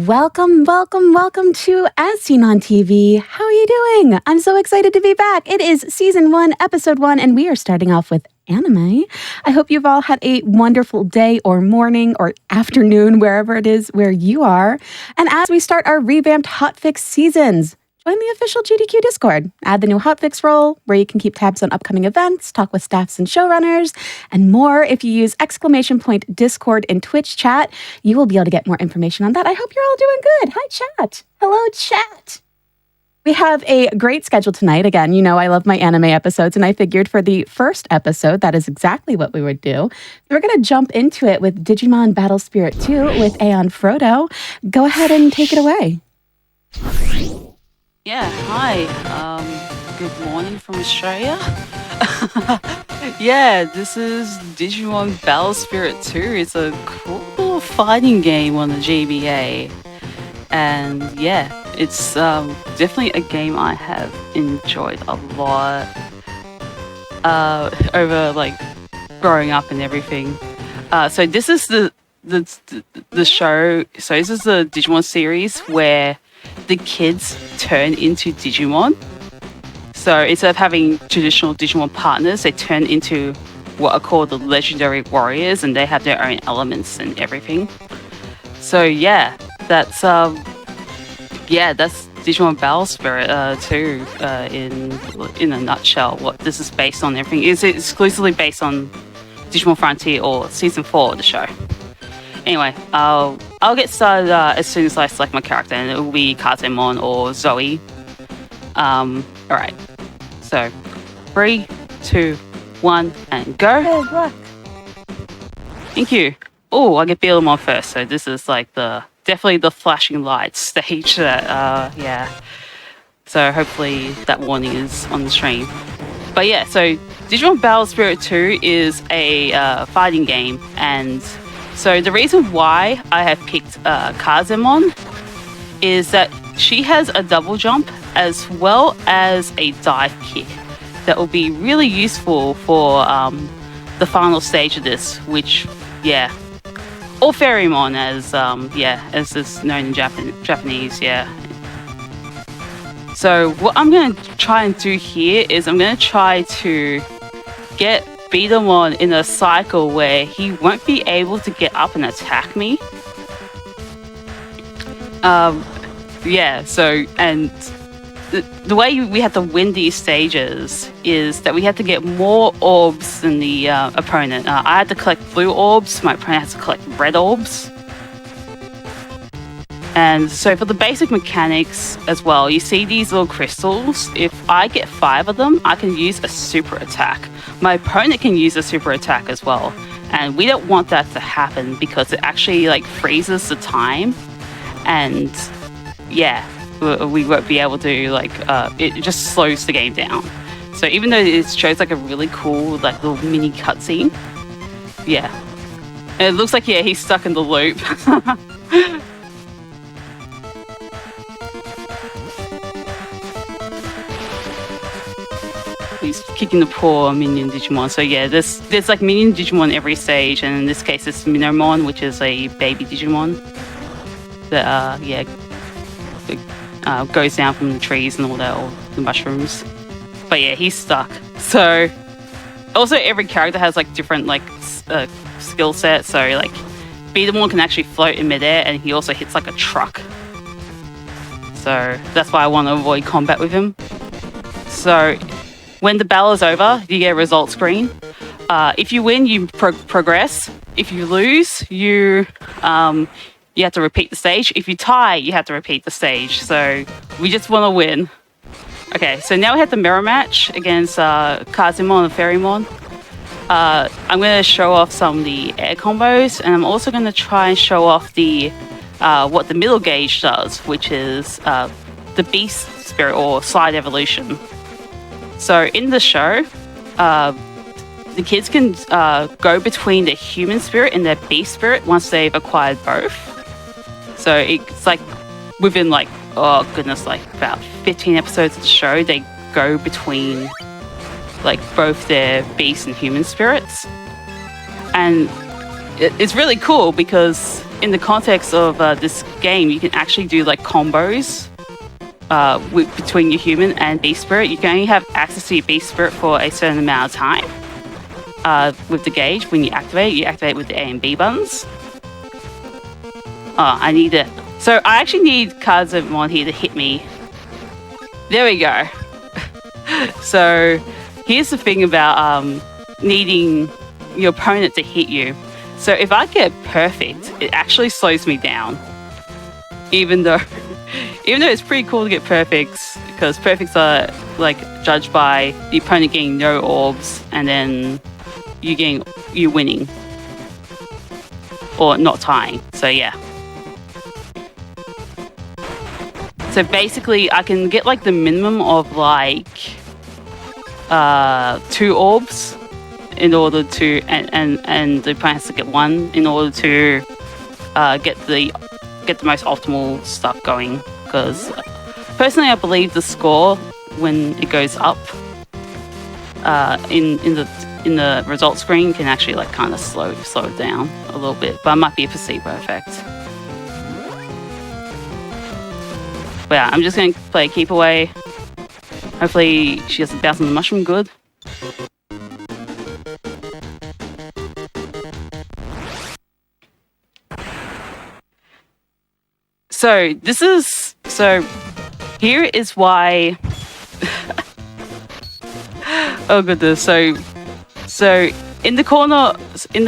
Welcome to As Seen on TV. How are you doing? I'm so excited to be back. It is Season 1, Episode 1, and we are starting off with anime. I hope you've all had a wonderful day or morning or afternoon, wherever it is where you are. And as we start our revamped Hotfix seasons, join the official GDQ Discord. Add the new Hotfix role, where you can keep tabs on upcoming events, talk with staffs and showrunners, and more. If you use !Discord in Twitch chat, you will be able to get more information on that. I hope you're all doing good. Hi, chat. Hello, chat. We have a great schedule tonight. Again, you know I love my anime episodes, and I figured for the first episode, that is exactly what we would do. We're going to jump into it with Digimon Battle Spirit 2 with Aeon Frodo. Go ahead and take it away. Yeah, hi. Good morning from Australia. Yeah, this is Digimon Battle Spirit 2. It's a cool fighting game on the GBA. And yeah, it's definitely a game I have enjoyed a lot over like growing up and everything. So this is the show. So this is the Digimon series where the kids turn into Digimon. So instead of having traditional Digimon partners, they turn into what are called the legendary warriors, and they have their own elements and everything. So yeah, that's Digimon Battle Spirit 2 in a nutshell. What this is based on, everything is exclusively based on Digimon Frontier or Season 4 of the show. Anyway, I'll get started as soon as I select my character, and it will be Kazemon or Zoe. Alright. So, 3, 2, 1, and go. Good luck. Thank you. Oh, I get Beelemon first, so this is like definitely the flashing lights stage that, yeah. So hopefully that warning is on the stream. But yeah, so Digimon Battle Spirit 2 is a fighting game, and so the reason why I have picked Kazemon is that she has a double jump as well as a dive kick that will be really useful for the final stage of this, which, yeah, or Ferrymon as it's known in Japanese, yeah. So what I'm going to try and do here is I'm going to try to get Beelemon in a cycle where he won't be able to get up and attack me. Yeah, so, and the way we have to win these stages is that we have to get more orbs than the opponent. I had to collect blue orbs, my opponent has to collect red orbs. And so for the basic mechanics as well, you see these little crystals. If I get 5 of them, I can use a super attack. My opponent can use a super attack as well. And we don't want that to happen because it actually like freezes the time. And yeah, we won't be able to like, it just slows the game down. So even though it shows like a really cool like little mini cutscene, yeah. And it looks like, yeah, he's stuck in the loop. He's kicking the poor minion Digimon. So yeah, there's like minion Digimon every stage, and in this case it's Minomon, which is a baby Digimon that goes down from the trees and all that, or the mushrooms. But yeah, he's stuck. So also every character has like different like skill sets. So like Beelemon can actually float in midair, and he also hits like a truck. So that's why I want to avoid combat with him. So when the battle is over, you get a result screen. If you win, you progress. If you lose, you have to repeat the stage. If you tie, you have to repeat the stage. So we just want to win. Okay, so now we have the mirror match against Kazemon and Ferrymon. I'm going to show off some of the air combos, and I'm also going to try and show off the what the middle gauge does, which is the Beast Spirit or Slide Evolution. So in the show, the kids can go between their human spirit and their beast spirit once they've acquired both. So it's like within like, oh goodness, like about 15 episodes of the show, they go between like both their beast and human spirits. And it's really cool because in the context of this game, you can actually do like combos between your human and beast spirit. You can only have access to your beast spirit for a certain amount of time. With the gauge, when you activate with the A and B buttons. Oh, I need it. So I actually need cards on here to hit me. There we go. So here's the thing about needing your opponent to hit you. So if I get perfect, it actually slows me down. Even though it's pretty cool to get perfects, because perfects are like judged by the opponent getting no orbs and then you winning or not tying. So yeah. So basically, I can get like the minimum of like 2 orbs in order to, and the opponent has to get 1 in order to get the most optimal stuff going. Because personally, I believe the score when it goes up in the result screen can actually like kind of slow it down a little bit, but it might be a placebo effect. But yeah, I'm just going to play keep away. Hopefully she doesn't bounce on the mushroom good. So here is why. Oh goodness, so in the corner,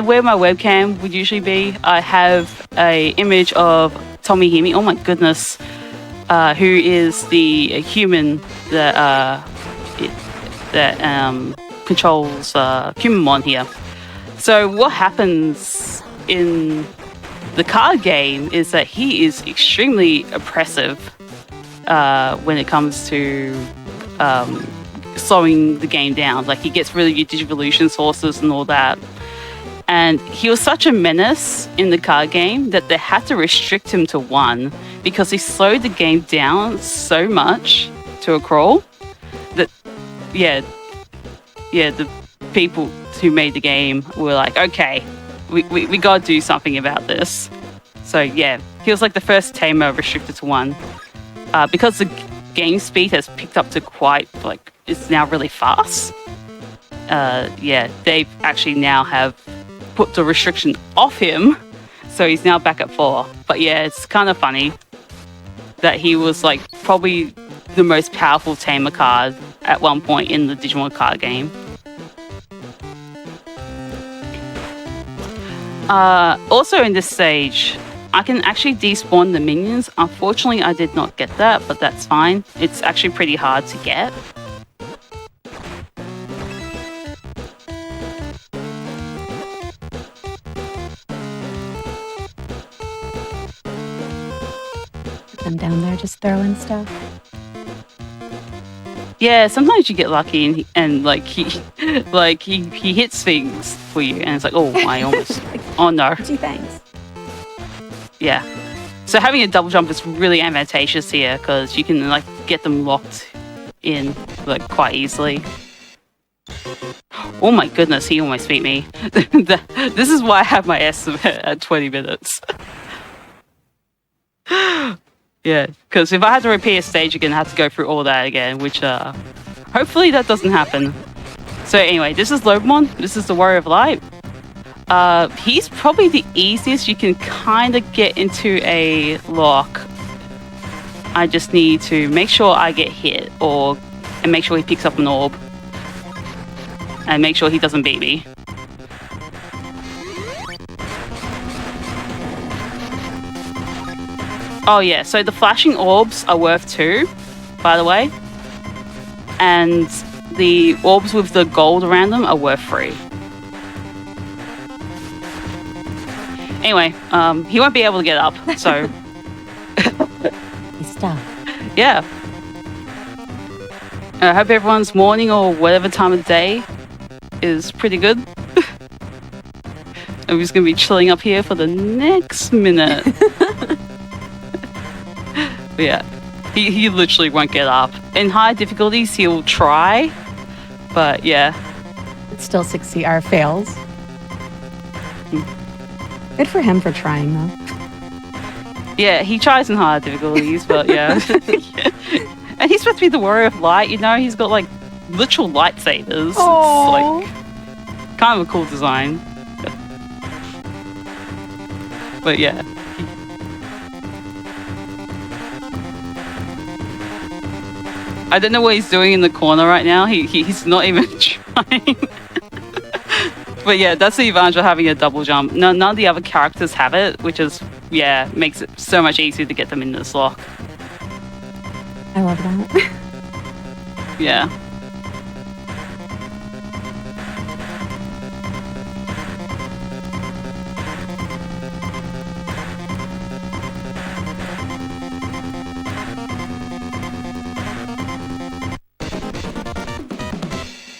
where my webcam would usually be, I have a image of Tomihime. Oh my goodness. Who is the human that controls Kumamon here. So what happens in the card game is that he is extremely oppressive when it comes to slowing the game down. Like, he gets rid of your Digivolution sources and all that. And he was such a menace in the card game that they had to restrict him to 1 because he slowed the game down so much to a crawl that, the people who made the game were like, okay, we gotta do something about this. So yeah, he was like the first tamer restricted to 1. Because the game speed has picked up to quite, like, it's now really fast. They actually now have put the restriction off him, so he's now back at 4. But yeah, it's kind of funny that he was like probably the most powerful tamer card at one point in the Digimon card game. Also in this stage, I can actually despawn the minions. Unfortunately, I did not get that, but that's fine. It's actually pretty hard to get. I'm down there just throwing stuff. Yeah, sometimes you get lucky and like he hits things for you, and it's like, oh, I almost, oh no. Gee, thanks. Yeah. So having a double jump is really advantageous here because you can like get them locked in like quite easily. Oh my goodness, he almost beat me. This is why I have my estimate at 20 minutes. Yeah, because if I had to repeat a stage again, I have to go through all that again, which hopefully that doesn't happen. So anyway, this is Lobemon. This is the Warrior of Light. He's probably the easiest you can kind of get into a lock. I just need to make sure I get hit and make sure he picks up an orb. And make sure he doesn't beat me. Oh yeah, so the flashing orbs are worth 2, by the way. And the orbs with the gold around them are worth 3. Anyway, he won't be able to get up, so... He's stuck. Yeah. I hope everyone's morning or whatever time of day is pretty good. I'm just going to be chilling up here for the next minute. But yeah, he literally won't get up. In high difficulties, he'll try, but yeah. It's still 6 CR fails. Good for him for trying, though. Yeah, he tries in higher difficulties, but yeah. And he's supposed to be the warrior of light, you know? He's got like literal lightsabers. Aww. It's like kind of a cool design. But yeah. I don't know what he's doing in the corner right now. He's not even trying. But yeah, that's the advantage of having a double jump. None of the other characters have it, which is, yeah, makes it so much easier to get them in this lock. I love that. Yeah.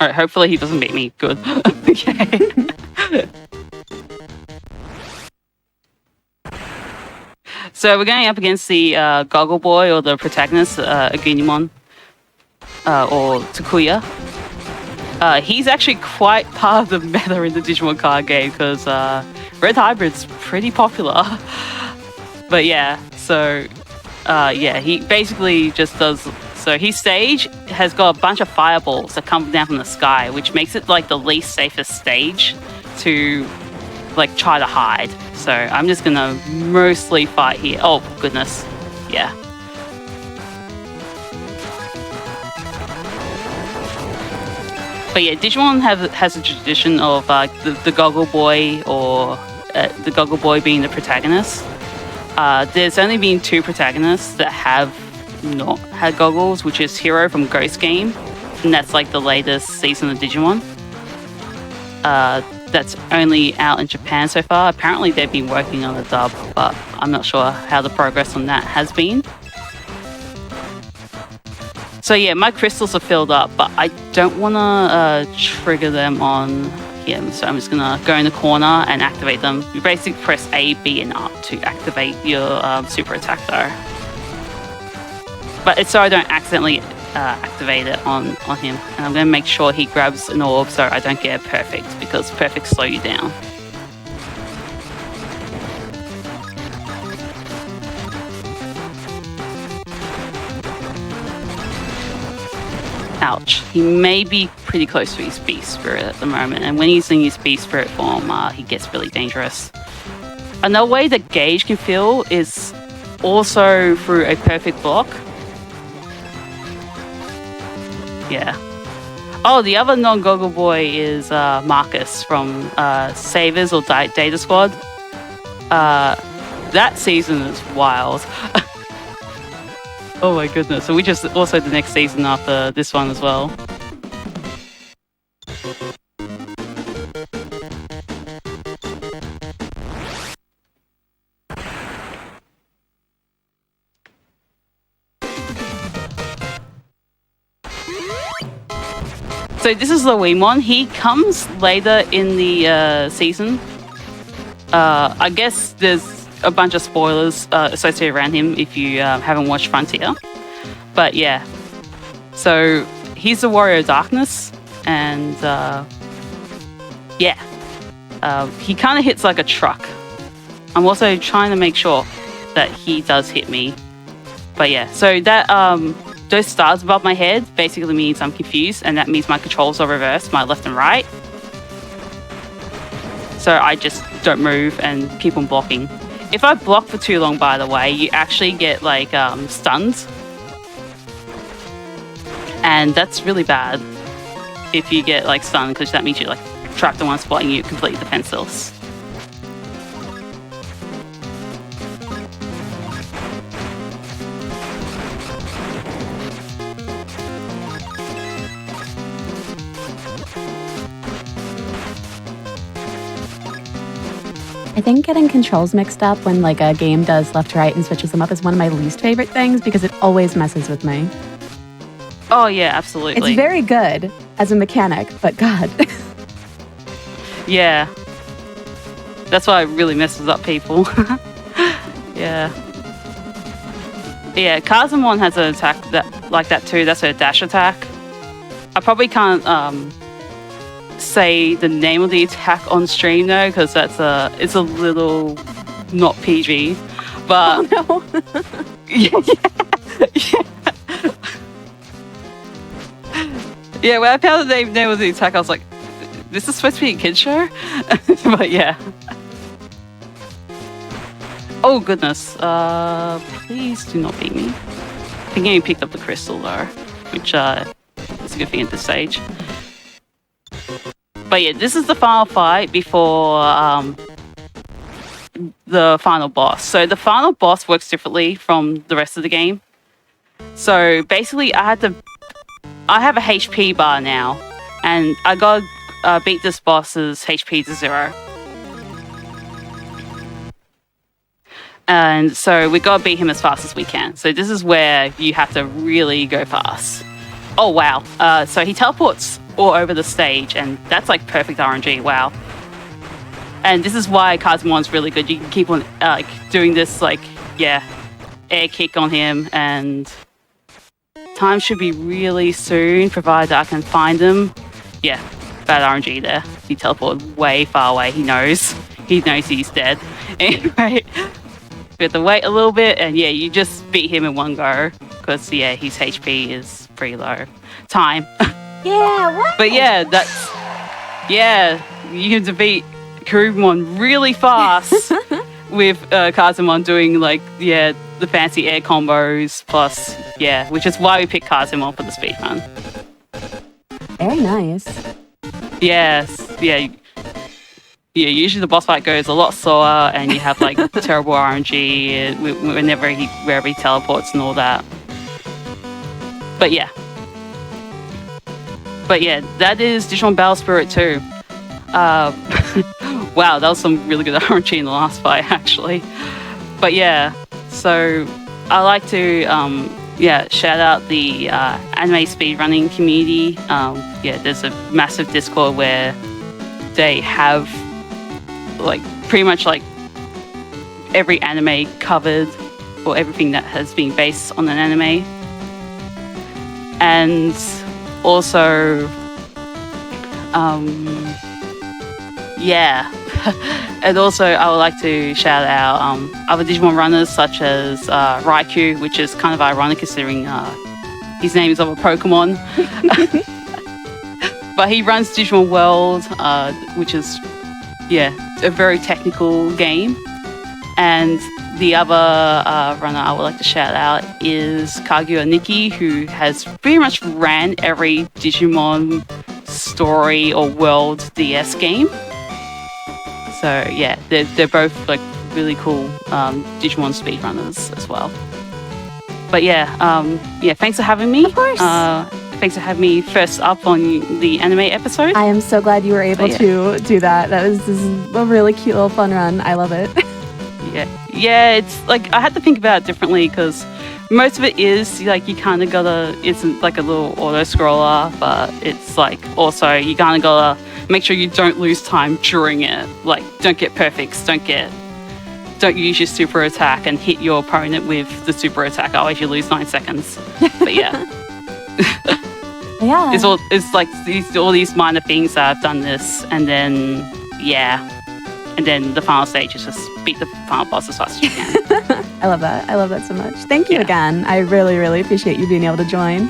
Alright, hopefully he doesn't beat me. Good. Okay. So we're going up against the Goggle Boy, or the protagonist, Agumon, or Takuya. He's actually quite part of the meta in the Digimon card game because Red Hybrid's pretty popular. But yeah, so yeah, he basically just does. So his stage has got a bunch of fireballs that come down from the sky, which makes it like the least safest stage to like try to hide. So I'm just gonna mostly fight here. Oh goodness, yeah. But yeah, Digimon has a tradition of the Goggle Boy, or the Goggle Boy being the protagonist. There's only been 2 protagonists that have not had goggles, which is Hero from Ghost Game, and that's like the latest season of Digimon. That's only out in Japan so far. Apparently they've been working on a dub, but I'm not sure how the progress on that has been. So yeah, my crystals are filled up, but I don't want to trigger them on him. So I'm just going to go in the corner and activate them. You basically press A, B, and up to activate your super attack though. But it's so I don't accidentally activate it on him. And I'm going to make sure he grabs an orb so I don't get a perfect, because perfects slow you down. Ouch. He may be pretty close to his Beast Spirit at the moment, and when he's in his Beast Spirit form, he gets really dangerous. Another way that Gauge can feel is also through a perfect block. Yeah. Oh, the other non-Goggle Boy is Marcus from Savers or Data Squad. That season is wild. Oh my goodness. So we just also the next season after this one as well. So this is Lewimon. He comes later in the season. I guess there's a bunch of spoilers associated around him if you haven't watched Frontier. But yeah. So he's the Warrior of Darkness. And yeah. He kind of hits like a truck. I'm also trying to make sure that he does hit me. But yeah. So that... those stars above my head basically means I'm confused, and that means my controls are reversed, my left and right. So I just don't move and keep on blocking. If I block for too long, by the way, you actually get like stunned. And that's really bad if you get like stunned, because that means you're like trapped in one spot and you're completely defenseless. I think getting controls mixed up when like a game does left to right and switches them up is one of my least favorite things, because it always messes with me. Oh yeah, absolutely. It's very good as a mechanic, but God. Yeah. That's why it really messes up people. Yeah. Yeah, Kazumon has an attack that like that too. That's her dash attack. I probably can't say the name of the attack on stream though, because it's a little not PG. But Oh, no. Yeah, when I found the name of the attack, I was like, this is supposed to be a kid's show? But yeah. Oh, goodness. Please do not beat me. I think I picked up the crystal, though, which is a good thing at this stage. But yeah, this is the final fight before the final boss. So the final boss works differently from the rest of the game. So basically, I have a HP bar now, and I gotta beat this boss's HP to 0. And so we gotta beat him as fast as we can. So this is where you have to really go fast. Oh wow! So he teleports all over the stage, and that's like perfect RNG. Wow! And this is why Kazumon's really good. You can keep on doing this air kick on him, and time should be really soon, provided I can find him. Yeah, bad RNG there. He teleported way far away. He knows he's dead. Anyway. We have to wait a little bit, and yeah, you just beat him in one go, because yeah, his HP is pretty low. Time. Yeah, what? But yeah, you can defeat Kurumon really fast with Kazumon doing the fancy air combos, plus which is why we picked Kazumon for the speedrun. Very nice. Yes, yeah. Yeah, usually the boss fight goes a lot slower, and you have terrible RNG wherever he teleports and all that. But yeah, that is Digimon Battle Spirit 2. Wow, that was some really good RNG in the last fight, actually. But yeah, so I like to shout out the anime speedrunning community. There's a massive Discord where they have pretty much every anime covered, or everything that has been based on an anime. And also and also I would like to shout out other Digimon runners such as Raikou, which is kind of ironic considering his name is of a Pokemon. But he runs Digimon World, which is a very technical game. And the other runner I would like to shout out is Kaguya Nikki, who has pretty much ran every Digimon story or world DS game. So yeah, they're both really cool Digimon speedrunners as well. But thanks for having me. Of course. Thanks for having me first up on the anime episode. I am so glad you were able to do that. This is a really cute little fun run. I love it. Yeah, it's I had to think about it differently, because most of it is you kind of gotta, it's like a little auto scroller, but it's also you kind of gotta make sure you don't lose time during it. Don't get perfects, don't use your super attack and hit your opponent with the super attack, otherwise you lose 9 seconds. But yeah. Yeah. It's all these minor things that I've done this, and then the final stage is just beat the final boss as fast as you can. I love that so much. Thank you again. I really, really appreciate you being able to join.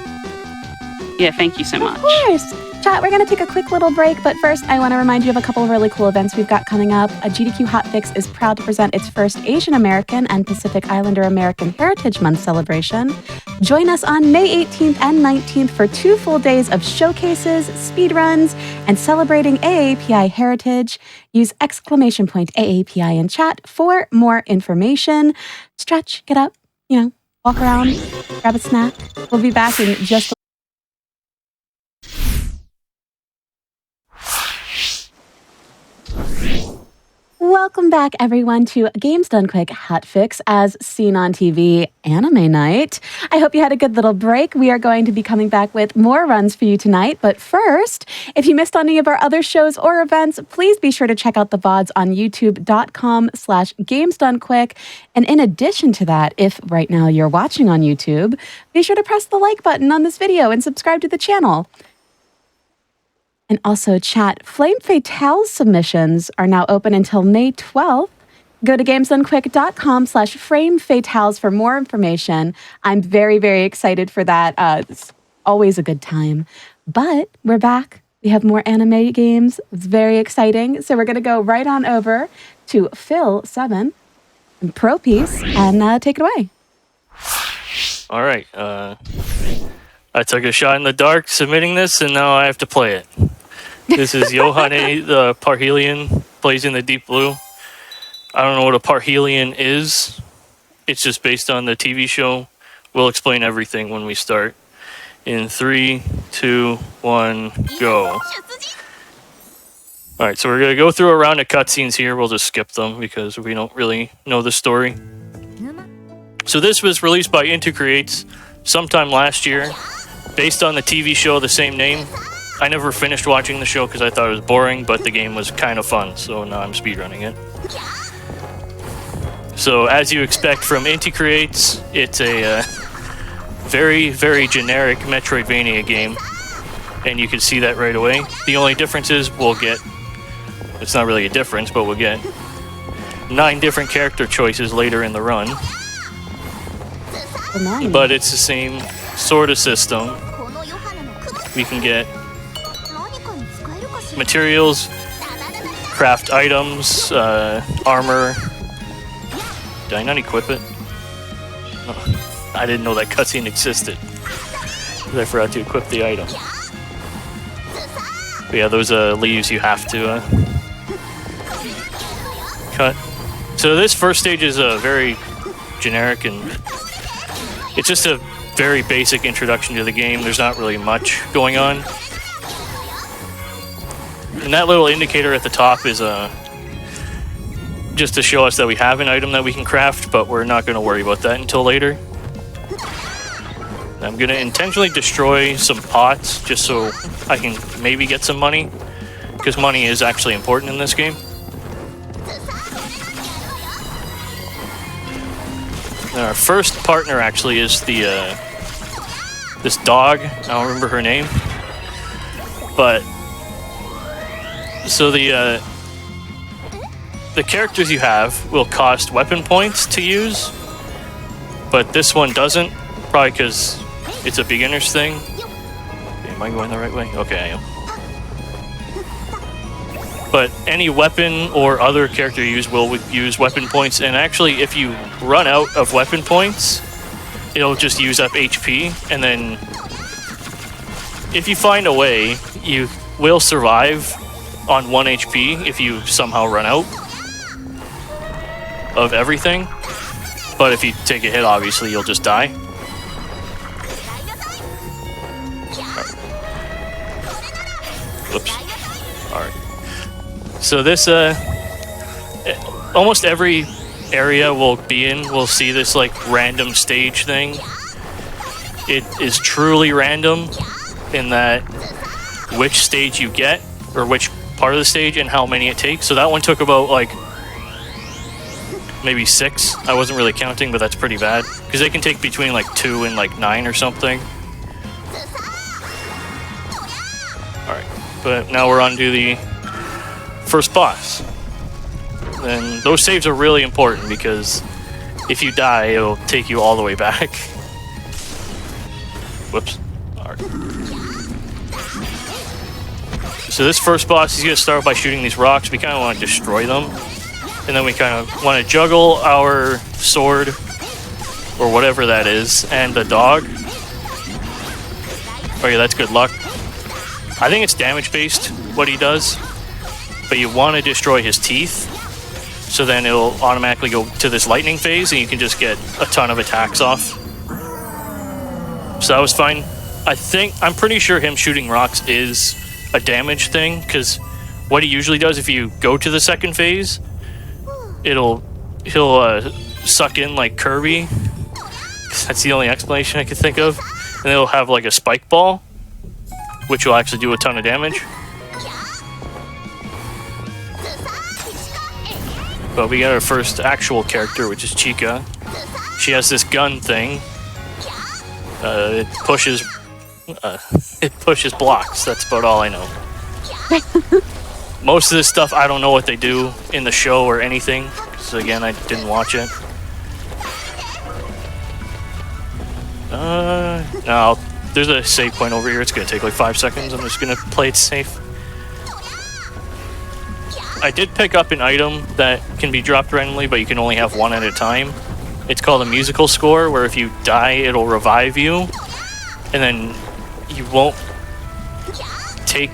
Yeah, thank you so much. Of course. Chat, we're going to take a quick little break, but first I want to remind you of a couple of really cool events we've got coming up. GDQ Hotfix is proud to present its first Asian American and Pacific Islander American Heritage Month celebration. Join us on May 18th and 19th for 2 full days of showcases, speedruns, and celebrating AAPI heritage. Use !AAPI in chat for more information. Stretch, get up, walk around, grab a snack. We'll be back in just a Welcome back, everyone, to Games Done Quick Hotfix as seen on TV Anime Night. I hope you had a good little break. We are going to be coming back with more runs for you tonight. But first, if you missed any of our other shows or events, please be sure to check out the VODs on youtube.com/GamesDoneQuick. And in addition to that, if right now you're watching on YouTube, be sure to press the like button on this video and subscribe to the channel. And also, chat, Flame Fatale submissions are now open until May 12th. Go to gamesdonequick.com/framefatales for more information. I'm very, very excited for that. It's always a good time. But we're back. We have more anime games. It's very exciting. So we're going to go right on over to Phil7 and Pro Piece and take it away. All right. I took a shot in the dark submitting this, and now I have to play it. This is YOHANE, the Parhelion, plays in the Deep Blue. I don't know what a Parhelion is. It's just based on the TV show. We'll explain everything when we start. In 3, 2, 1, go. Alright, so we're going to go through a round of cutscenes here. We'll just skip them because we don't really know the story. So this was released by Into Creates sometime last year, based on the TV show the same name. I never finished watching the show because I thought it was boring, but the game was kind of fun, so now I'm speedrunning it. So as you expect from Inti Creates, it's a very, very generic Metroidvania game, and you can see that right away. The only difference is we'll get, it's not really a difference, but we'll get 9 different character choices later in the run. But it's the same sort of system. We can get materials, craft items, armor. Did I not equip it? Oh, I didn't know that cutscene existed. I forgot to equip the item. But yeah, those leaves you have to cut. So this first stage is very generic, and it's just a very basic introduction to the game. There's not really much going on. And that little indicator at the top is just to show us that we have an item that we can craft, but we're not going to worry about that until later. I'm going to intentionally destroy some pots just so I can maybe get some money, because money is actually important in this game. And our first partner actually is the this dog. I don't remember her name, but so the characters you have will cost weapon points to use, but this one doesn't, probably because it's a beginner's thing. Okay, am I going the right way? Okay, I am. But any weapon or other character you use will use weapon points, and actually if you run out of weapon points, it'll just use up HP, and then if you find a way, you will survive on 1 HP if you somehow run out of everything. But if you take a hit, obviously you'll just die. Whoops. Alright. So this, almost every area we'll be in, we'll see this like random stage thing. It is truly random in that which stage you get, or which part of the stage and how many it takes. So that one took about like maybe 6. I wasn't really counting, but that's pretty bad because they can take between like 2 and like 9 or something. Alright, but now we're on to the first boss. Then those saves are really important because if you die, it'll take you all the way back. Whoops. Alright. So this first boss, he's going to start by shooting these rocks. We kind of want to destroy them. And then we kind of want to juggle our sword, or whatever that is, and the dog. Oh yeah, that's good luck. I think it's damage-based, what he does. But you want to destroy his teeth. So then it'll automatically go to this lightning phase, and you can just get a ton of attacks off. So that was fine. I'm pretty sure him shooting rocks is a damage thing, because what he usually does if you go to the second phase, he'll suck in like Kirby. That's the only explanation I could think of. And it'll have like a spike ball, which will actually do a ton of damage. But we got our first actual character, which is Chica. She has this gun thing. It pushes blocks. That's about all I know. Most of this stuff, I don't know what they do in the show or anything. So again, I didn't watch it. No, there's a save point over here. It's gonna take like 5 seconds. I'm just gonna play it safe. I did pick up an item that can be dropped randomly, but you can only have one at a time. It's called a musical score, where if you die, it'll revive you, and then you won't take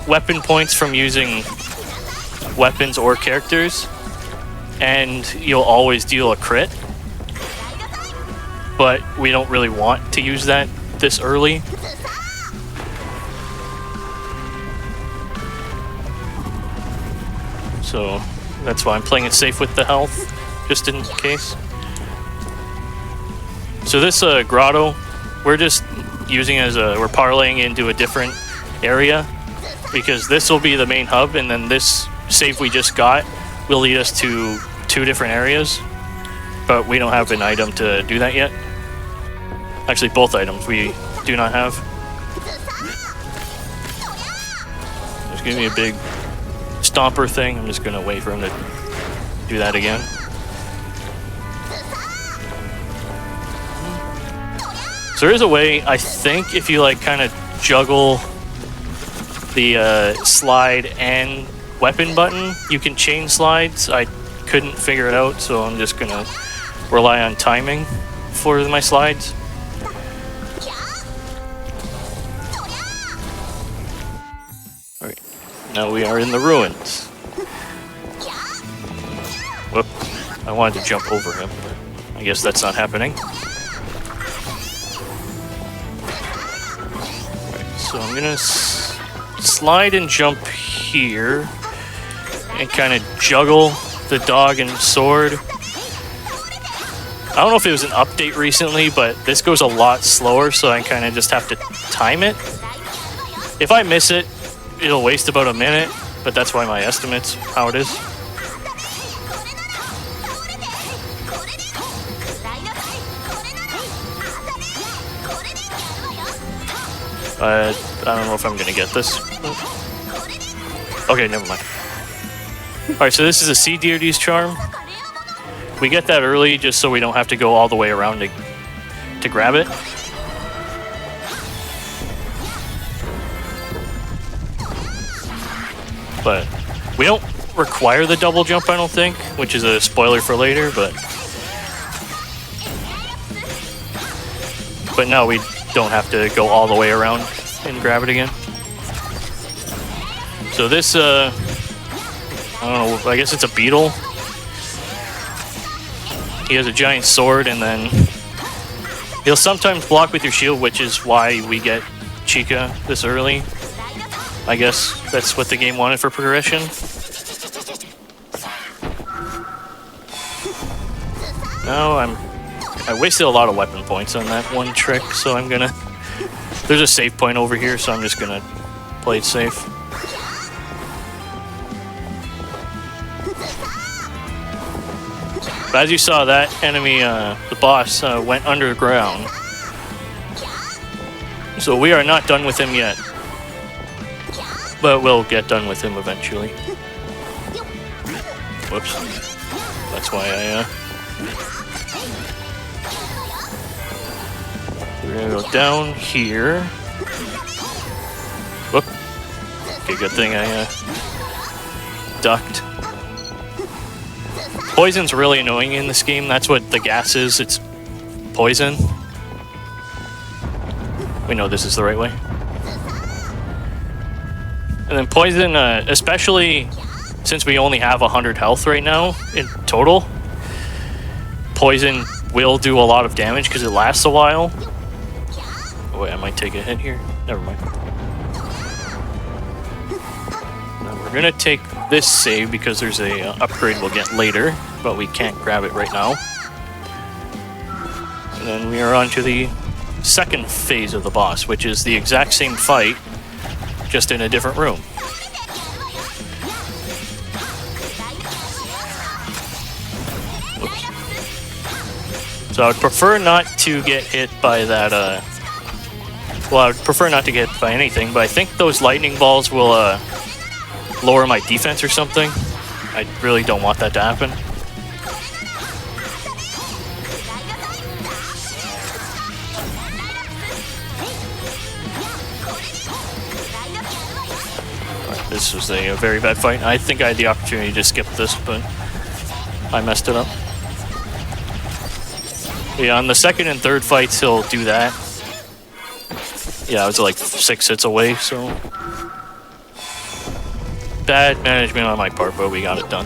weapon points from using weapons or characters, and you'll always deal a crit. But we don't really want to use that this early. So that's why I'm playing it safe with the health, just in case. So this grotto, we're just using as we're parlaying into a different area, because this will be the main hub, and then this save we just got will lead us to 2 different areas, but we don't have an item to do that yet. Actually, both items we do not have. Just give me a big stomper thing. I'm just gonna wait for him to do that again. So there is a way, I think, if you like kind of juggle the slide and weapon button, you can chain slides. I couldn't figure it out, so I'm just gonna rely on timing for my slides. Alright, now we are in the ruins. Whoop, I wanted to jump over him, but I guess that's not happening. Alright, so I'm gonna slide and jump here and kind of juggle the dog and sword. I don't know if it was an update recently, but this goes a lot slower, so I kind of just have to time it. If I miss it, it'll waste about a minute, but that's why my estimate's how it is. I don't know if I'm gonna get this. Okay, never mind. Alright, so this is a Sea Deity's Charm. We get that early just so we don't have to go all the way around to grab it. But we don't require the double jump, I don't think, which is a spoiler for later, but no, we don't have to go all the way around and grab it again. So this, I don't know, I guess it's a beetle. He has a giant sword, and then he'll sometimes block with your shield, which is why we get Chica this early. I guess that's what the game wanted for progression. No, I wasted a lot of weapon points on that one trick, so I'm gonna... There's a save point over here, so I'm just gonna play it safe. But as you saw, that enemy, the boss, went underground. So we are not done with him yet. But we'll get done with him eventually. Whoops. That's why we're gonna go down here. Whoop. Okay, good thing I ducked. Poison's really annoying in this game. That's what the gas is. It's poison. We know this is the right way. And then poison, especially since we only have 100 health right now in total, poison will do a lot of damage because it lasts a while. Oh, wait, I might take a hit here. Never mind. Now we're gonna take this save because there's a upgrade we'll get later, but we can't grab it right now. And then we are on to the second phase of the boss, which is the exact same fight, just in a different room. Oops. So I would prefer not to get hit by that, well, I would prefer not to get hit by anything, but I think those lightning balls will lower my defense or something. I really don't want that to happen. This was a very bad fight. I think I had the opportunity to skip this, but I messed it up. Yeah, on the second and third fights, he'll do that. Yeah, I was like 6 hits away, so... Bad management on my part, but we got it done.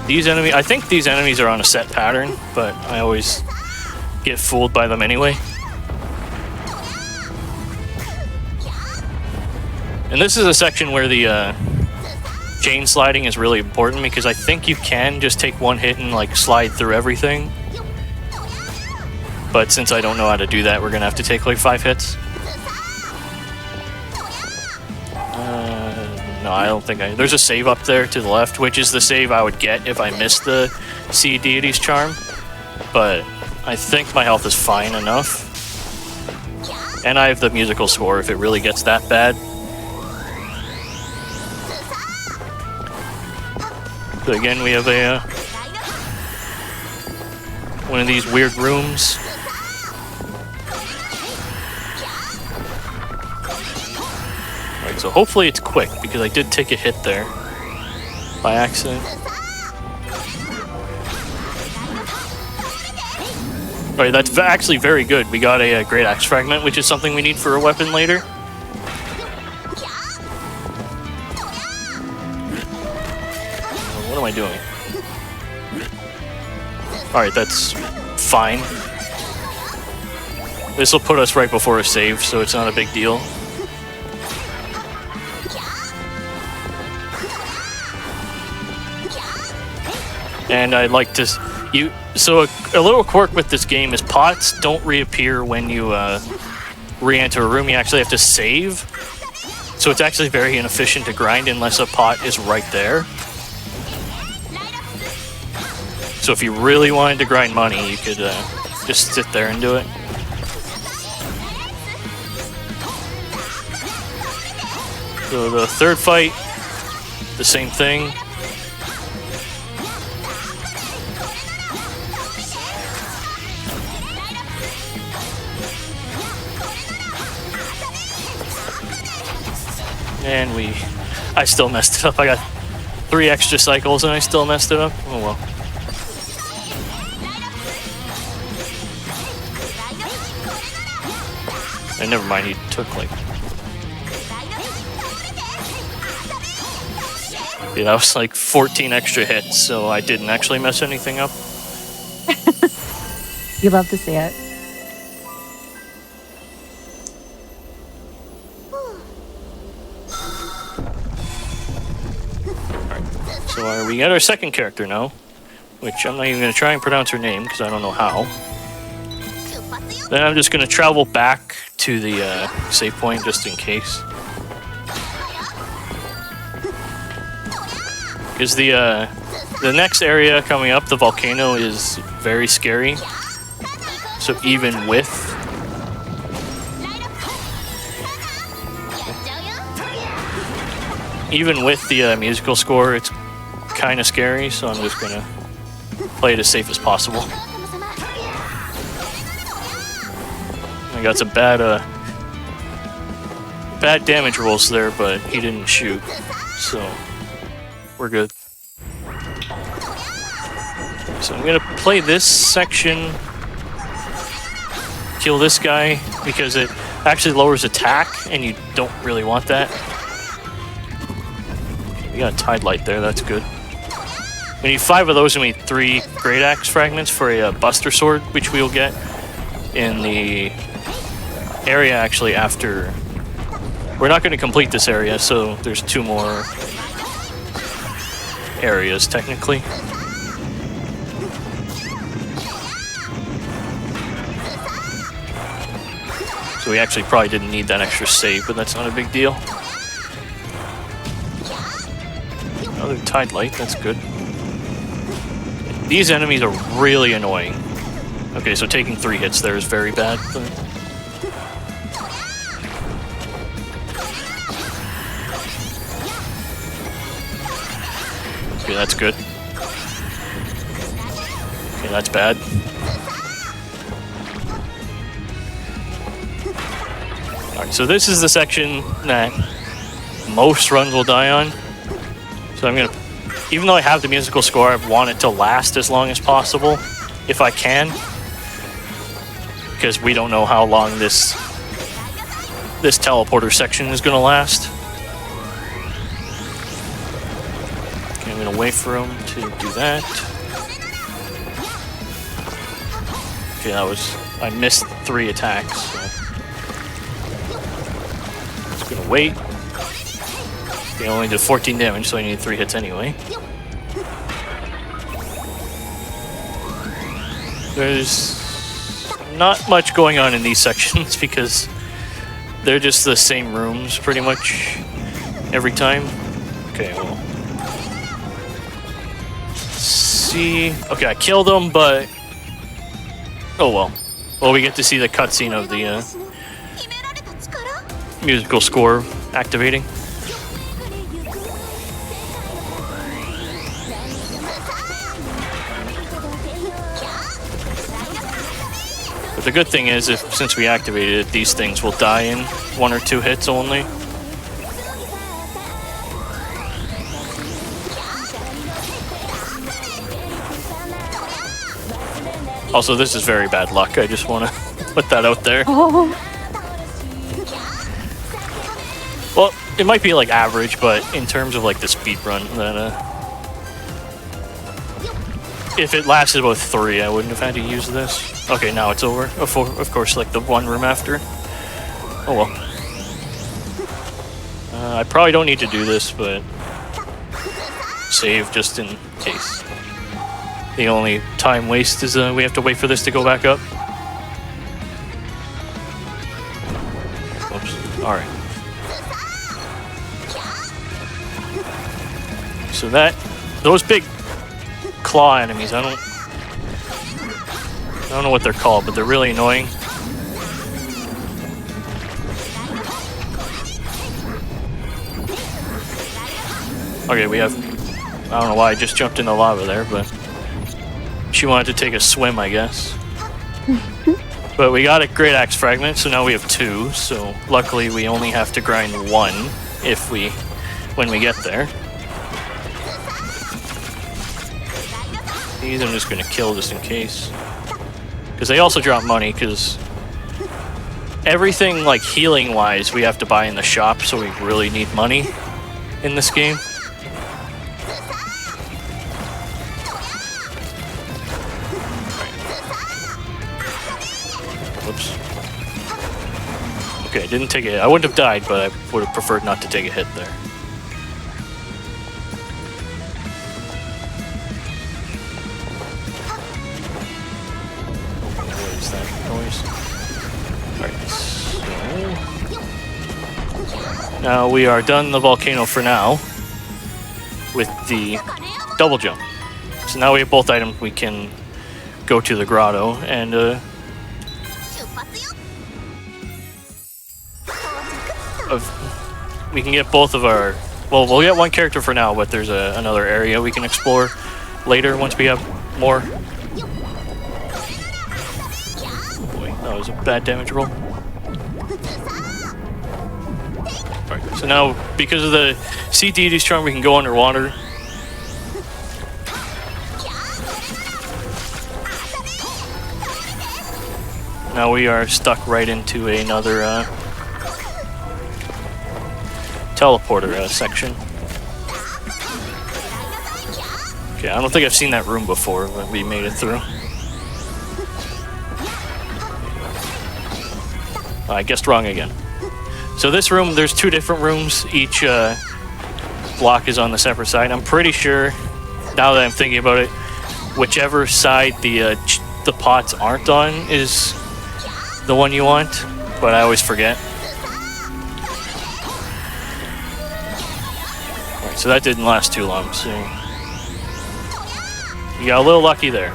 These enemies... I think these enemies are on a set pattern, but I always get fooled by them anyway. And this is a section where the chain sliding is really important, because I think you can just take one hit and like slide through everything. But since I don't know how to do that, we're gonna have to take like 5 hits. No, I don't think there's a save up there to the left, which is the save I would get if I missed the Sea Deity's charm. But I think my health is fine enough. And I have the musical score if it really gets that bad. So again, we have a one of these weird rooms. Alright, so hopefully it's quick, because I did take a hit there by accident. Alright, that's actually very good. We got a Great Axe Fragment, which is something we need for a weapon later. What am I doing? Alright, that's fine. This will put us right before a save, so it's not a big deal. And I'd like to... So a little quirk with this game is pots don't reappear when you re-enter a room. You actually have to save. So it's actually very inefficient to grind unless a pot is right there. So if you really wanted to grind money, you could just sit there and do it. So the third fight, the same thing. And I still messed it up. I got 3 extra cycles and I still messed it up. Oh well. And never mind, he took like... Yeah, that was like 14 extra hits, so I didn't actually mess anything up. You love to see it. So we got our second character now, which I'm not even going to try and pronounce her name because I don't know how. Then I'm just going to travel back to the save point just in case. Because the next area coming up, the volcano, is very scary. So even with... Even with the musical score, it's kind of scary, so I'm just gonna play it as safe as possible. I got some bad damage rolls there, but he didn't shoot, so we're good. So I'm gonna play this section, kill this guy, because it actually lowers attack, and you don't really want that. We got a Tide Light there, that's good. We need 5 of those, and we need 3 Great Axe Fragments for a Buster Sword, which we'll get in the area actually after. We're not going to complete this area, so there's 2 more areas technically. So we actually probably didn't need that extra save, but that's not a big deal. Another Tide Light, that's good. These enemies are really annoying. Okay, so taking 3 hits there is very bad, but Okay, that's good. Okay, that's bad. Alright, so this is the section that most runs will die on. So I'm gonna, even though I have the musical score, I want it to last as long as possible, if I can. Because we don't know how long this teleporter section is gonna last. Okay, I'm gonna wait for him to do that. Okay, I missed 3 attacks. So. Just gonna wait. They only did 14 damage, so I need 3 hits anyway. There's not much going on in these sections because they're just the same rooms pretty much every time. Okay, well. Let's see. Okay, I killed him, but oh well. Well, we get to see the cutscene of the musical score activating. But the good thing is, since we activated it, these things will die in 1 or 2 hits only. Also, this is very bad luck. I just want to put that out there. Oh. Well, it might be like average, but in terms of like the speed run, then if it lasted about 3, I wouldn't have had to use this. Okay, now it's over. Of course, like the 1 room after. Oh well. I probably don't need to do this, but save just in case. The only time waste is we have to wait for this to go back up. Oops. Alright. So those big claw enemies, I don't know what they're called, but they're really annoying. Okay, we have, I don't know why I just jumped in the lava there, but she wanted to take a swim, I guess. But we got a Great Axe Fragment, so now we have 2, so luckily we only have to grind 1 when we get there. These I'm just gonna kill just in case. Because they also drop money, because everything like healing wise we have to buy in the shop, so we really need money in this game. Whoops. Okay, didn't take it. I wouldn't have died, but I would have preferred not to take a hit there. What is that noise? Alright, so now we are done the volcano for now with the double jump. So now we have both items. We can go to the grotto and we can get both of our, well, we'll get 1 character for now, but there's another area we can explore later once we have more. Oh boy, that was a bad damage roll. Alright, so now because of the sea deity charm, we can go underwater. Now we are stuck right into another teleporter section. Okay, I don't think I've seen that room before, but we made it through. I guessed wrong again. So this room, there's 2 different rooms. Each block is on the separate side. I'm pretty sure, now that I'm thinking about it, whichever side the pots aren't on is the one you want, but I always forget. Alright, so that didn't last too long, so you got a little lucky there.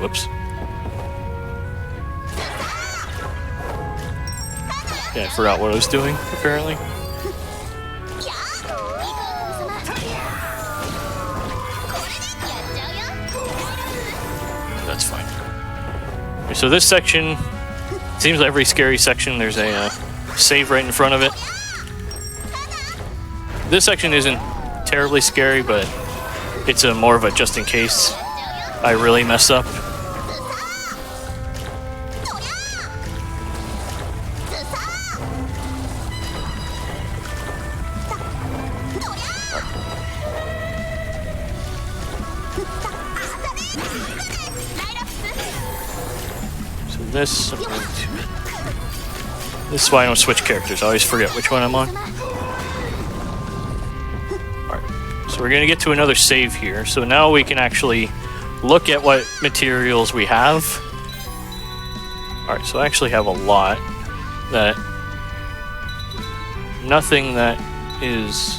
Whoops. Yeah, I forgot what I was doing, apparently. So this section, seems like every scary section there's a save right in front of it. This section isn't terribly scary, but it's a more of a just in case I really mess up. This is why I don't switch characters. I always forget which one I'm on. Alright, so we're going to get to another save here. So now we can actually look at what materials we have. Alright, so I actually have a lot. Nothing that is...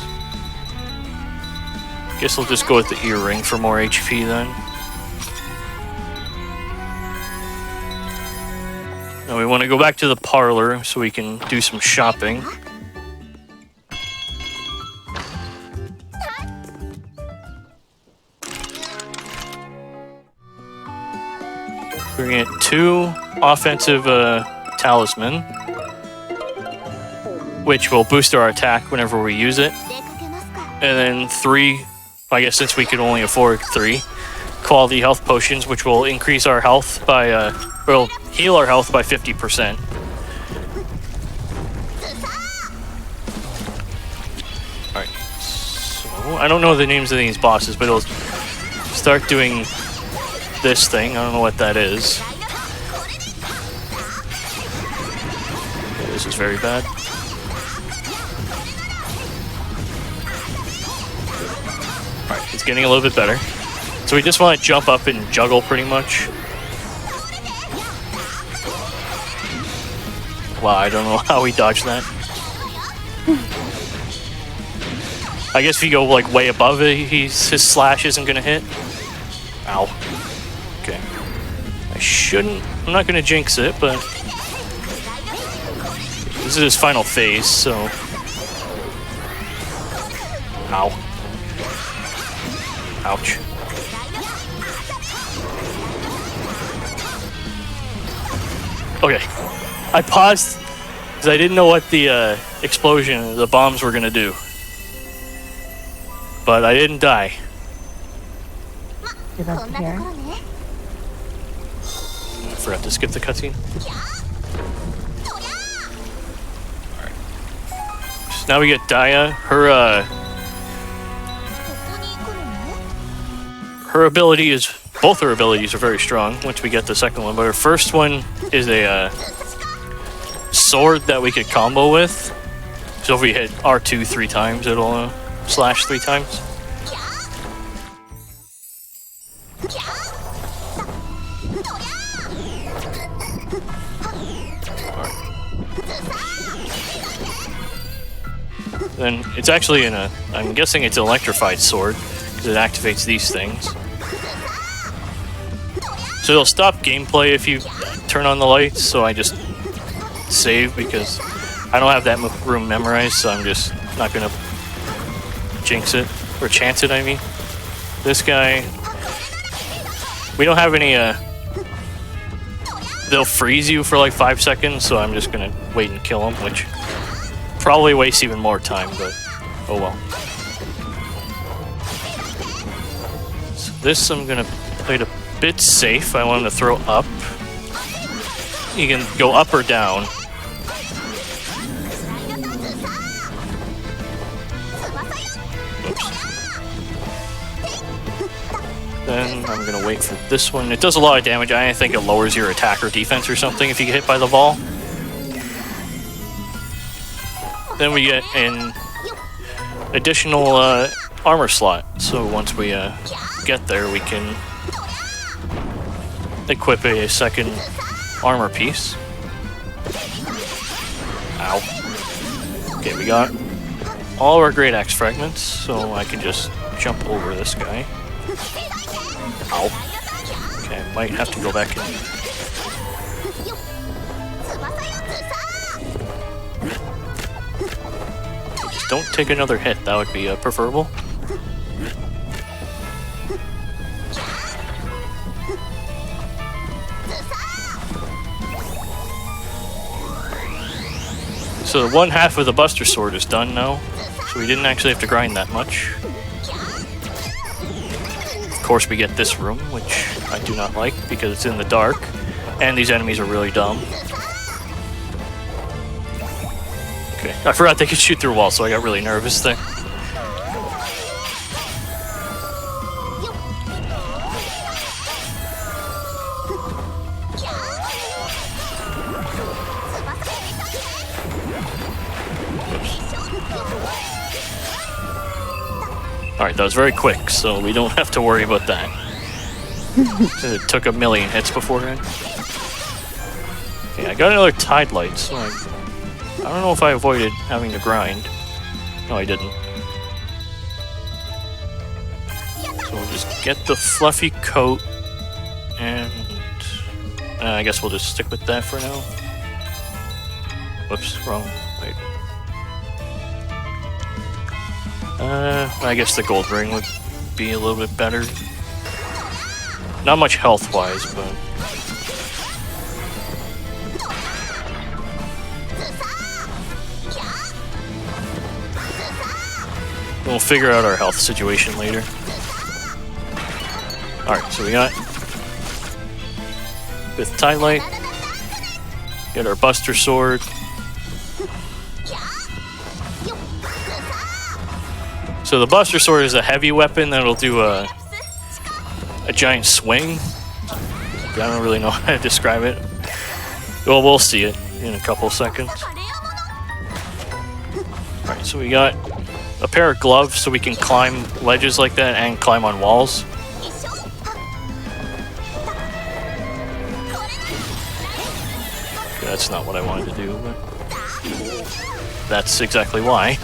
Guess I'll just go with the earring for more HP then. Now we want to go back to the parlor so we can do some shopping. We're going to get 2 offensive talisman, which will boost our attack whenever we use it. And then 3, I guess since we could only afford 3, quality health potions, which will increase our health by... will heal our health by 50%. Alright, so I don't know the names of these bosses, but it'll start doing this thing. I don't know what that is. This is very bad. Alright, it's getting a little bit better. So we just want to jump up and juggle pretty much. Wow, I don't know how we dodged that. I guess if you go like way above it, his slash isn't gonna hit. Ow. Okay. I'm not gonna jinx it, but this is his final phase, so. Ow. Ouch. Okay. I paused because I didn't know what the explosion, the bombs were gonna do. But I didn't die. You're about to hear. I forgot to skip the cutscene. Alright. So now we get Daya. Her ability is... Both her abilities are very strong once we get the second one, but her first one is a sword that we could combo with. So if we hit R2 3 times, it'll slash 3 times. Then it's actually I'm guessing it's an electrified sword, because it activates these things. So it'll stop gameplay if you turn on the lights, so I just save because I don't have that room memorized, so I'm just not gonna jinx it, or chance it, I mean. This guy, we don't have any, they'll freeze you for like 5 seconds, so I'm just gonna wait and kill him, which probably wastes even more time, but oh well. So this I'm gonna play it a bit safe. I want him to throw up. You can go up or down. Oops. Then I'm gonna wait for this one. It does a lot of damage. I think it lowers your attack or defense or something if you get hit by the ball. Then we get an additional armor slot. So once we get there, we can equip a second armor piece. Ow. Okay, we got all our great axe fragments, so I can just jump over this guy. Ow. Okay, I might have to go back in. Just don't take another hit, that would be preferable. So one half of the Buster Sword is done now, so we didn't actually have to grind that much. Of course we get this room, which I do not like because it's in the dark, and these enemies are really dumb. Okay, I forgot they could shoot through walls, so I got really nervous there. Alright, that was very quick, so we don't have to worry about that. It took a million hits beforehand. Okay, I got another Tide Light, so I don't know if I avoided having to grind. No, I didn't. So we'll just get the fluffy coat, and I guess we'll just stick with that for now. Whoops, wrong. Wait. I guess the gold ring would be a little bit better. Not much health-wise, but... we'll figure out our health situation later. Alright, so we got... with Tide Light. Get our Buster Sword. So the Buster Sword is a heavy weapon that'll do a giant swing. I don't really know how to describe it. Well, we'll see it in a couple seconds. Alright, so we got a pair of gloves so we can climb ledges like that and climb on walls. Okay, that's not what I wanted to do, but that's exactly why.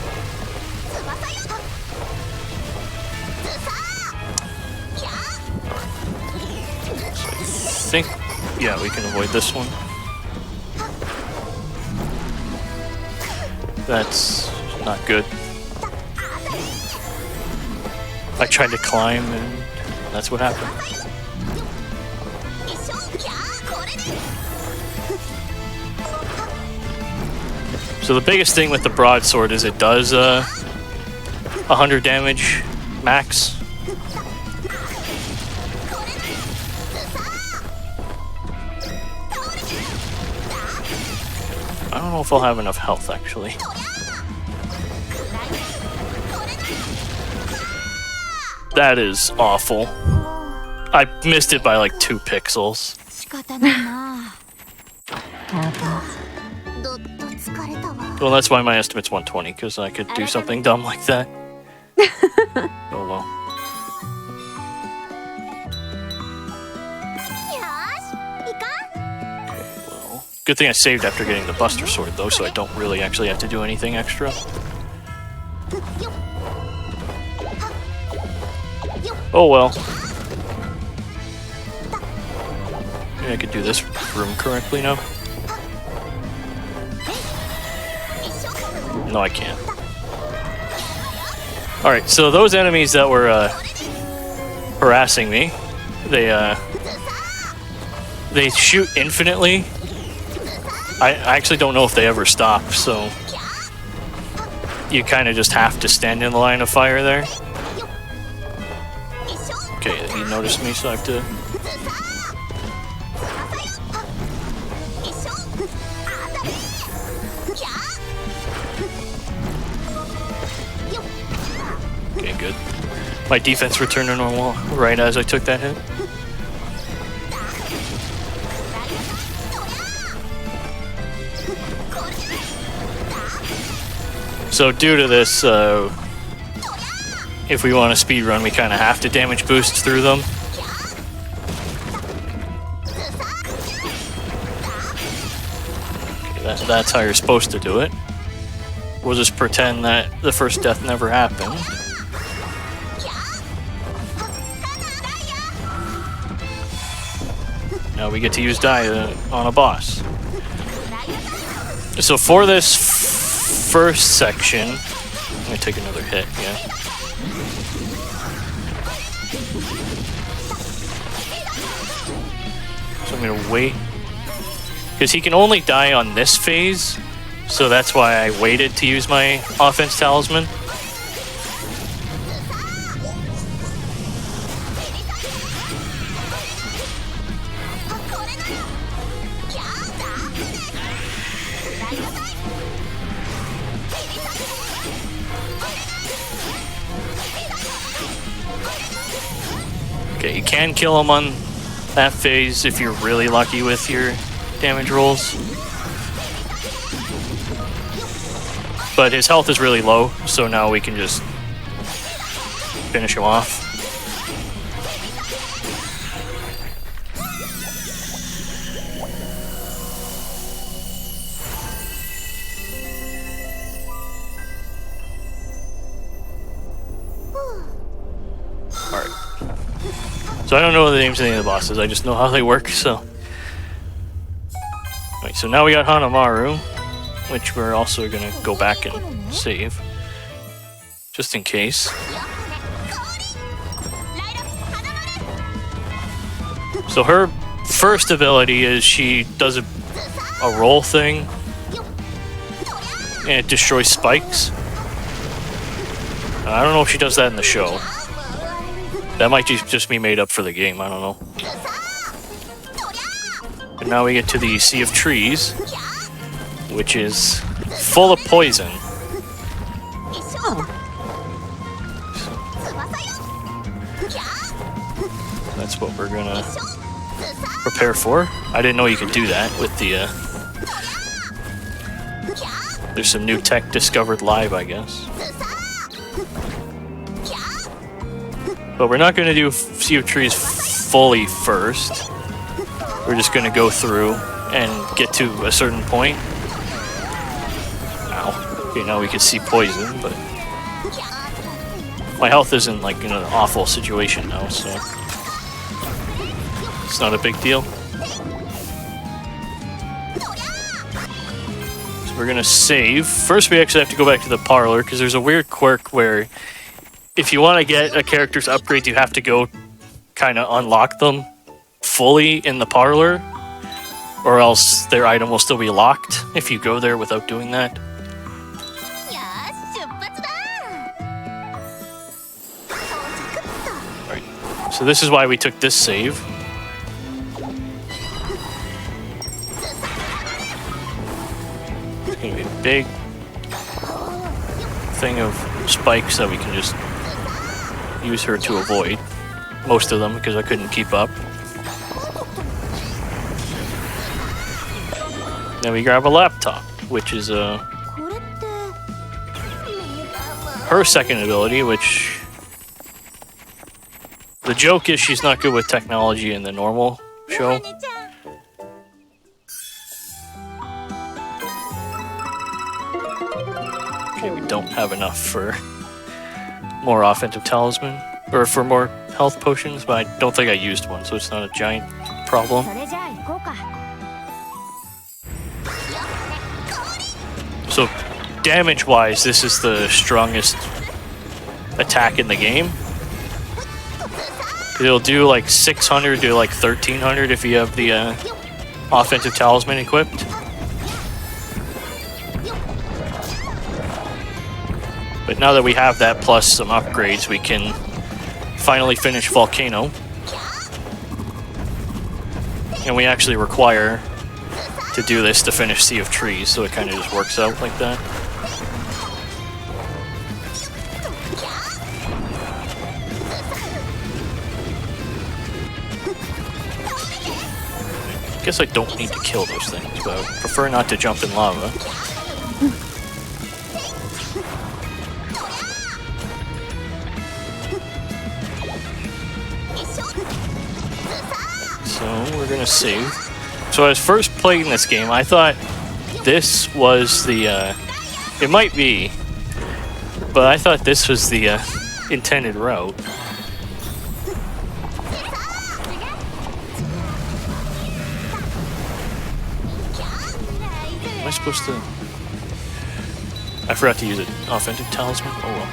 I think, yeah, we can avoid this one. That's not good. I tried to climb and that's what happened. So the biggest thing with the broadsword is it does 100 damage max. I don't know if I'll have enough health, actually. That is awful. I missed it by like 2 pixels. Well, that's why my estimate's 120, because I could do something dumb like that. Oh well. Good thing I saved after getting the Buster Sword, though, so I don't really actually have to do anything extra. Oh well. Maybe I could do this room correctly now. No, I can't. Alright, so those enemies that were harassing me, they shoot infinitely. I actually don't know if they ever stop, so you kind of just have to stand in the line of fire there. Okay, he noticed me, so I have to... Okay, good. My defense returned to normal right as I took that hit. So due to this, if we want to speedrun, we kind of have to damage boost through them. Okay, that's how you're supposed to do it. We'll just pretend that the first death never happened. Now we get to use Dia on a boss. So for this first section, I'm gonna take another hit, yeah. So I'm gonna wait, because he can only die on this phase, So that's why I waited to use my offense talisman. Okay, you can kill him on that phase if you're really lucky with your damage rolls. But his health is really low, so now we can just finish him off. Alright. So I don't know the names of any of the bosses, I just know how they work, so. Alright, so now we got Hanamaru, which we're also gonna go back and save. Just in case. So her first ability is she does a roll thing, and it destroys spikes. I don't know if she does that in the show. That might just be made up for the game, I don't know. And now we get to the Sea of Trees, which is full of poison. That's what we're gonna prepare for. I didn't know you could do that with the... There's some new tech discovered live, I guess. But we're not going to do Sea of Trees fully first. We're just going to go through and get to a certain point. Ow. Okay, now we can see poison, but... My health isn't, like, in an awful situation now, so... It's not a big deal. So we're going to save. First, we actually have to go back to the parlor, because there's a weird quirk where... If you want to get a character's upgrades, you have to go kind of unlock them fully in the parlor, or else their item will still be locked if you go there without doing that. Right. So this is why we took this save. It's going to be a big thing of spikes that we can just use her to avoid. Most of them, because I couldn't keep up. Then we grab a laptop, which is her second ability, which... The joke is she's not good with technology in the normal show. Okay, we don't have enough for more offensive talisman, or for more health potions, but I don't think I used one, so it's not a giant problem. So, damage-wise, this is the strongest attack in the game. It'll do like 600 to like 1300 if you have the offensive talisman equipped. But now that we have that plus some upgrades, we can finally finish Volcano. And we actually require to do this to finish Sea of Trees, so it kind of just works out like that. I guess I don't need to kill those things, but I prefer not to jump in lava. So we're gonna save. So I was first playing this game, I thought this was the, it might be, but I thought this was the intended route. Am I supposed to... I forgot to use an offensive talisman? Oh well.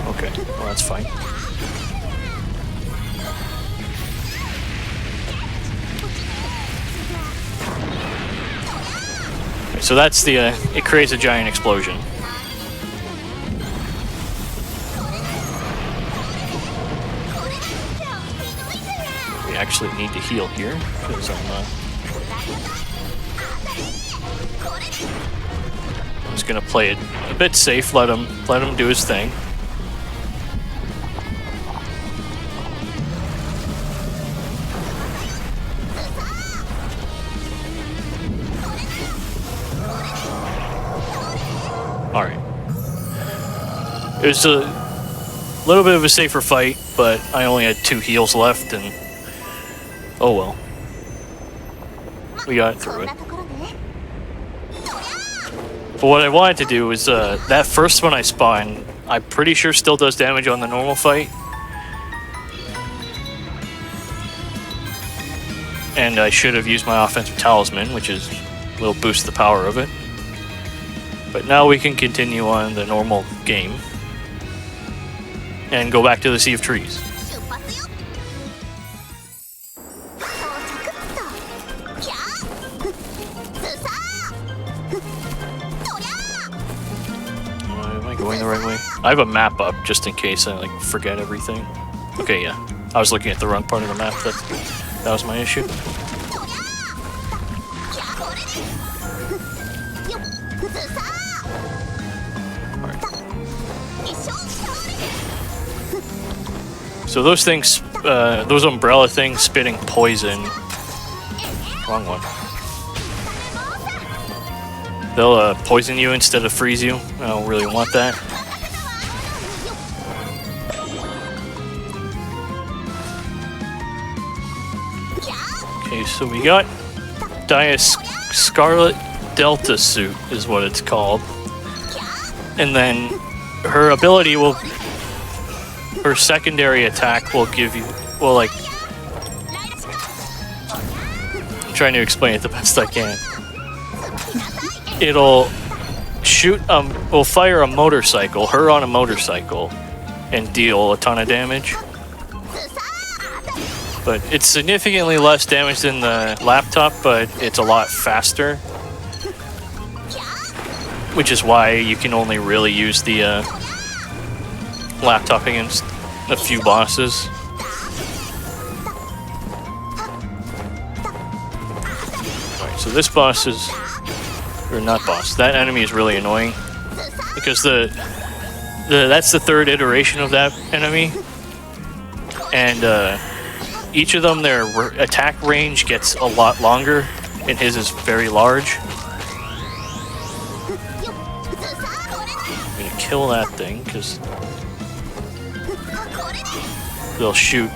Okay, well that's fine. Okay, so that's the, it creates a giant explosion. We actually need to heal here, because I'm just gonna play it a bit safe, let him do his thing. Alright. It was a little bit of a safer fight, but I only had 2 heals left, and oh well. We got through it. But what I wanted to do is, that first one I spawned, I'm pretty sure still does damage on the normal fight. And I should have used my offensive talisman, which will boost the power of it. But now we can continue on the normal game. And go back to the Sea of Trees. Am I going the right way? I have a map up just in case I forget everything. Okay, yeah. I was looking at the wrong part of the map. That was my issue. So those things, those umbrella things spitting poison. Wrong one. They'll poison you instead of freeze you. I don't really want that. Okay, so we got Scarlet Delta Suit is what it's called. And then her ability will... Her secondary attack will give you... Well, I'm trying to explain it the best I can. It'll shoot... will fire a motorcycle, her on a motorcycle, and deal a ton of damage. But it's significantly less damage than the laptop, but it's a lot faster. Which is why you can only really use the laptop against a few bosses. Alright, so this boss is... Or not boss, that enemy is really annoying. Because that's the 3rd iteration of that enemy. And each of them, their attack range gets a lot longer, and his is very large. I'm gonna kill that thing, because they'll shoot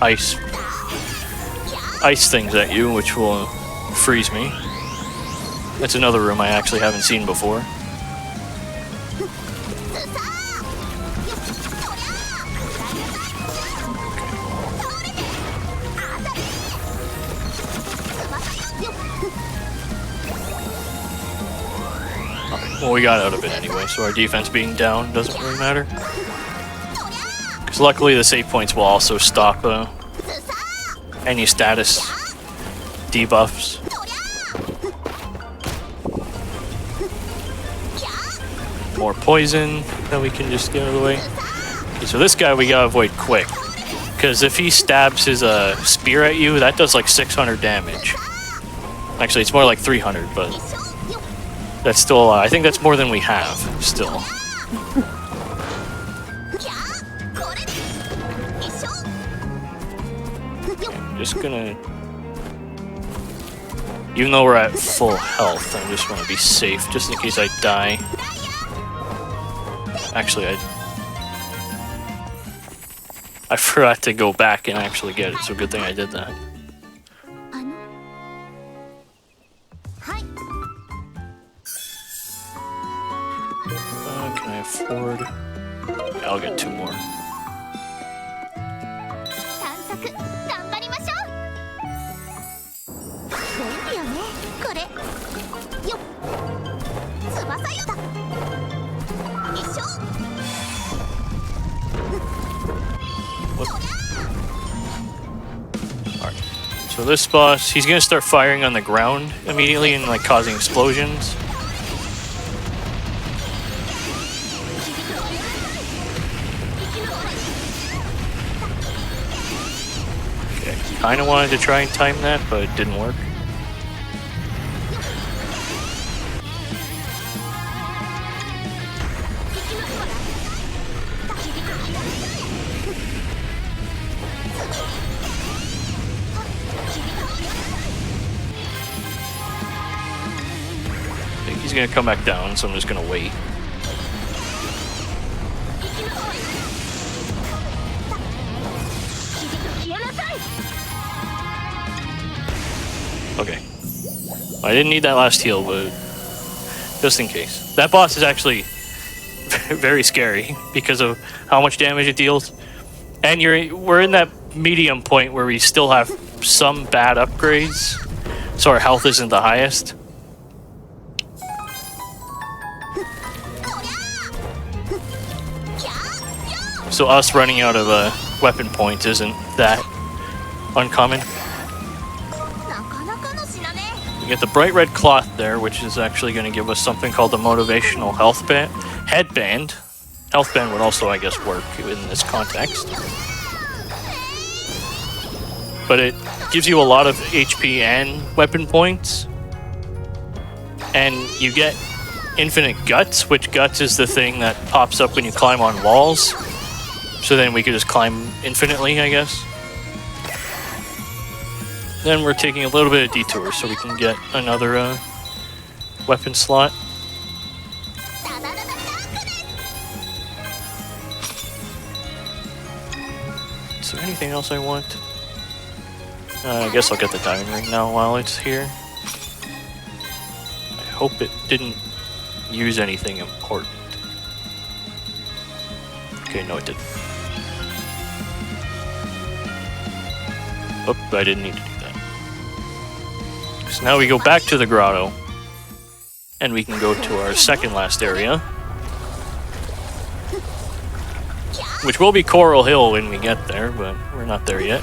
ice things at you, which will freeze me. That's another room I actually haven't seen before. Well, we got out of it anyway, so our defense being down doesn't really matter. Because luckily the save points will also stop any status debuffs. More poison that we can just get out of the way. Okay, so this guy we gotta avoid quick. Because if he stabs his spear at you, that does like 600 damage. Actually, it's more like 300, but... That's still a lot. I think that's more than we have, still. I'm just gonna... Even though we're at full health, I just want to be safe, just in case I die. Actually, I forgot to go back and actually get it, so good thing I did that. Can I afford? Yeah, I'll get 2 more. Whoop. Alright. So this boss, he's gonna start firing on the ground immediately and like causing explosions. Okay, kinda wanted to try and time that, but it didn't work. He's gonna come back down, so I'm just gonna wait. Okay. I didn't need that last heal, but just in case. That boss is actually very scary because of how much damage it deals. And we're in that medium point where we still have some bad upgrades, so our health isn't the highest. So us running out of weapon points isn't that uncommon. You get the bright red cloth there, which is actually going to give us something called the motivational headband. Health band would also, I guess, work in this context. But it gives you a lot of HP and weapon points. And you get infinite guts, which guts is the thing that pops up when you climb on walls. So then we could just climb infinitely, I guess. Then we're taking a little bit of detour so we can get another weapon slot. Is there anything else I want? I guess I'll get the diamond ring now while it's here. I hope it didn't use anything important. Okay, no it didn't. Oh, I didn't need to do that. So now we go back to the grotto. And we can go to our second last area. Which will be Coral Hill when we get there, but we're not there yet.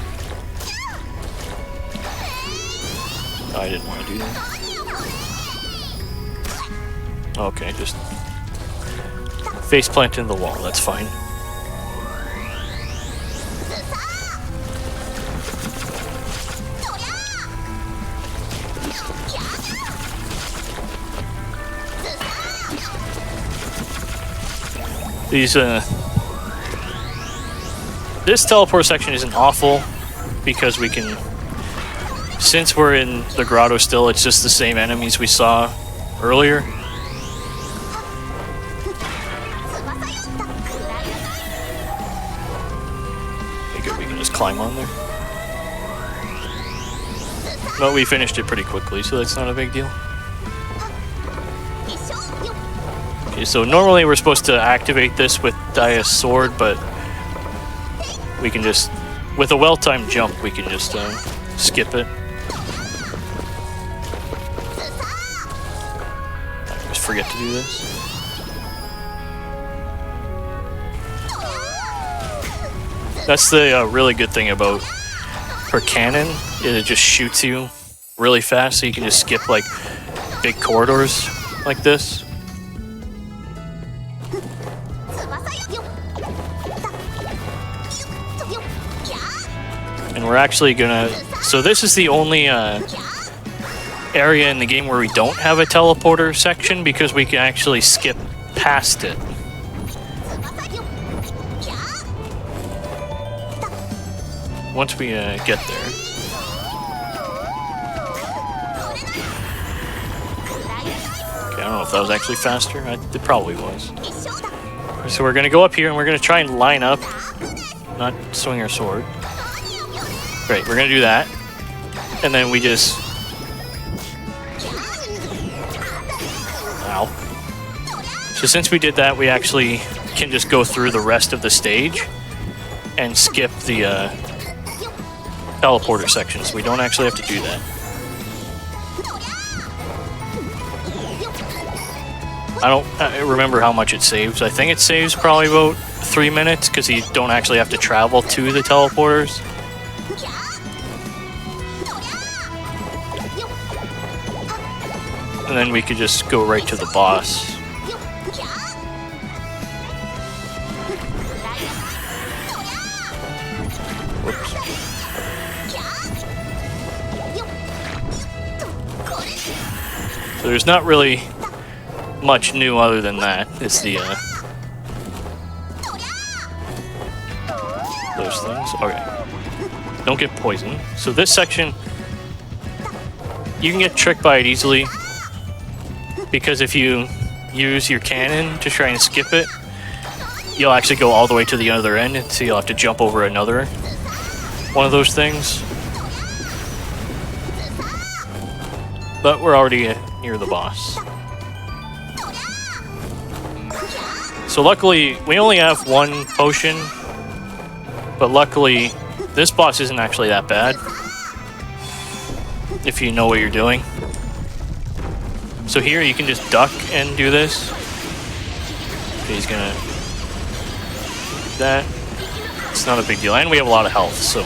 I didn't want to do that. Okay, just face plant in the wall, that's fine. This teleport section isn't awful because we can, since we're in the grotto still, it's just the same enemies we saw earlier. Okay, good, we can just climb on there. But we finished it pretty quickly, so that's not a big deal. Okay, so normally we're supposed to activate this with Dia's sword, but we can just, with a well-timed jump, we can just skip it. I always forget to do this. That's the really good thing about her cannon, is it just shoots you really fast, so you can just skip like big corridors like this. And we're actually gonna, so this is the only area in the game where we don't have a teleporter section because we can actually skip past it. Once we get there. Okay, I don't know if that was actually faster. It probably was. So we're gonna go up here and we're gonna try and line up, not swing our sword. Great, we're gonna do that. And then we just... Ow. So since we did that, we actually can just go through the rest of the stage and skip the teleporter section, so we don't actually have to do that. I remember how much it saves. I think it saves probably about 3 minutes because you don't actually have to travel to the teleporters. And then we could just go right to the boss. Whoops. So there's not really much new other than that. It's the those things. Okay. Don't get poisoned. So this section, you can get tricked by it easily because if you use your cannon to try and skip it, you'll actually go all the way to the other end, and so you'll have to jump over another one of those things. But we're already near the boss. So luckily, we only have one potion, but luckily, this boss isn't actually that bad, if you know what you're doing. So here, you can just duck and do this. Okay, he's gonna... that. It's not a big deal, and we have a lot of health, so...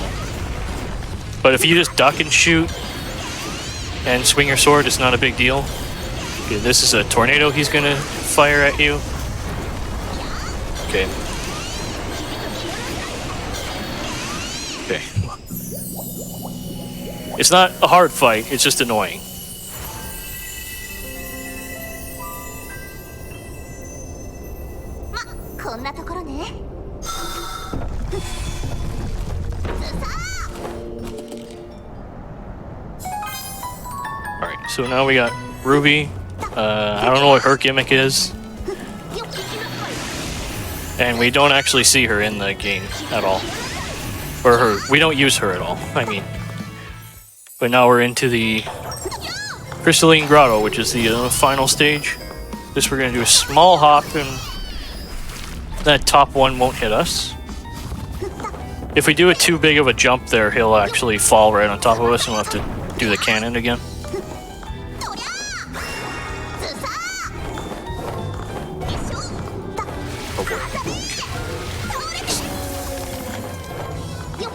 But if you just duck and shoot, and swing your sword, it's not a big deal. Okay, this is a tornado he's gonna fire at you. Okay. Okay. It's not a hard fight, it's just annoying. Alright, so now we got Ruby. I don't know what her gimmick is. And we don't actually see her in the game at all. Or her, we don't use her at all, I mean. But now we're into the Crystalline Grotto, which is the final stage. This we're going to do a small hop, and that top one won't hit us. If we do it too big of a jump there, he'll actually fall right on top of us, and we'll have to do the cannon again.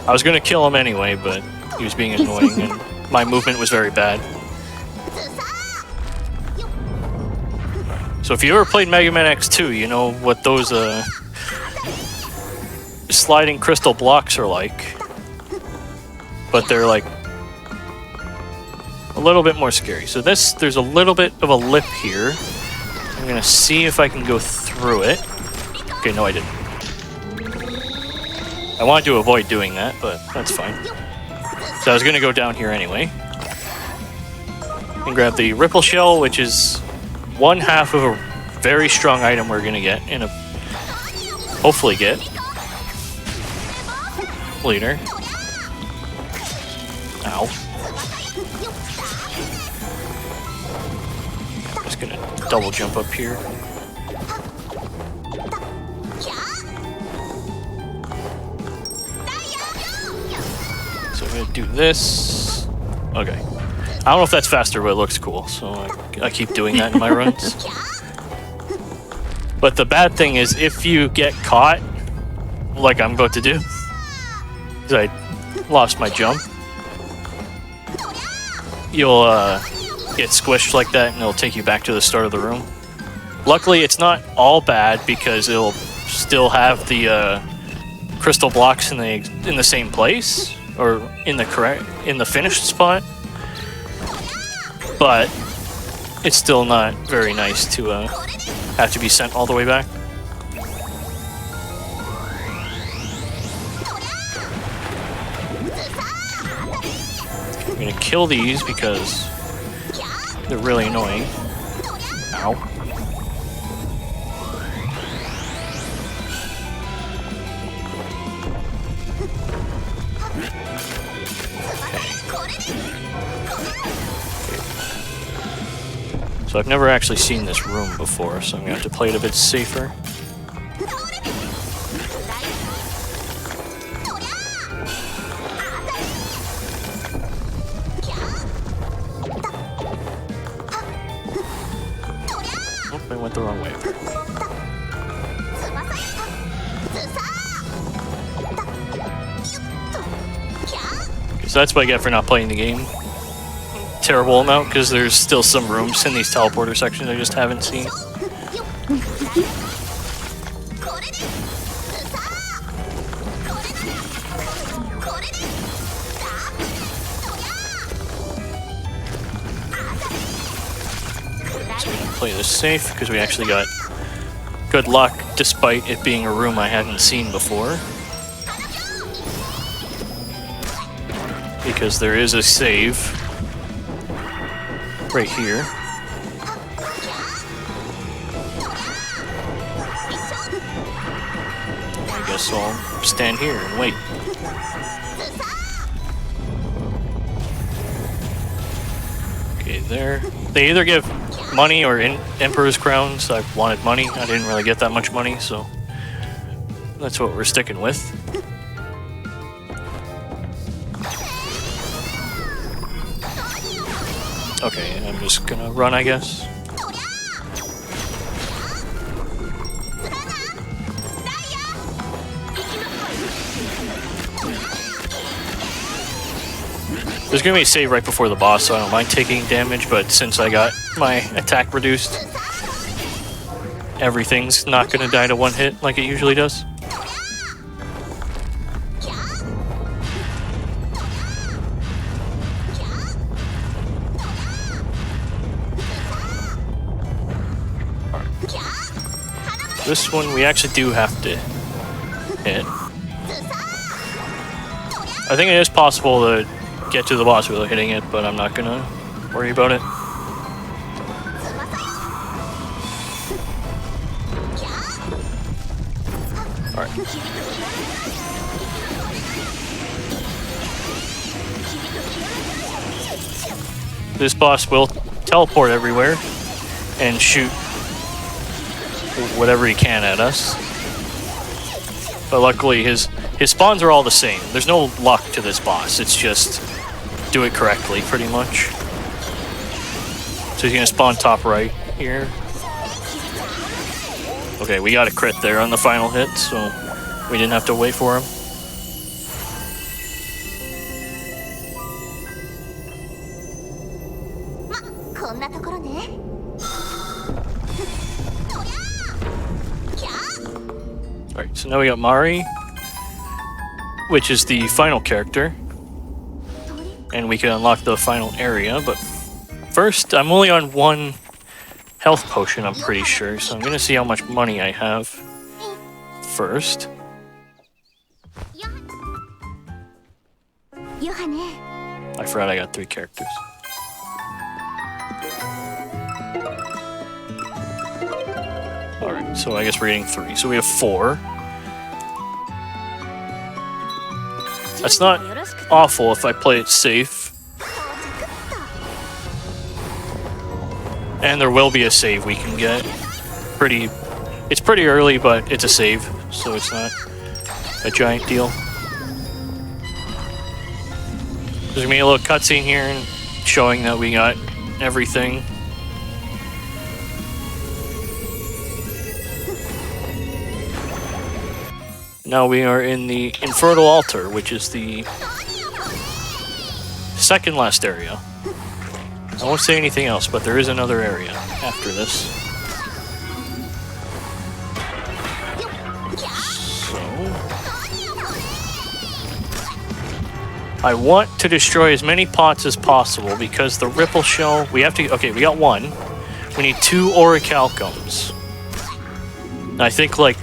I was going to kill him anyway, but he was being annoying, and my movement was very bad. So if you ever played Mega Man X2, you know what those sliding crystal blocks are like. But they're like a little bit more scary. So there's a little bit of a lip here. I'm going to see if I can go through it. Okay, no I didn't. I wanted to avoid doing that, but that's fine. So I was going to go down here anyway. And grab the Ripple Shell, which is one half of a very strong item we're going to get. Hopefully get. Later. Ow. Just going to double jump up here. So I'm going to do this. Okay. I don't know if that's faster, but it looks cool, so I keep doing that in my runs. But the bad thing is, if you get caught, like I'm about to do, because I lost my jump, you'll get squished like that, and it'll take you back to the start of the room. Luckily, it's not all bad, because it'll still have the crystal blocks in the same place, or in the finished spot. But it's still not very nice to have to be sent all the way back. I'm gonna kill these because they're really annoying. Ow. So I've never actually seen this room before, so I'm going to have to play it a bit safer. Oh, I went went the wrong way. So that's what I get for not playing the game terrible amount, because there's still some rooms in these teleporter sections I just haven't seen. So we can play this safe because we actually got good luck despite it being a room I hadn't seen before. Because there is a save right here. I guess I'll stand here and wait. Okay, there. They either give money or Emperor's Crowns. I wanted money. I didn't really get that much money, so that's what we're sticking with. Okay, I'm just gonna run, I guess. There's gonna be a save right before the boss, so I don't mind taking damage, but since I got my attack reduced, everything's not gonna die to one hit like it usually does. This one we actually do have to hit. I think it is possible to get to the boss without hitting it, but I'm not gonna worry about it. Alright. This boss will teleport everywhere and shoot whatever he can at us. But luckily his spawns are all the same. There's no luck to this boss. It's just do it correctly, pretty much. So he's gonna spawn top right here. Okay, we got a crit there on the final hit, so we didn't have to wait for him. Alright, so now we got Mari, which is the final character. And we can unlock the final area, but first, I'm only on one health potion, I'm pretty sure, so I'm gonna see how much money I have first. I forgot I got 3 characters. Alright, so I guess we're getting 3. So we have 4. That's not awful if I play it safe. And there will be a save we can get. It's pretty early, but it's a save, so it's not a giant deal. There's gonna be a little cutscene here showing that we got everything. Now we are in the Infernal Altar, which is the second last area. I won't say anything else, but there is another area after this. So I want to destroy as many pots as possible because the Ripple Shell, we got 1. We need 2 Orichalcums. I think like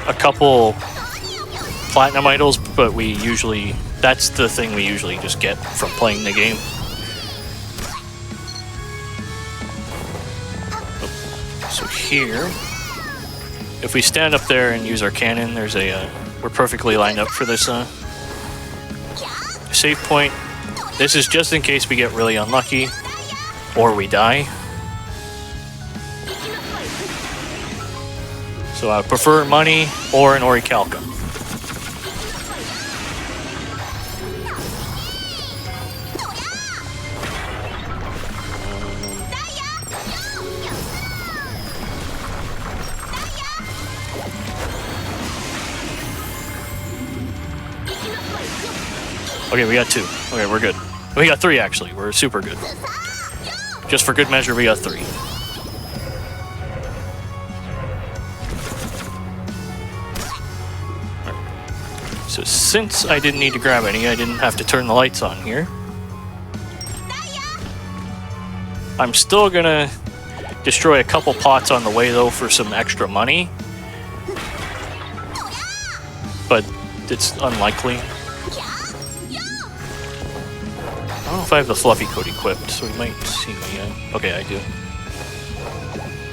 a couple platinum idols, but that's the thing we usually just get from playing the game. So here, if we stand up there and use our cannon, we're perfectly lined up for this save point. This is just in case we get really unlucky or we die. So I prefer money or an Orichalcum. Okay, we got 2. Okay, we're good. We got 3 actually. We're super good. Just for good measure, we got 3. Right. So since I didn't need to grab any, I didn't have to turn the lights on here. I'm still gonna destroy a couple pots on the way though for some extra money. But it's unlikely. I don't know if I have the fluffy coat equipped, so he might see me. Okay, I do.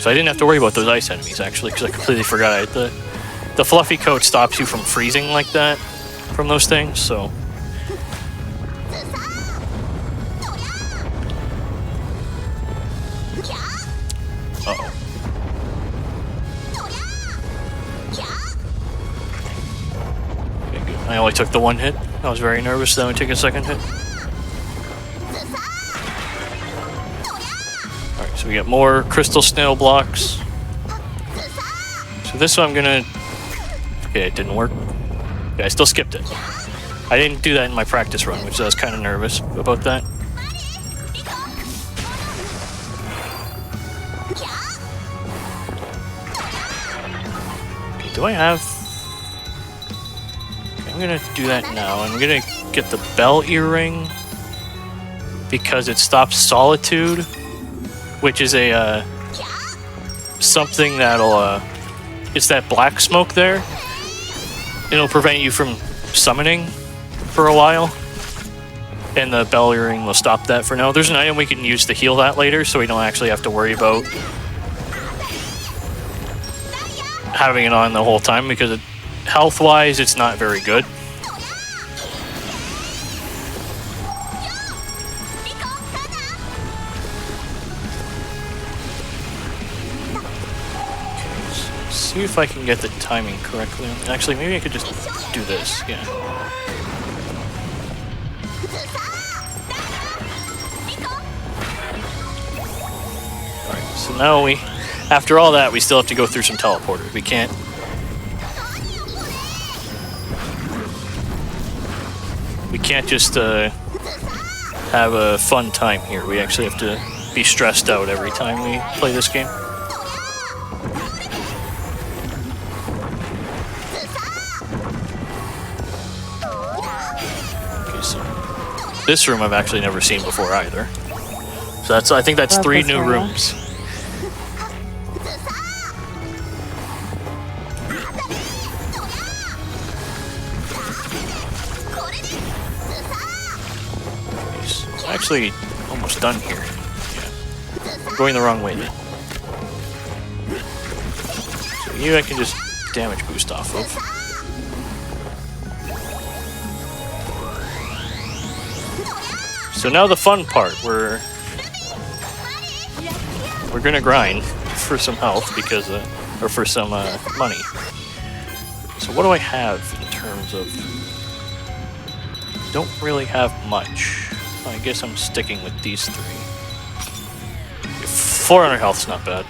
So I didn't have to worry about those ice enemies, actually, because I completely forgot. I had the fluffy coat stops you from freezing like that from those things, so... Uh-oh. Okay, good. I only took the 1 hit. I was very nervous that I would take a second hit. So we got more crystal snail blocks. So this one I'm gonna... Okay, it didn't work. Okay, I still skipped it. I didn't do that in my practice run, which I was kind of nervous about that. Okay, do I have... Okay, I'm gonna do that now. I'm gonna get the bell earring because it stops solitude, which is a something that'll it's that black smoke there. It'll prevent you from summoning for a while, and the bell earring will stop that for now. There's an item we can use to heal that later, so we don't actually have to worry about having it on the whole time, because health wise it's not very good. See if I can get the timing correctly. Actually, maybe I could just do this. Yeah. Alright, so now after all that, we still have to go through some teleporters. We can't... We can't just have a fun time here. We actually have to be stressed out every time we play this game. This room I've actually never seen before either. So I think that's 3 new rooms. I'm actually almost done here. Yeah. I'm going the wrong way then. So you I can just damage boost off of. So now the fun part, we're gonna grind for some health because, or for some money. So what do I have in terms of? Don't really have much. I guess I'm sticking with these 3. 400 health's not bad.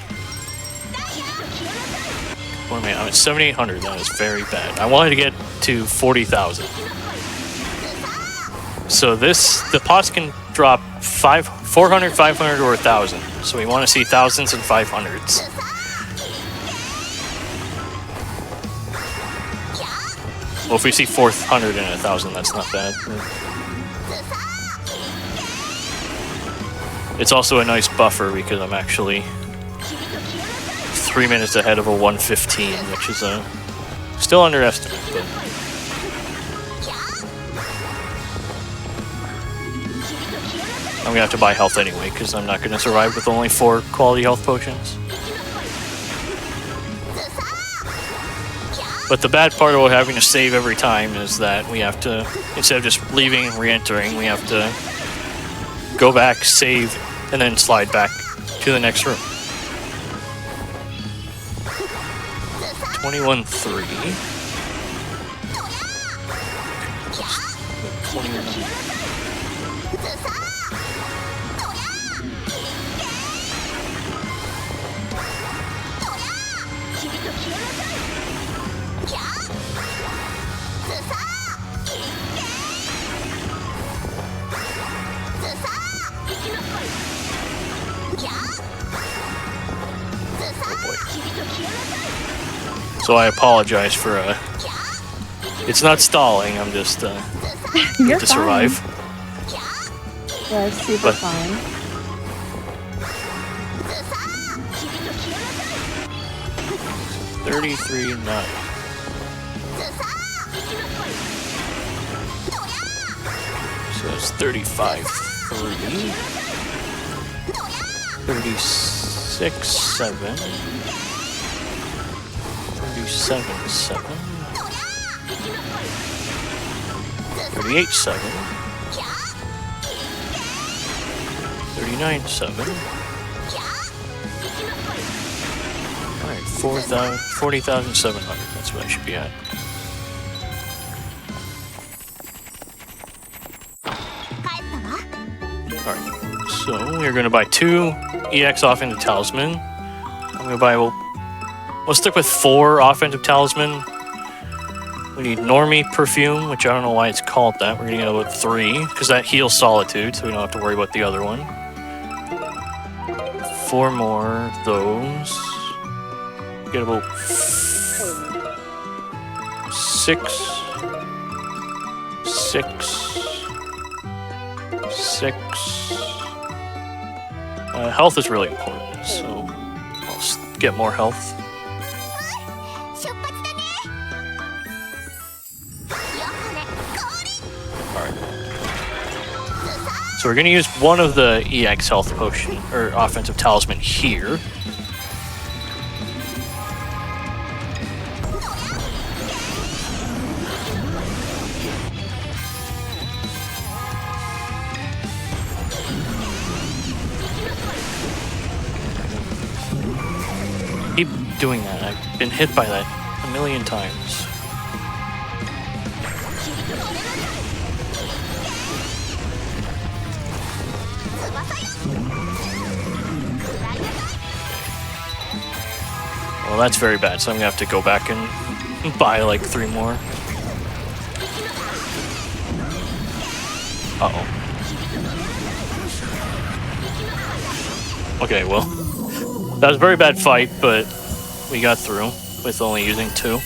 What am I? I'm at 7,800. That is very bad. I wanted to get to 40,000. So the pots can drop 400, 500, or 1,000. So we want to see thousands and 500s. Well, if we see 400 and 1,000, that's not bad. It's also a nice buffer because I'm actually 3 minutes ahead of a 115, which is still underestimate, but. I'm gonna have to buy health anyway, because I'm not gonna survive with only 4 quality health potions. But the bad part about having to save every time is that we have to, instead of just leaving and re-entering, we have to go back, save, and then slide back to the next room. 21-3. 21. So I apologize for it's not stalling, I'm just You're to survive. Yeah, super But- fine. $33.9. So that's 35.3. 36.7. 37.7. 38.7. 39.7. Alright, 40,700. That's what I should be at. Alright, so we're gonna buy 2 EX offensive talisman. I'm gonna buy, we'll stick with 4 offensive talisman. We need Normie perfume, which I don't know why it's called that. We're gonna get about 3, because that heals solitude, so we don't have to worry about the other one. 4 more of those. Get about 6. Health is really important, so I'll get more health. Alright. So we're going to use one of the EX health potion, or offensive talisman here. Keep doing that. I've been hit by that a million times. Well, that's very bad, so I'm gonna have to go back and buy like 3 more. Uh-oh. Okay, well, that was a very bad fight, but we got through with only using 2.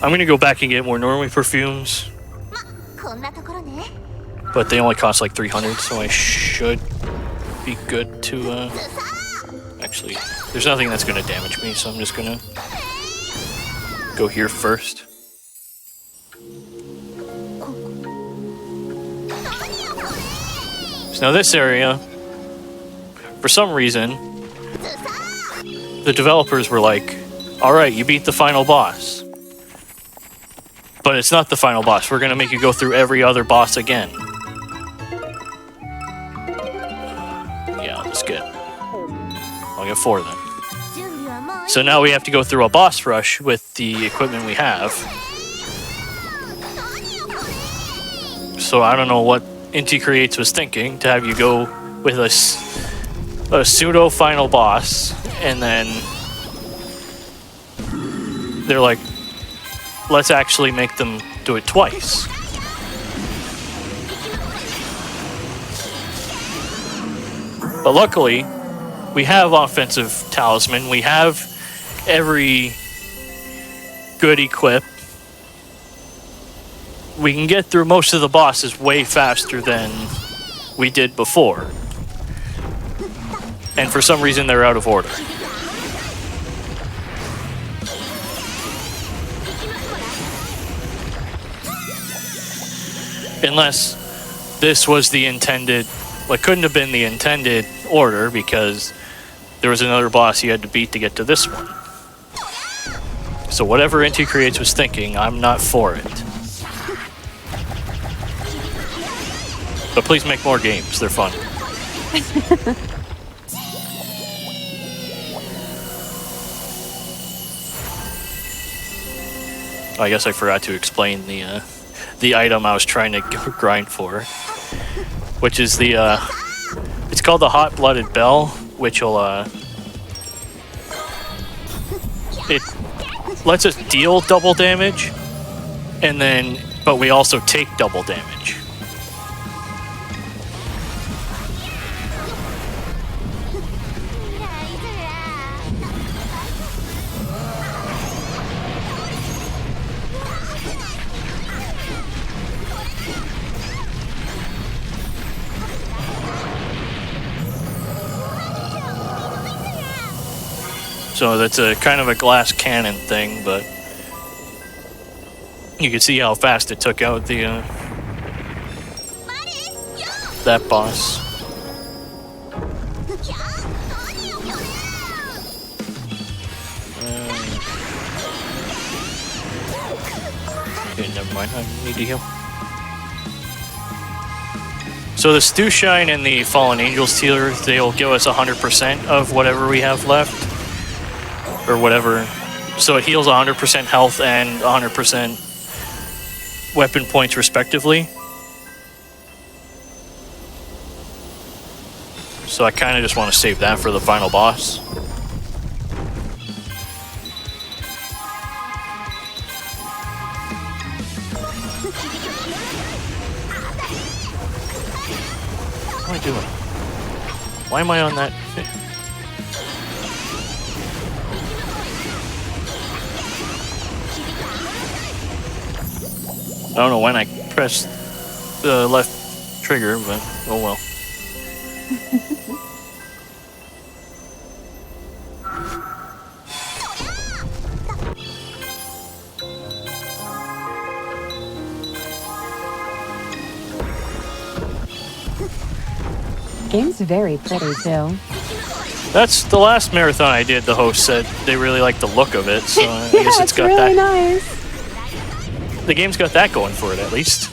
I'm gonna go back and get more Normie perfumes, but they only cost like 300, so I should be good to, actually, there's nothing that's gonna damage me, so I'm just gonna go here first. So now this area, for some reason, the developers were like, alright, you beat the final boss. But it's not the final boss. We're gonna make you go through every other boss again. Yeah, I'll get 4 then. So now we have to go through a boss rush with the equipment we have. So I don't know what Inti Creates was thinking, to have you go with a pseudo final boss, and then they're like, let's actually make them do it twice. But luckily, we have offensive talisman, we have every good equip. We can get through most of the bosses way faster than we did before. And for some reason, they're out of order. Unless this was the intended, well, it couldn't have been the intended order, because there was another boss you had to beat to get to this one. So whatever Inti Creates was thinking, I'm not for it. But please make more games, they're fun. I guess I forgot to explain the item I was trying to grind for, which is the it's called the Hot-Blooded Bell, which will it lets us deal double damage, and then but we also take double damage. So that's a kind of a glass cannon thing, but you can see how fast it took out the that boss. Okay, never mind. I need to heal. So the Stew Shine and the Fallen Angels tier, they'll give us 100% of whatever we have left. Or whatever. So it heals 100% health and 100% weapon points respectively. So I kind of just want to save that for the final boss. What am I doing? Why am I on that? I don't know when I pressed the left trigger, but oh well. Game's very pretty too. That's the last marathon I did. The host said they really liked the look of it, so I guess it's got really that. Nice. The game's got that going for it, at least.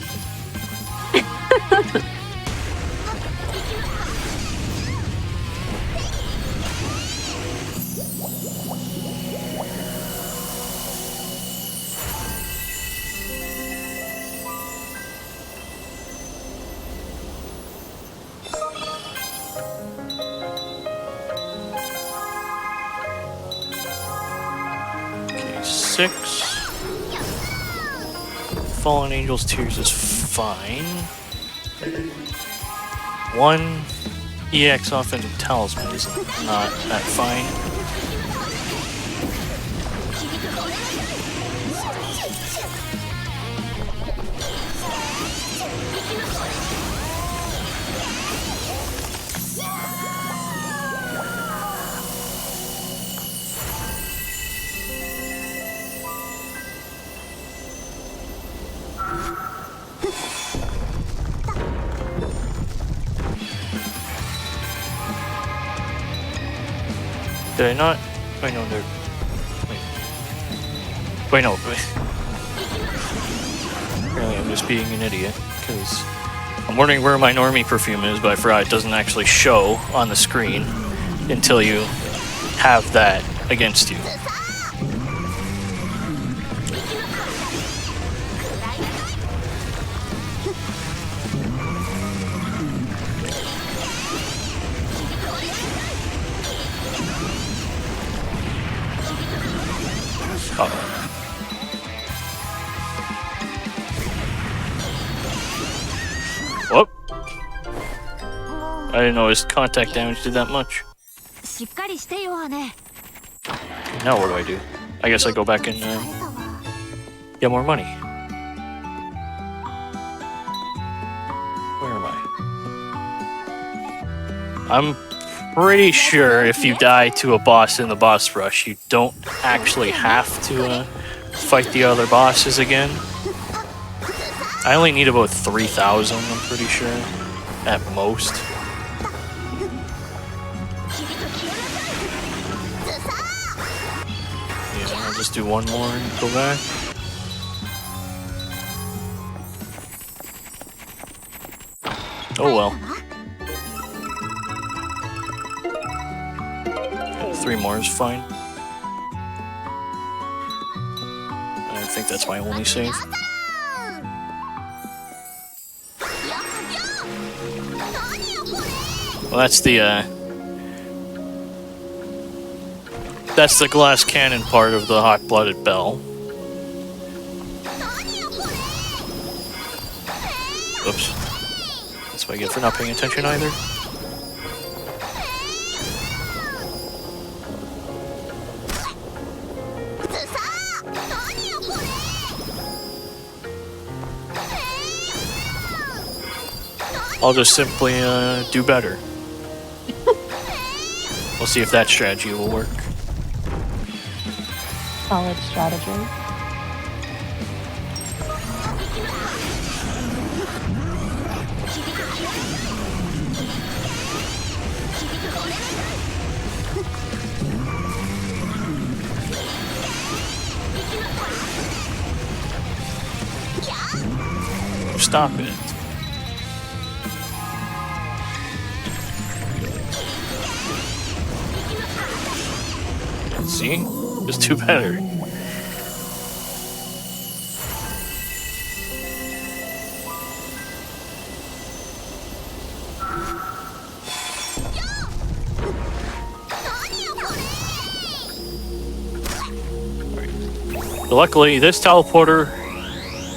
Okay, 6. Fallen Angels Tears is fine. 1 EX Offensive Talisman is not that fine. Did I not? Wait, no, they're... Wait, no. Apparently I'm just being an idiot, because I'm wondering where my normie perfume is, but I forgot it doesn't actually show on the screen until you have that against you. Whoop. I didn't know his contact damage did that much. Now what do I do? I guess I go back and get more money. Where am I? I'm pretty sure if you die to a boss in the boss rush, you don't actually have to fight the other bosses again. I only need about 3,000, I'm pretty sure, at most. Yeah, I'll just do one more and go back. Oh well. Yeah, 3 more is fine. I think that's my only save. Well, that's the glass cannon part of the hot-blooded bell. Oops. That's what I get for not paying attention either. I'll just simply do better. We'll see if that strategy will work. Solid strategy. Stop it. See? Just two better. Right. Luckily, this teleporter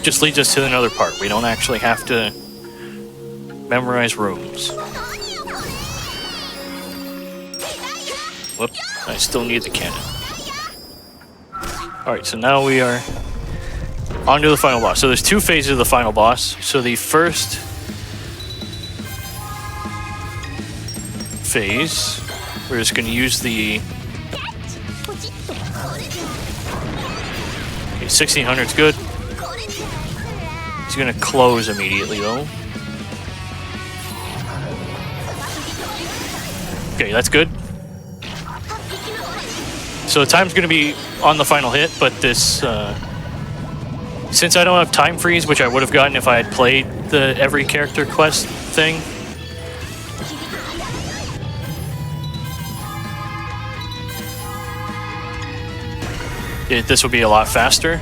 just leads us to another part. We don't actually have to memorize rooms. Whoop, I still need the cannon. Alright, so now we are on to the final boss. So there's two phases of the final boss. So the first phase, we're just going to use the... Okay, 1600 is good. He's going to close immediately, though. Okay, that's good. So the time's going to be on the final hit, but this... since I don't have time freeze, which I would have gotten if I had played the every character quest thing... this would be a lot faster.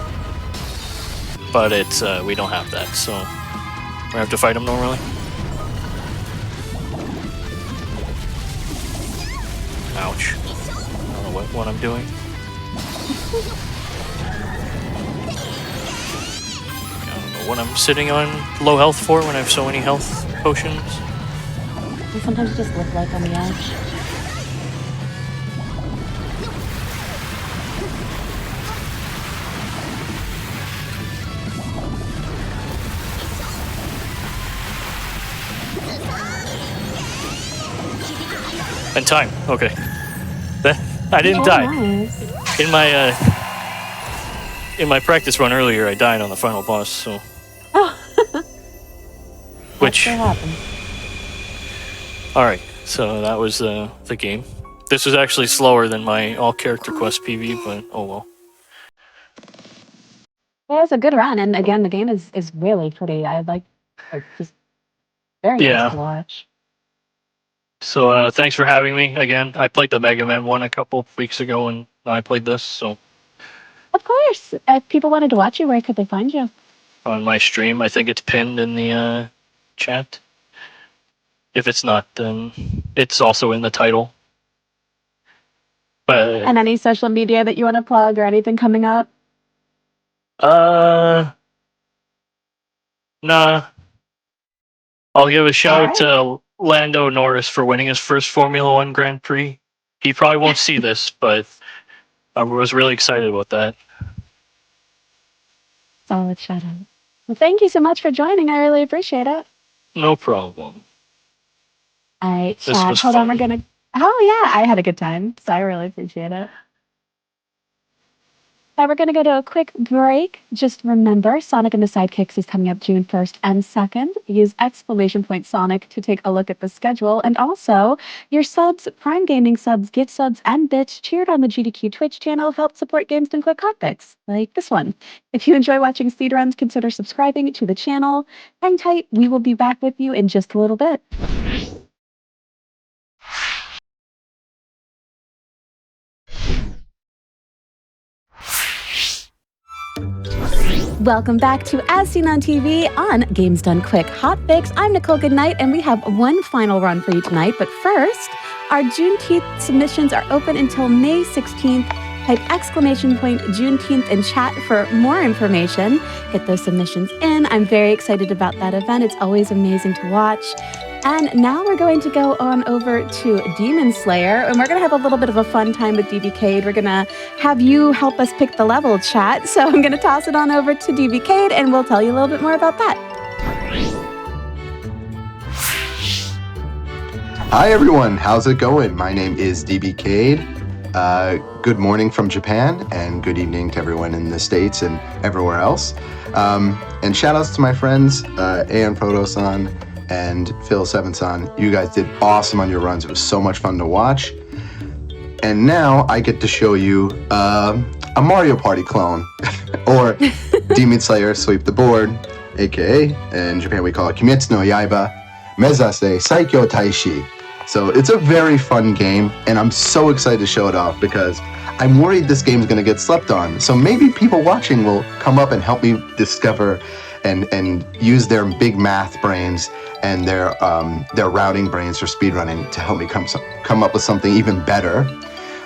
But it's we don't have that, so we have to fight him normally. Ouch. I don't know what I'm doing. I don't know what I'm sitting on low health for when I have so many health potions. They sometimes just look like on the edge. And time. Okay. I didn't die. Nice. In my practice run earlier, I died on the final boss. So. Oh. Which. happened. All right. So that was the game. This was actually slower than my all character quest PV, but oh well. Well, it's a good run, and again, the game is really pretty. I like. It's just very nice to watch. So thanks for having me again. I played the Mega Man one a couple weeks ago, and I played this. So Of course, if people wanted to watch you, where could they find you? on my stream, I think it's pinned in the chat. If it's not, then it's also in the title. But And any social media that you want to plug or anything coming up? nah. I'll give a shout out to Lando Norris for winning his first Formula One Grand Prix. He probably won't see this, but I was really excited about that. Solid shout out. Well, thank you so much for joining. I really appreciate it. No problem. All right, This Chad, was hold on. fun. We're gonna. Oh yeah, I had a good time, so I really appreciate it. Now we're going to go to a quick break. Just remember, Sonic and the Sidekicks is coming up June 1st and 2nd. Use ! Sonic to take a look at the schedule. And also, your subs, Prime Gaming subs, gift subs, and bits cheered on the GDQ Twitch channel help support Games Done Quick Hotfix, like this one. If you enjoy watching speedruns, consider subscribing to the channel. Hang tight. We will be back with you in just a little bit. Welcome back to As Seen on TV on Games Done Quick Hotfix. I'm Nichole Goodnight, and we have one final run for you tonight. But first, our Juneteenth submissions are open until May 16th. Type !Juneteenth in chat for more information. Get those submissions in. I'm very excited about that event. It's always amazing to watch. And now we're going to go on over to Demon Slayer, and we're going to have a little bit of a fun time with DBK. We're going to have you help us pick the level, chat. So I'm going to toss it on over to DBK, and we'll tell you a little bit more about that. Hi everyone, how's it going? My name is DBK. Good morning from Japan, and good evening to everyone in the States and everywhere else. And shout outs to my friends, Ayan Proto-san and Phil Seven-san. You guys did awesome on your runs. It was so much fun to watch. And now I get to show you a Mario Party clone, or Demon Slayer Sweep the Board, aka in Japan we call it Kimetsu no Yaiba Mezase Saikyo Taishi. So it's a very fun game, and I'm so excited to show it off because I'm worried this game is going to get slept on. So maybe people watching will come up and help me discover and use their big math brains and their routing brains for speedrunning to help me come up with something even better.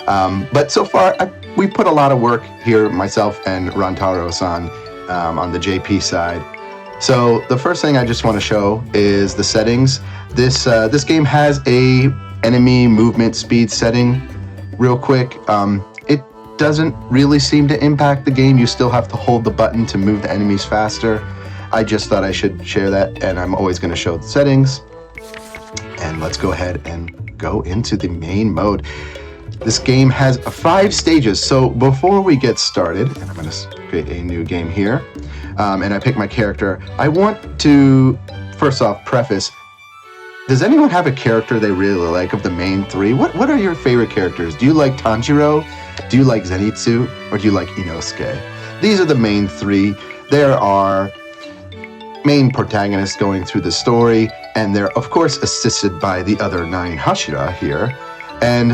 But so far, we put a lot of work here, myself and Rantaro-san, on the JP side. So the first thing I just want to show is the settings. This game has a enemy movement speed setting. Real quick, it doesn't really seem to impact the game. You still have to hold the button to move the enemies faster. I just thought I should share that, and I'm always going to show the settings. And let's go ahead and go into the main mode. This game has 5 stages, so before we get started, and I'm going to create a new game here, and I pick my character, I want to, first off, preface, does anyone have a character they really like of the main 3? What are your favorite characters? Do you like Tanjiro? Do you like Zenitsu? Or do you like Inosuke? These are the main 3. There are main protagonists going through the story, and they're, of course, assisted by the other 9 Hashira here. And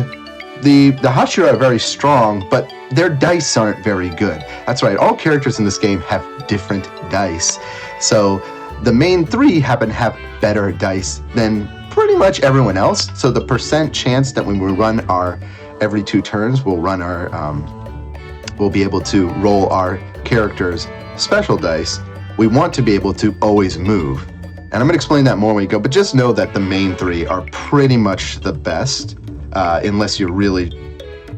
the Hashira are very strong, but their dice aren't very good. That's right, all characters in this game have different dice. So the main 3 happen to have better dice than pretty much everyone else. So the percent chance that when we run our every 2 turns, we'll be able to roll our characters' special dice. We want to be able to always move. And I'm going to explain that more when we go, but just know that the main 3 are pretty much the best, unless you're really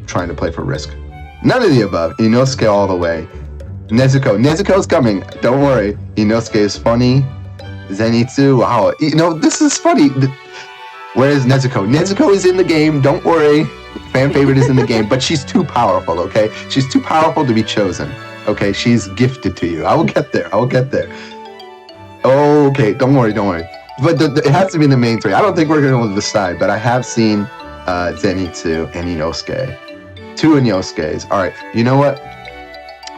trying to play for risk. None of the above. Inosuke all the way. Nezuko's coming. Don't worry. Inosuke is funny. Zenitsu, wow. This is funny. Where is Nezuko? Nezuko is in the game. Don't worry. Fan favorite is in the game, but she's too powerful, okay? She's too powerful to be chosen. Okay, she's gifted to you. I will get there. Okay, don't worry. But it has to be the main 3. I don't think we're going to decide, but I have seen Zenitsu and Inosuke. 2 Inosuke's. All right, you know what?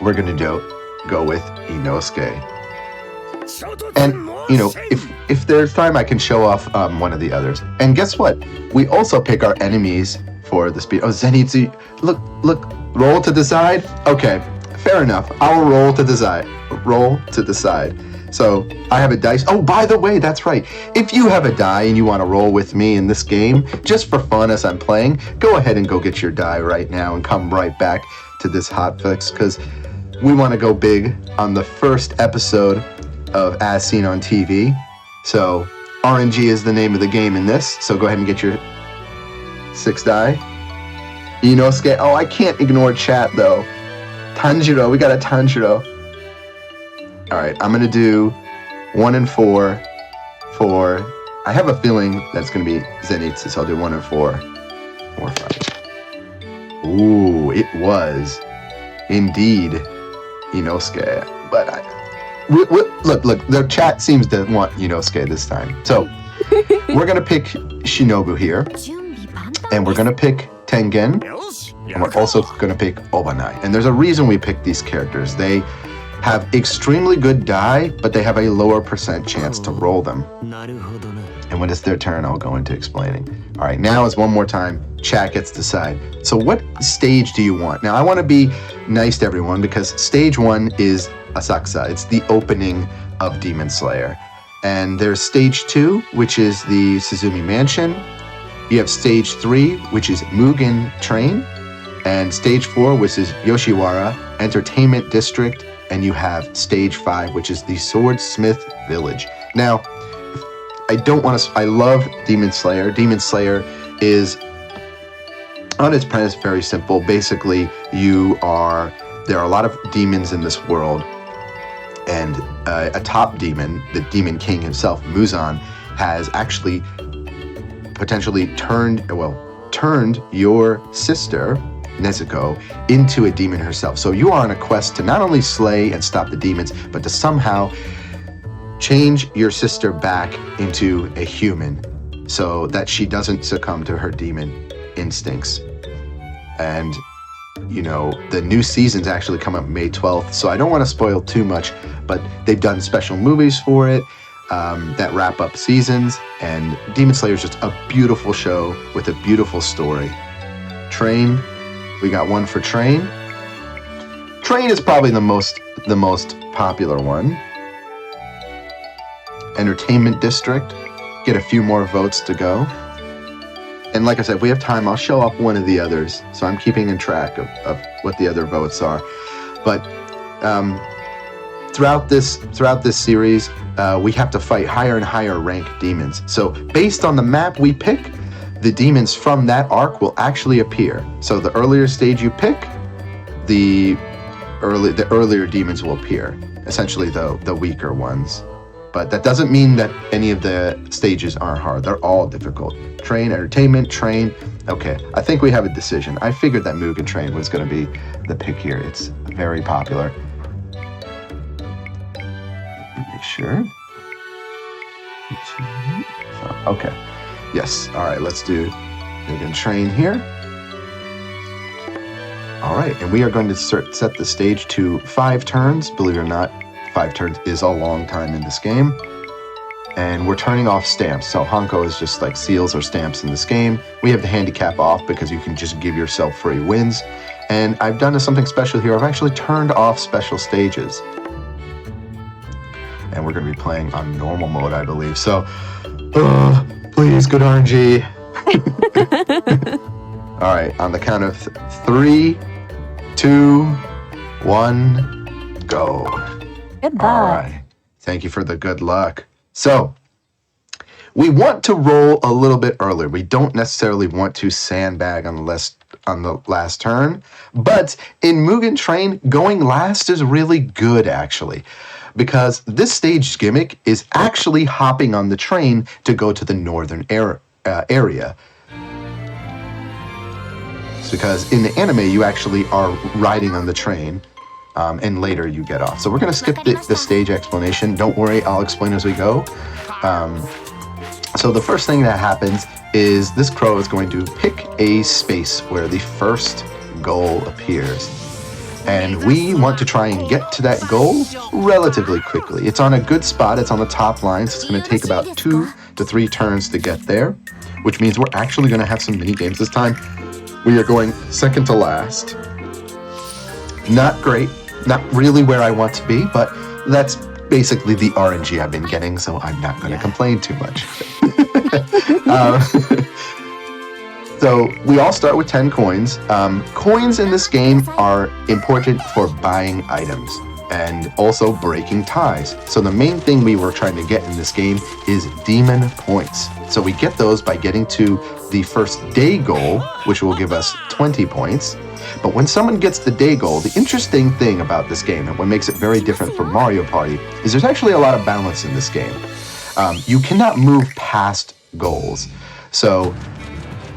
We're going to go with Inosuke. And, if there's time, I can show off one of the others. And guess what? We also pick our enemies for the speed. Oh, Zenitsu, look, roll to the side. Okay. Fair enough. I'll roll to the side. So I have a dice. Oh, by the way, that's right. If you have a die and you want to roll with me in this game, just for fun as I'm playing, go ahead and go get your die right now and come right back to this hotfix, because we want to go big on the first episode of As Seen on TV. So RNG is the name of the game in this. So go ahead and get your 6 die. Inosuke. Oh, I can't ignore chat though. Tanjiro, we got a Tanjiro. All right, I'm gonna do 1 and 4 for, I have a feeling that's gonna be Zenitsu, so I'll do 1 and 4. 4, 5. Ooh, it was indeed Inosuke. But look, the chat seems to want Inosuke this time. So we're gonna pick Shinobu here, and we're gonna pick Tengen. And we're also going to pick Obanai. And there's a reason we picked these characters. They have extremely good die, but they have a lower percent chance to roll them. And when it's their turn, I'll go into explaining. All right, now is one more time. Chat gets to decide. So what stage do you want? Now, I want to be nice to everyone because stage 1 is Asakusa. It's the opening of Demon Slayer. And there's stage 2, which is the Suzumi Mansion. You have stage 3, which is Mugen Train. And stage 4, which is Yoshiwara Entertainment District, and you have stage 5, which is the Swordsmith Village. Now, I love Demon Slayer. Demon Slayer is, on its premise, very simple. Basically, there are a lot of demons in this world, and a top demon, the Demon King himself, Muzan, has actually potentially turned your sister Nezuko into a demon herself. So you are on a quest to not only slay and stop the demons, but to somehow change your sister back into a human so that she doesn't succumb to her demon instincts. And, you know, the new seasons actually come up May 12th, so I don't want to spoil too much, but they've done special movies for it that wrap up seasons, and Demon Slayer is just a beautiful show with a beautiful story. Train, we got one for Train. Train is probably the most popular one. Entertainment District, get a few more votes to go. And like I said, if we have time, I'll show up one of the others, so I'm keeping in track of what the other votes are. But throughout this series, we have to fight higher and higher ranked demons. So based on the map we pick, the demons from that arc will actually appear. So the earlier stage you pick, the earlier demons will appear. Essentially the weaker ones. But that doesn't mean that any of the stages aren't hard. They're all difficult. Train, Entertainment, Train. Okay, I think we have a decision. I figured that Mugen Train was going to be the pick here. It's very popular. Make sure. Okay. Yes. All right, let's do Mugen Train here. All right, and we are going to set the stage to 5 turns. Believe it or not, 5 turns is a long time in this game. And we're turning off stamps. So Hanko is just like seals or stamps in this game. We have the handicap off because you can just give yourself free wins. And I've done something special here. I've actually turned off special stages. And we're going to be playing on normal mode, I believe. So, please, good RNG. All right, on the count of 3, 2, 1, go. Good luck. All right. Thank you for the good luck. So, we want to roll a little bit earlier. We don't necessarily want to sandbag on the last turn, but in Mugen Train, going last is really good, actually, because this stage gimmick is actually hopping on the train to go to the northern area. It's because in the anime, you actually are riding on the train, and later you get off. So we're going to skip the stage explanation. Don't worry, I'll explain as we go. So the first thing that happens is this crow is going to pick a space where the first goal appears. And we want to try and get to that goal relatively quickly. It's on a good spot. It's on the top line, so it's going to take about 2 to 3 turns to get there, which means we're actually going to have some mini games this time. We are going second to last. Not great. Not really where I want to be, but that's basically the RNG I've been getting, so I'm not going to complain too much. So we all start with 10 coins. Coins in this game are important for buying items and also breaking ties. So the main thing we were trying to get in this game is demon points. So we get those by getting to the first day goal, which will give us 20 points. But when someone gets the day goal, the interesting thing about this game, and what makes it very different from Mario Party, is there's actually a lot of balance in this game. You cannot move past goals. So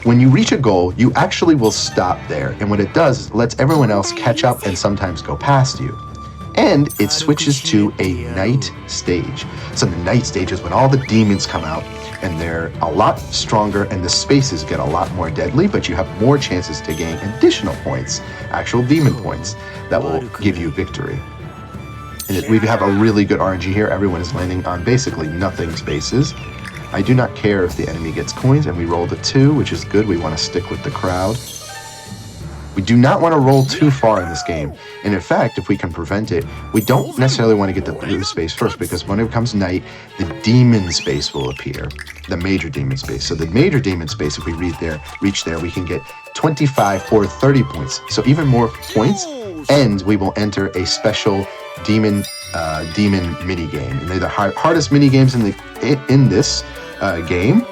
when you reach a goal, you actually will stop there. And what it does is it lets everyone else catch up and sometimes go past you. And it switches to a night stage. So the night stage is when all the demons come out, and they're a lot stronger, and the spaces get a lot more deadly, but you have more chances to gain additional points, actual demon points, that will give you victory. And we have a really good RNG here. Everyone is landing on basically nothing spaces. I do not care if the enemy gets coins, and we rolled a 2, which is good. We want to stick with the crowd. We do not want to roll too far in this game. And in fact, if we can prevent it, we don't necessarily want to get the blue space first, because when it becomes night, the demon space will appear, the major demon space. So the major demon space, if we reach there, we can get 25 or 30 points. So even more points, and we will enter a special demon mini game. And they're the hardest mini games in this game.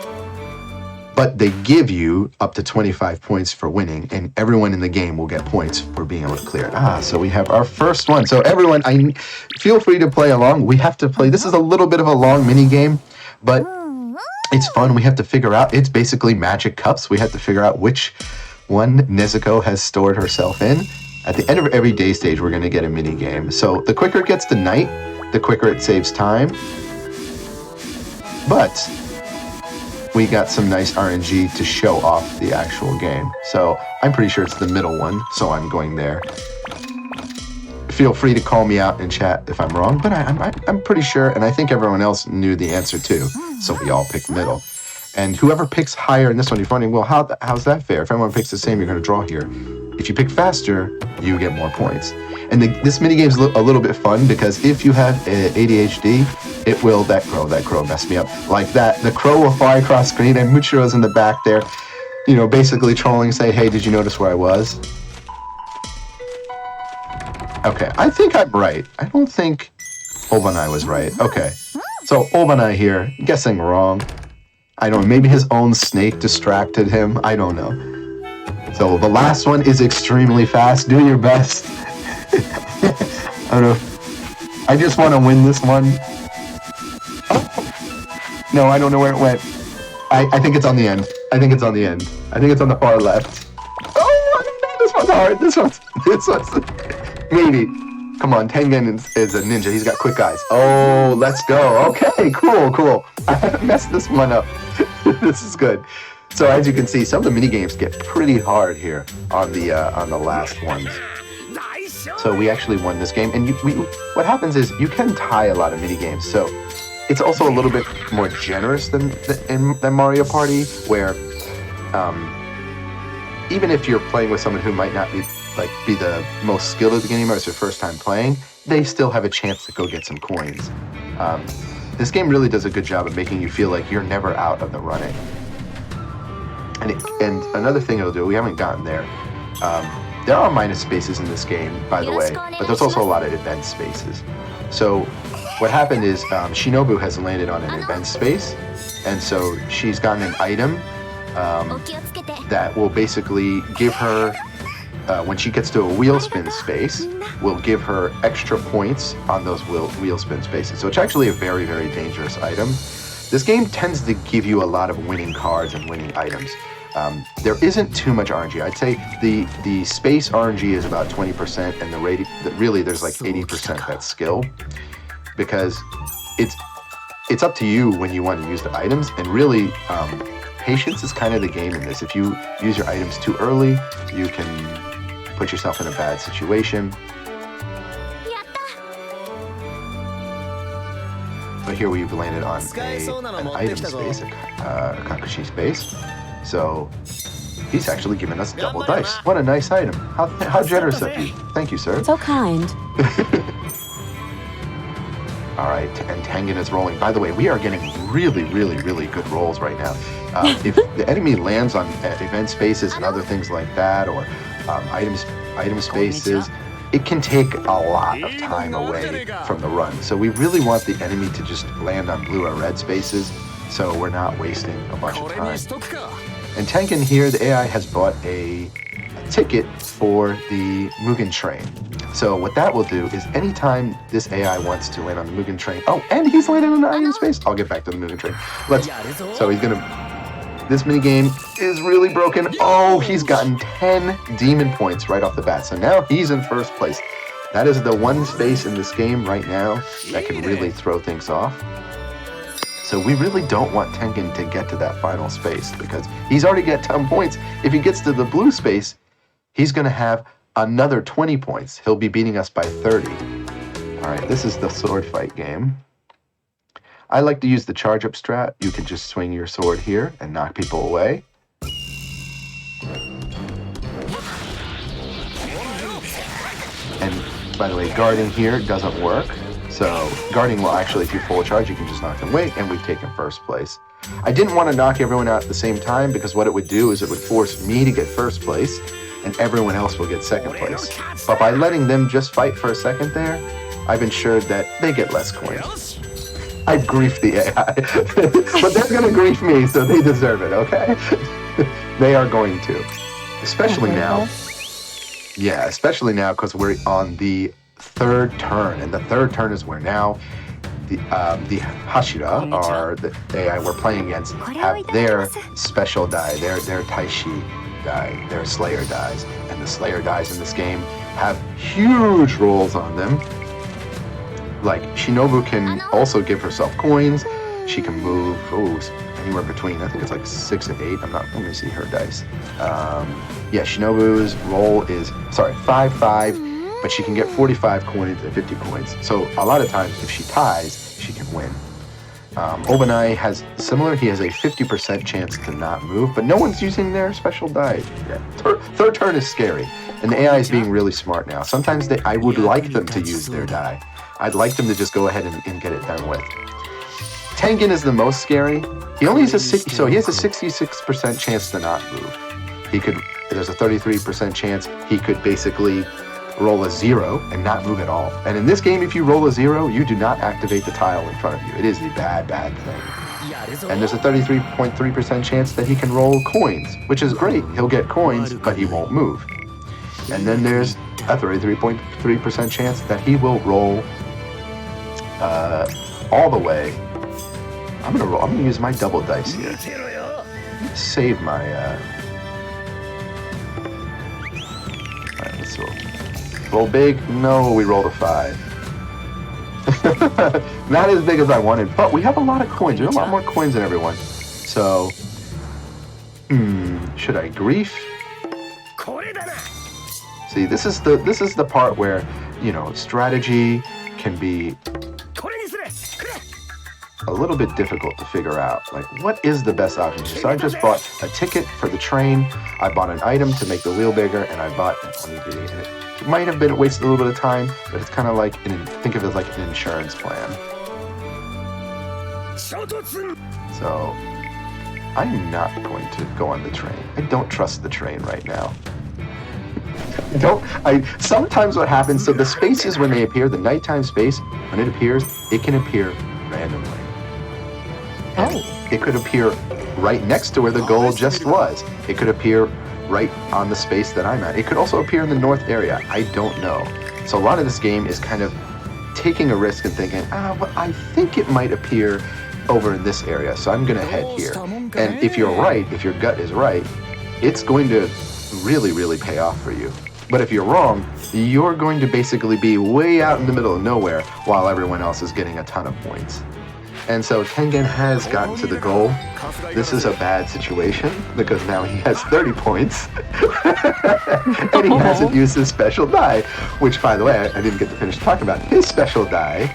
But they give you up to 25 points for winning, and everyone in the game will get points for being able to clear it. So we have our first one. So everyone, feel free to play along. We have to play. This is a little bit of a long mini game, but it's fun. We have to figure out. It's basically magic cups. We have to figure out which one Nezuko has stored herself in. At the end of every day stage, we're going to get a mini game. So the quicker it gets to night, the quicker it saves time. But we got some nice RNG to show off the actual game. So I'm pretty sure it's the middle one, so I'm going there. Feel free to call me out in chat if I'm wrong, but I'm pretty sure, and I think everyone else knew the answer too, so we all picked middle. And whoever picks higher in this one, you're wondering, well, how's that fair? If everyone picks the same, you're going to draw here. If you pick faster, you get more points. And this minigame is a little bit fun because if you have ADHD, it will, that crow messed me up. Like that, the crow will fly across screen and Muchiro's in the back there, you know, basically trolling, say, hey, did you notice where I was? Okay, I think I'm right. I don't think Obanai was right. Okay, so Obanai here, guessing wrong. I don't know, maybe his own snake distracted him. I don't know. So the last one is extremely fast. Do your best. I don't know. I just want to win this one. Oh. No, I don't know where it went. I think it's on the end. I think it's on the end. I think it's on the far left. Oh, I don't know. This one's hard. This one's maybe. Come on, Tengen is a ninja. He's got quick eyes. Oh, let's go. Okay, cool. I haven't messed this one up. This is good. So as you can see, some of the mini games get pretty hard here on the last ones. So we actually won this game, and what happens is you can tie a lot of mini games. So it's also a little bit more generous than Mario Party, where even if you're playing with someone who might not be the most skilled at the game, or it's their first time playing, they still have a chance to go get some coins. This game really does a good job of making you feel like you're never out of the running. And another thing it'll do, we haven't gotten there. There are minus spaces in this game, by the way, but there's also a lot of event spaces. So what happened is Shinobu has landed on an event space, and so she's gotten an item that will basically give her, when she gets to a wheel spin space, will give her extra points on those wheel spin spaces. So it's actually a very, very dangerous item. This game tends to give you a lot of winning cards and winning items. There isn't too much RNG. I'd say the space RNG is about 20%, and really there's like 80% that's skill, because it's up to you when you want to use the items, and really patience is kind of the game in this. If you use your items too early, you can put yourself in a bad situation. But here we've landed on an item space, a Kakashi space. So he's actually given us double dice. What a nice item. How generous of you. Thank you, sir. So kind. All right, and Tengen is rolling. By the way, we are getting really, really, really good rolls right now. If the enemy lands on event spaces and other things like that, or item spaces, it can take a lot of time away from the run. So we really want the enemy to just land on blue or red spaces, so we're not wasting a bunch of time. And Tengen here, the AI has bought a ticket for the Mugen train. So what that will do is anytime this AI wants to land on the Mugen train, oh, and he's landed on the item space. I'll get back to the Mugen train. So he's gonna, this minigame is really broken. Oh, he's gotten 10 demon points right off the bat. So now he's in first place. That is the one space in this game right now that can really throw things off. So we really don't want Tengen to get to that final space, because he's already got 10 points. If he gets to the blue space, he's going to have another 20 points. He'll be beating us by 30. All right, this is the sword fight game. I like to use the charge up strat. You can just swing your sword here and knock people away. And by the way, guarding here doesn't work. So guarding will actually, if you full charge, you can just knock them away, and we've taken first place. I didn't want to knock everyone out at the same time, because what it would do is it would force me to get first place, and everyone else will get second place. But by letting them just fight for a second there, I've ensured that they get less coins. I've griefed the AI, but they're going to grief me, so they deserve it, okay? They are going to. Especially now. Yeah, especially now, because we're on the third turn, and the third turn is where now the Hashira, or the AI we're playing against, have their special die, their Taishi die. They're Slayer dies. And the Slayer dies in this game have huge rolls on them. Like, Shinobu can also give herself coins. She can move anywhere between, I think it's like 6 and 8. Let me see her dice. Yeah, Shinobu's roll is, 5, but she can get 45 coins and 50 coins. So a lot of times, if she ties, she can win. Obanai has similar. He has a 50% chance to not move, but no one's using their special die yet. Third turn is scary, and the AI is being really smart now. Sometimes I would like them to use their die. I'd like them to just go ahead and get it done with. Tengen is the most scary. He only has a 66% chance to not move. There's a 33% chance he could basically roll a 0 and not move at all. And in this game, if you roll a 0, you do not activate the tile in front of you. It is the bad thing. And there's a 33.3% chance that he can roll coins, which is great. He'll get coins, but he won't move. And then there's a 33.3% chance that he will roll all the way. I'm gonna use my double dice here. Save my alright, let's roll big. No, we rolled a 5. Not as big as I wanted, but we have a lot of coins. We have a lot more coins than everyone. So, should I grief? See, this is the part where, strategy can be a little bit difficult to figure out. Like, what is the best option? So I just bought a ticket for the train. I bought an item to make the wheel bigger, and I bought it might have been wasted a little bit of time, but it's kind of like think of it as like an insurance plan. So I'm not going to go on the train. I don't trust the train right now. Sometimes what happens, so the spaces when they appear, the nighttime space, when it appears, it can appear randomly. It could appear right next to where the goal just was. It could appear right on the space that I'm at. It could also appear in the north area. I don't know. So a lot of this game is kind of taking a risk and thinking, but I think it might appear over in this area, so I'm going to head here. And if you're right, if your gut is right, it's going to really, really pay off for you. But if you're wrong, you're going to basically be way out in the middle of nowhere while everyone else is getting a ton of points. And so Tengen has gotten to the goal. This is a bad situation because now he has 30 points and he hasn't used his special die, which, by the way, I didn't get to finish talking about. His special die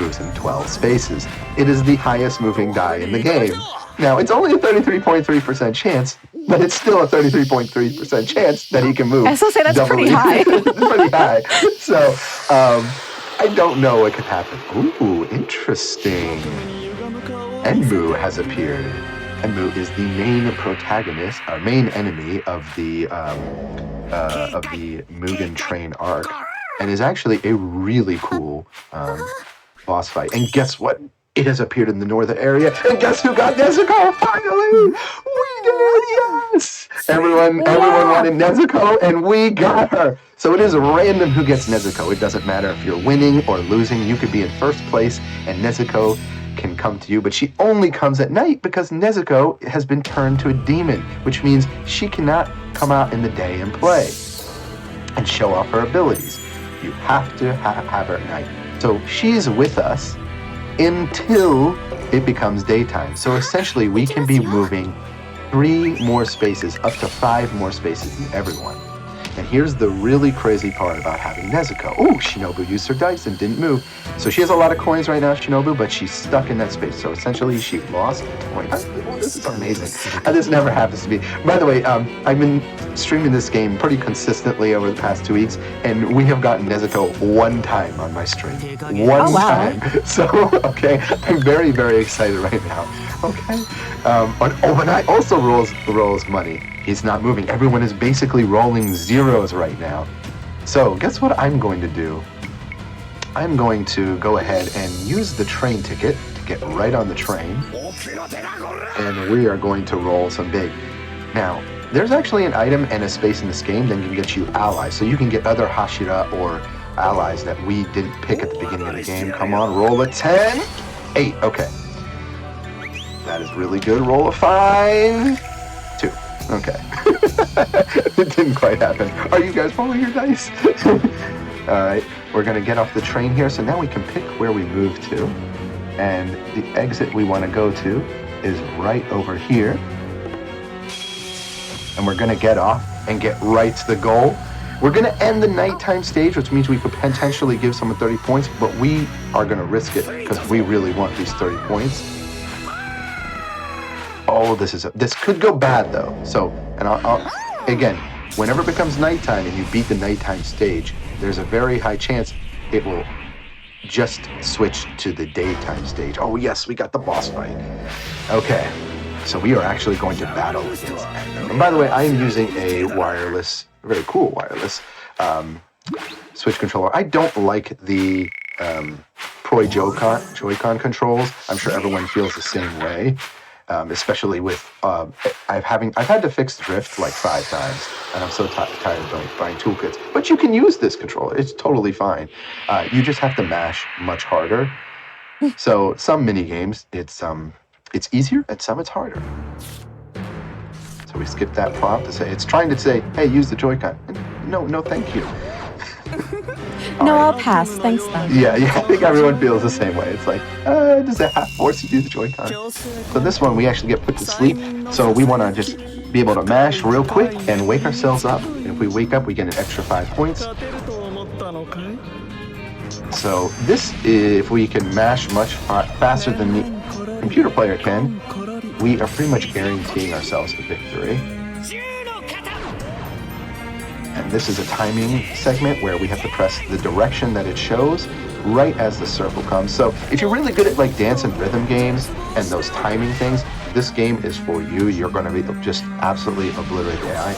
moves in 12 spaces. It is the highest moving die in the game. Now, it's only a 33.3% chance, but it's still a 33.3% chance that he can move. I still say that's doubly. pretty high. Pretty high. So, I don't know what could happen. Ooh, interesting. Enmu has appeared. Enmu is the main protagonist, our main enemy of the Mugen Train arc, and is actually a really cool boss fight. And guess what? It has appeared in the northern area, and guess who got Nezuko? Finally, we did! Yes, everyone wanted Nezuko, and we got her. So it is random who gets Nezuko. It doesn't matter if you're winning or losing. You could be in first place, and Nezuko can come to you, but she only comes at night because Nezuko has been turned to a demon, which means she cannot come out in the day and play and show off her abilities. You have to have her at night. So she's with us until it becomes daytime. So essentially, we can be moving 3 more spaces, up to 5 more spaces than everyone. And here's the really crazy part about having Nezuko. Oh, Shinobu used her dice and didn't move. So she has a lot of coins right now, Shinobu, but she's stuck in that space. So essentially, she lost points. This is amazing. This never happens to me. By the way, I've been streaming this game pretty consistently over the past 2 weeks, and we have gotten Nezuko 1 time on my stream. One time. So, okay, I'm very, very excited right now. Okay. Overnight also rolls money. He's not moving. Everyone is basically rolling zeros right now. So guess what I'm going to do? I'm going to go ahead and use the train ticket to get right on the train. And we are going to roll some big. Now, there's actually an item and a space in this game that can get you allies. So you can get other Hashira or allies that we didn't pick at the beginning of the game. Come on, roll a 10. 8, okay. That is really good. Roll a 5. 2. Okay. It didn't quite happen. Are you guys rolling your dice? All right, we're gonna get off the train here. So now we can pick where we move to. And the exit we want to go to is right over here. And we're gonna get off and get right to the goal. We're gonna end the nighttime stage, which means we could potentially give someone 30 points, but we are gonna risk it because we really want these 30 points. Oh, this could go bad though. So, and I'll again, whenever it becomes nighttime and you beat the nighttime stage, there's a very high chance it will just switch to the daytime stage. Oh yes, we got the boss fight. Okay, so we are actually going to battle against Endo. And by the way, I am using a wireless, very cool wireless Switch controller. I don't like the Pro Joy-Con controls. I'm sure everyone feels the same way. Especially with I've had to fix drift like 5 times, and I'm so tired of buying toolkits. But you can use this controller; it's totally fine. You just have to mash much harder. So some mini games, it's easier, and some it's harder. So we skip that prompt to say it's trying to say, "Hey, use the Joy-Con." No, thank you. No, I'll pass. Thanks, though. Yeah, I think everyone feels the same way. It's like, does it force you to do the Joy-Con? So this one, we actually get put to sleep. So we want to just be able to mash real quick and wake ourselves up. And if we wake up, we get an extra 5 points. So this, if we can mash much faster than the computer player can, we are pretty much guaranteeing ourselves a victory. And this is a timing segment where we have to press the direction that it shows right as the circle comes. So if you're really good at like dance and rhythm games and those timing things, this game is for you. You're going to be just absolutely obliterate the AI.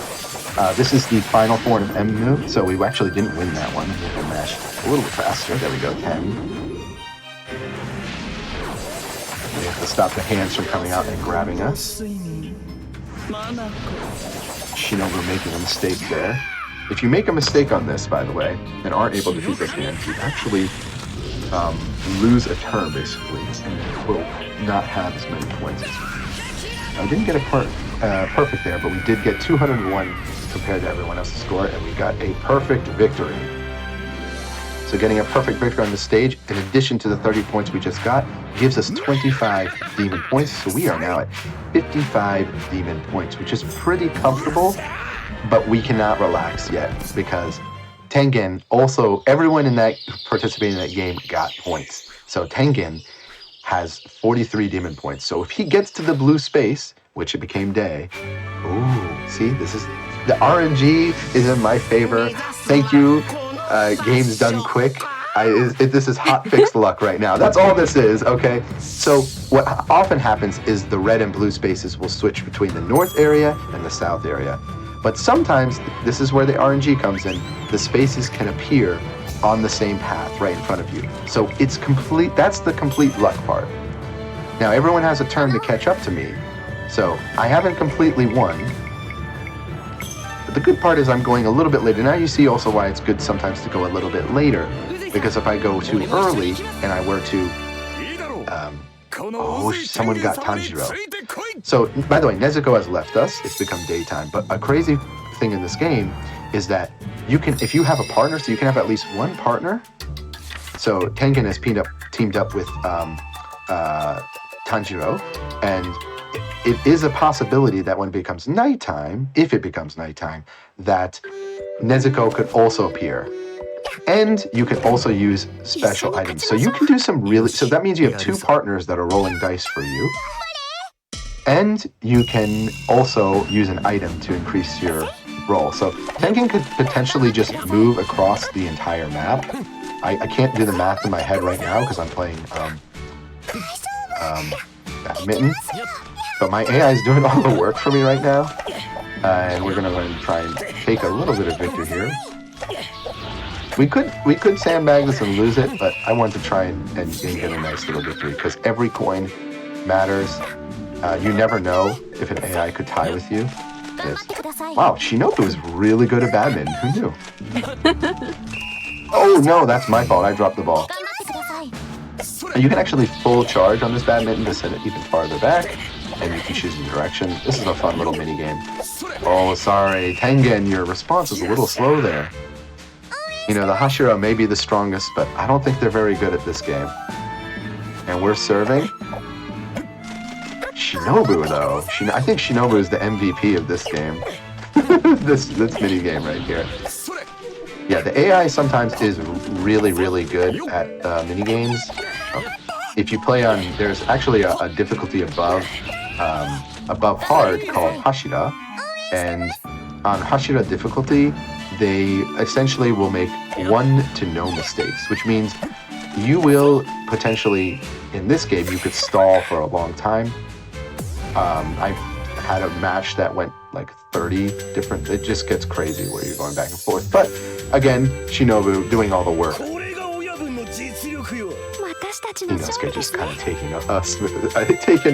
This is the final form of Emu, so we actually didn't win that one. We have to mash a little bit faster. There we go, 10. We have to stop the hands from coming out and grabbing us. Shinobu making a mistake there. If you make a mistake on this, by the way, and aren't able to defeat those hands, you actually lose a turn, basically, and will not have as many points. I didn't get a perfect there, but we did get 201 compared to everyone else's score, and we got a perfect victory. So getting a perfect victory on the stage, in addition to the 30 points we just got, gives us 25 demon points. So we are now at 55 demon points, which is pretty comfortable. But we cannot relax yet because Tengen also, everyone in that participating in that game got points. So Tengen has 43 demon points. So if he gets to the blue space, which it became day, ooh, see, this is, the RNG is in my favor. Thank you, games done quick. This is hotfix luck right now. That's all this is, okay? So what often happens is the red and blue spaces will switch between the north area and the south area. But sometimes, this is where the RNG comes in, the spaces can appear on the same path right in front of you. So it's complete, that's the complete luck part. Now everyone has a turn to catch up to me, so I haven't completely won. But the good part is I'm going a little bit later. Now you see also why it's good sometimes to go a little bit later, because if I go too early and I were to, someone got Tanjiro. So, by the way, Nezuko has left us. It's become daytime. But a crazy thing in this game is that you can, if you have a partner, so you can have at least one partner. So Tengen has teamed up with Tanjiro, and it is a possibility that when it becomes nighttime, if it becomes nighttime, that Nezuko could also appear. And you can also use special items. So you can do some really, so that means you have 2 partners that are rolling dice for you. And you can also use an item to increase your roll. So Tengen could potentially just move across the entire map. I can't do the math in my head right now because I'm playing badminton. But my AI is doing all the work for me right now. And we're going to go ahead and try and take a little bit of victory here. We could sandbag this and lose it, but I want to try and get a nice little victory because every coin matters. You never know if an AI could tie with you. Wow, Shinobu is really good at badminton. Who knew? Oh no, that's my fault. I dropped the ball. You can actually full charge on this badminton to set it even farther back. and you can choose the direction. This is a fun little mini game. Oh, sorry, Tengen, your response is a little slow there. You know, the Hashira may be the strongest, but I don't think they're very good at this game. And we're serving. Shinobu, though. I think Shinobu is the MVP of this game. this mini game right here. Yeah, the AI sometimes is really, really good at mini games. If you play on, there's actually a difficulty above hard called Hashira, and on Hashira difficulty, they essentially will make 1 to no mistakes, which means you will potentially, in this game, you could stall for a long time. I had a match that went like 30 different, it just gets crazy where you're going back and forth. But again, Shinobu doing all the work. Inosuke just kind of taking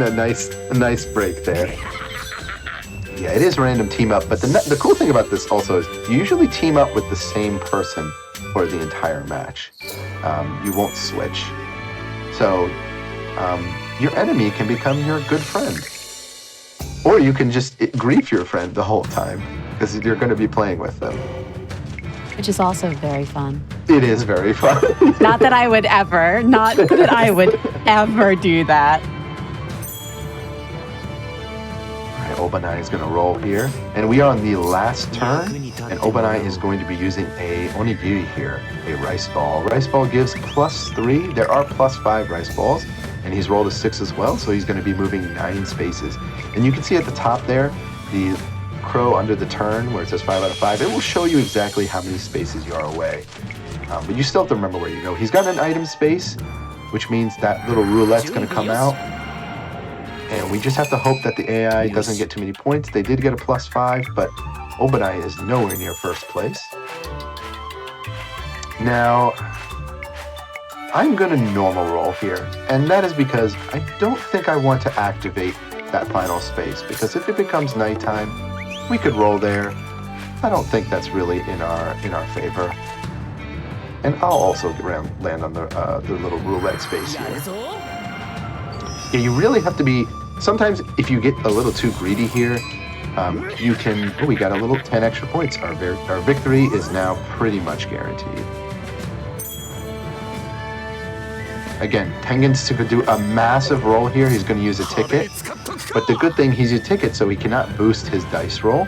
a nice break there. Yeah, it is random team up, but the cool thing about this also is you usually team up with the same person for the entire match. You won't switch. So your enemy can become your good friend. Or you can just grief your friend the whole time because you're going to be playing with them. Which is also very fun. It is very fun. Not that I would ever do that. Obanai is going to roll here, and we are on the last turn, and Obanai is going to be using a onigiri here, a rice ball. Rice ball gives +3. There are +5 rice balls, and he's rolled a 6 as well, so he's going to be moving 9 spaces. And you can see at the top there, the crow under the turn where it says 5 out of 5. It will show you exactly how many spaces you are away, but you still have to remember where you go. He's got an item space, which means that little roulette's going to come out. And we just have to hope that the AI doesn't get too many points. They did get a +5, but Obanai is nowhere near first place. Now, I'm going to normal roll here, and that is because I don't think I want to activate that final space, because if it becomes nighttime, we could roll there. I don't think that's really in our favor. And I'll also land on the little roulette space here. Yeah, you really have to be, sometimes if you get a little too greedy here, you can, we got a little 10 extra points. Our victory is now pretty much guaranteed. Again, Tengen's to do a massive roll here. He's going to use a ticket, but the good thing, he's a ticket, so he cannot boost his dice roll,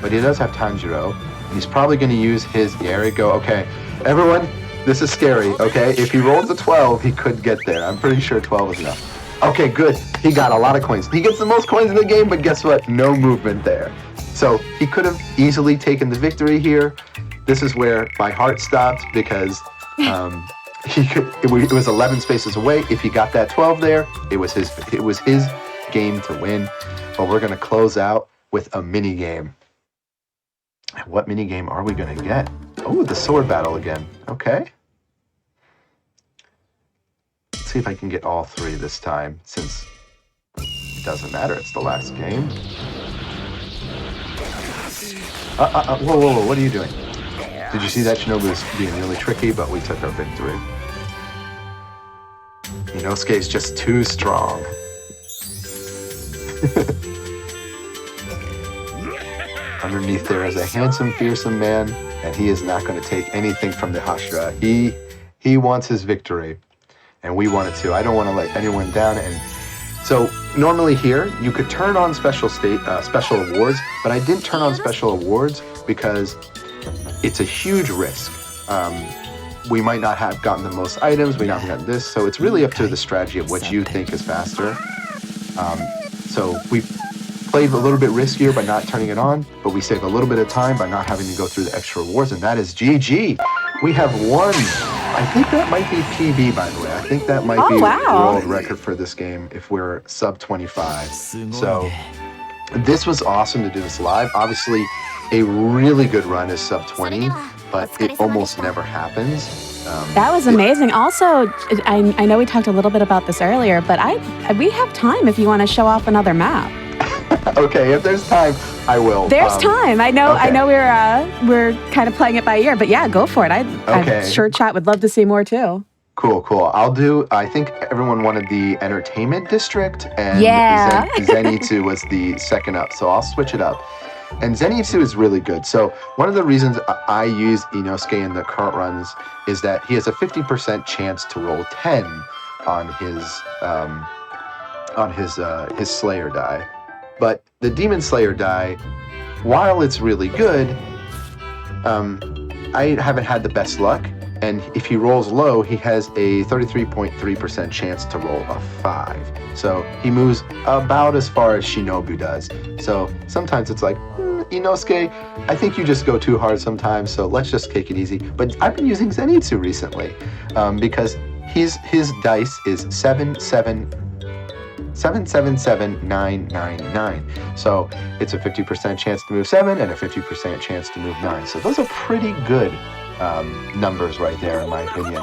but he does have Tanjiro, and he's probably going to use his, there we go, okay. Everyone, this is scary, okay? If he rolls a 12, he could get there. I'm pretty sure 12 is enough. Okay, good. He got a lot of coins. He gets the most coins in the game, but guess what? No movement there. So he could have easily taken the victory here. This is where my heart stopped because it was 11 spaces away. If he got that 12 there, it was his game to win. But we're going to close out with a mini game. What mini game are we going to get? Oh, the sword battle again. Okay. See if I can get all 3 this time, since it doesn't matter, it's the last game. Whoa, what are you doing? Did you see that? Shinobu was being really tricky, but we took our victory. Inosuke is just too strong. Underneath there is a handsome, fearsome man, and he is not going to take anything from the Hashira. He wants his victory. And we want it to. I don't want to let anyone down. And so normally here, you could turn on special awards, but I didn't turn on special awards because it's a huge risk. We might not have gotten the most items, we not have gotten this, so it's really up to the strategy of what you think is faster. So we played a little bit riskier by not turning it on, but we saved a little bit of time by not having to go through the extra rewards, and that is GG. We have won. I think that might be PB, by the way. I think that might be the world record for this game if we're sub 25. So this was awesome to do this live. Obviously, a really good run is sub 20, but it almost never happens. That was amazing. Also, I know we talked a little bit about this earlier, but we have time if you want to show off another map. Okay, if there's time, I will. There's time. I know. Okay. I know we're kind of playing it by ear, but yeah, go for it. I'm sure chat would love to see more too. Cool. I think everyone wanted the entertainment district, and Yeah. Zenitsu was the second up, so I'll switch it up. And Zenitsu is really good. So one of the reasons I use Inosuke in the current runs is that he has a 50% chance to roll 10 on his Slayer die. But the Demon Slayer die, while it's really good, I haven't had the best luck. And if he rolls low, he has a 33.3% chance to roll a 5. So he moves about as far as Shinobu does. So sometimes it's like, Inosuke, I think you just go too hard sometimes, so let's just take it easy. But I've been using Zenitsu recently because his dice is 777,999. So it's a 50% chance to move 7 and a 50% chance to move 9. So those are pretty good numbers right there, in my opinion.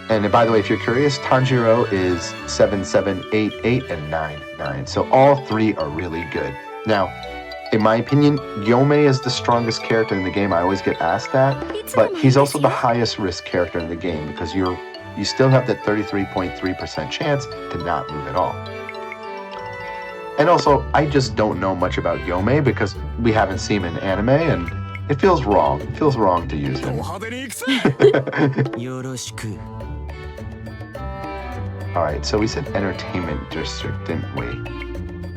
And by the way, if you're curious, Tanjiro is 7788 and 99. So all three are really good. Now, in my opinion, Yome is the strongest character in the game. I always get asked that, but he's also the highest risk character in the game because you still have that 33.3% chance to not move at all. And also, I just don't know much about Yome because we haven't seen him in anime, and it feels wrong. It feels wrong to use him. All right, so we said entertainment district, didn't we?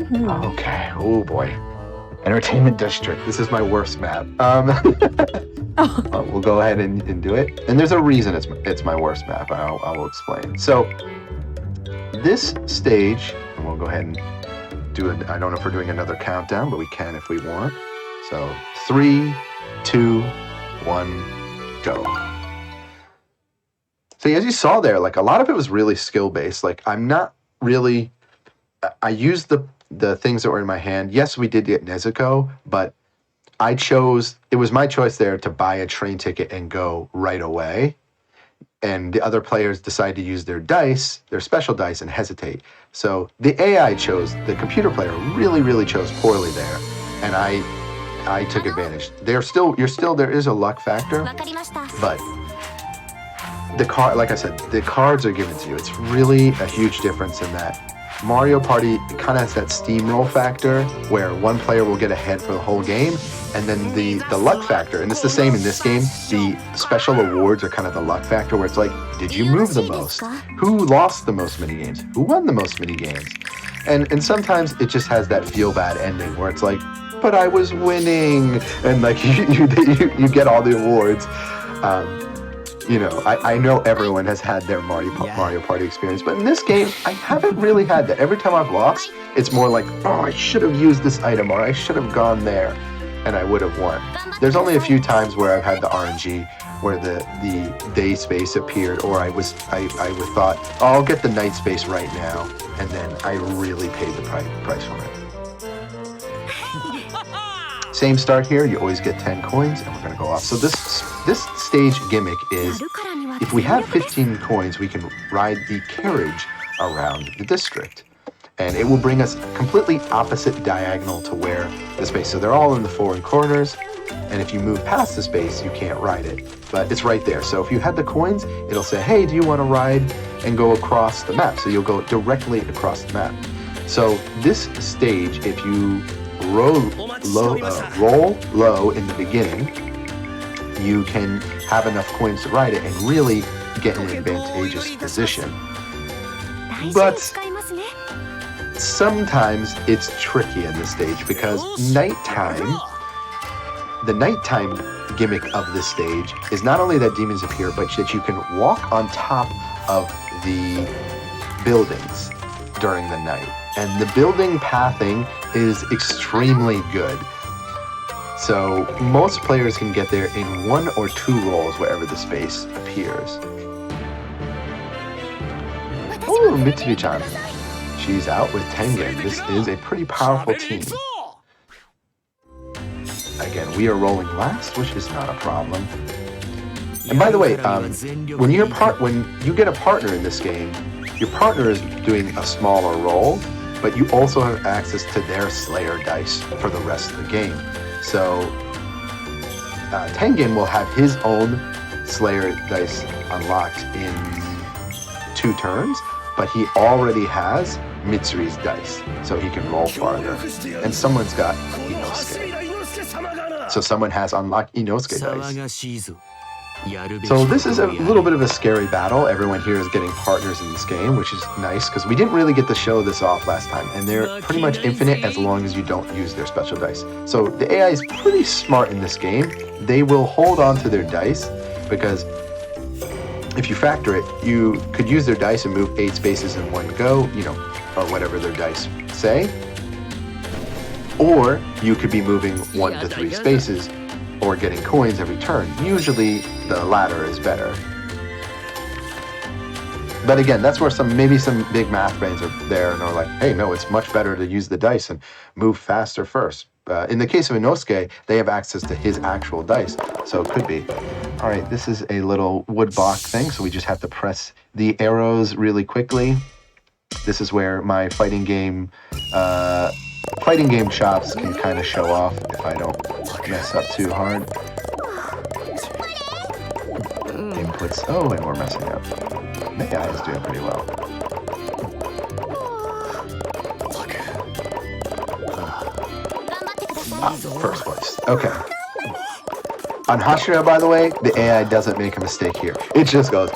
Mm-hmm. Okay. Oh boy, entertainment district. This is my worst map. We'll go ahead and do it. And there's a reason it's my worst map. I will explain. So this stage, and we'll go ahead and do it. I don't know if we're doing another countdown, but we can if we want. So 3, 2, 1, go. So as you saw there, like a lot of it was really skill based. Like I'm not really. I used the things that were in my hand. Yes, we did get Nezuko, but it was my choice there to buy a train ticket and go right away. And the other players decide to use their dice, their special dice, and hesitate. So the AI the computer player really chose poorly there. And I took advantage. There is a luck factor, but like I said, the cards are given to you. It's really a huge difference in that. Mario Party kind of has that steamroll factor where one player will get ahead for the whole game, and then the luck factor, and it's the same in this game, the special awards are kind of the luck factor where it's like, did you move the most? Who lost the most mini games? Who won the most mini games? And sometimes it just has that feel bad ending where it's like, but I was winning, and like you get all the awards. I know everyone has had their Mario Party experience, but in this game, I haven't really had that. Every time I've lost, it's more like, oh, I should have used this item, or I should have gone there, and I would have won. There's only a few times where I've had the RNG, where the day space appeared, or I thought, oh, I'll get the night space right now, and then I really paid the price for it. Same start here, you always get 10 coins, and we're going to go off. So this stage gimmick is, if we have 15 coins, we can ride the carriage around the district. And it will bring us completely opposite diagonal to where the space. So they're all in the four corners, and if you move past the space, you can't ride it. But it's right there. So if you had the coins, it'll say, hey, do you want to ride and go across the map? So you'll go directly across the map. So this stage, if you roll low in the beginning, you can have enough coins to ride it and really get in an advantageous position. But sometimes it's tricky in this stage because the nighttime gimmick of this stage is not only that demons appear, but that you can walk on top of the buildings during the night. And the building pathing is extremely good. So most players can get there in 1 or 2 rolls wherever the space appears. Ooh, Mitsubi-chan. She's out with Tengen. This is a pretty powerful team. Again, we are rolling last, which is not a problem. And by the way, when you get a partner in this game, your partner is doing a smaller roll, but you also have access to their Slayer dice for the rest of the game. So Tengen will have his own Slayer dice unlocked in 2 turns, but he already has Mitsui's dice, so he can roll farther. And someone's got Inosuke. So someone has unlocked Inosuke dice. So this is a little bit of a scary battle. Everyone here is getting partners in this game, which is nice because we didn't really get to show this off last time, and they're pretty much infinite as long as you don't use their special dice. So the AI is pretty smart in this game. They will hold on to their dice because if you factor it, you could use their dice and move 8 spaces in one go, or whatever their dice say. Or you could be moving 1 to 3 spaces or getting coins every turn. Usually the latter is better. But again, that's where maybe some big math brains are there and are like, hey, no, it's much better to use the dice and move faster first. In the case of Inosuke, they have access to his actual dice, so it could be. All right, this is a little wood block thing, so we just have to press the arrows really quickly. This is where my fighting game chops can kind of show off if I don't mess up too hard. Inputs. Oh, and we're messing up. The guy is doing pretty well. First place. Okay. On Hashira, by the way, the AI doesn't make a mistake here. It just goes.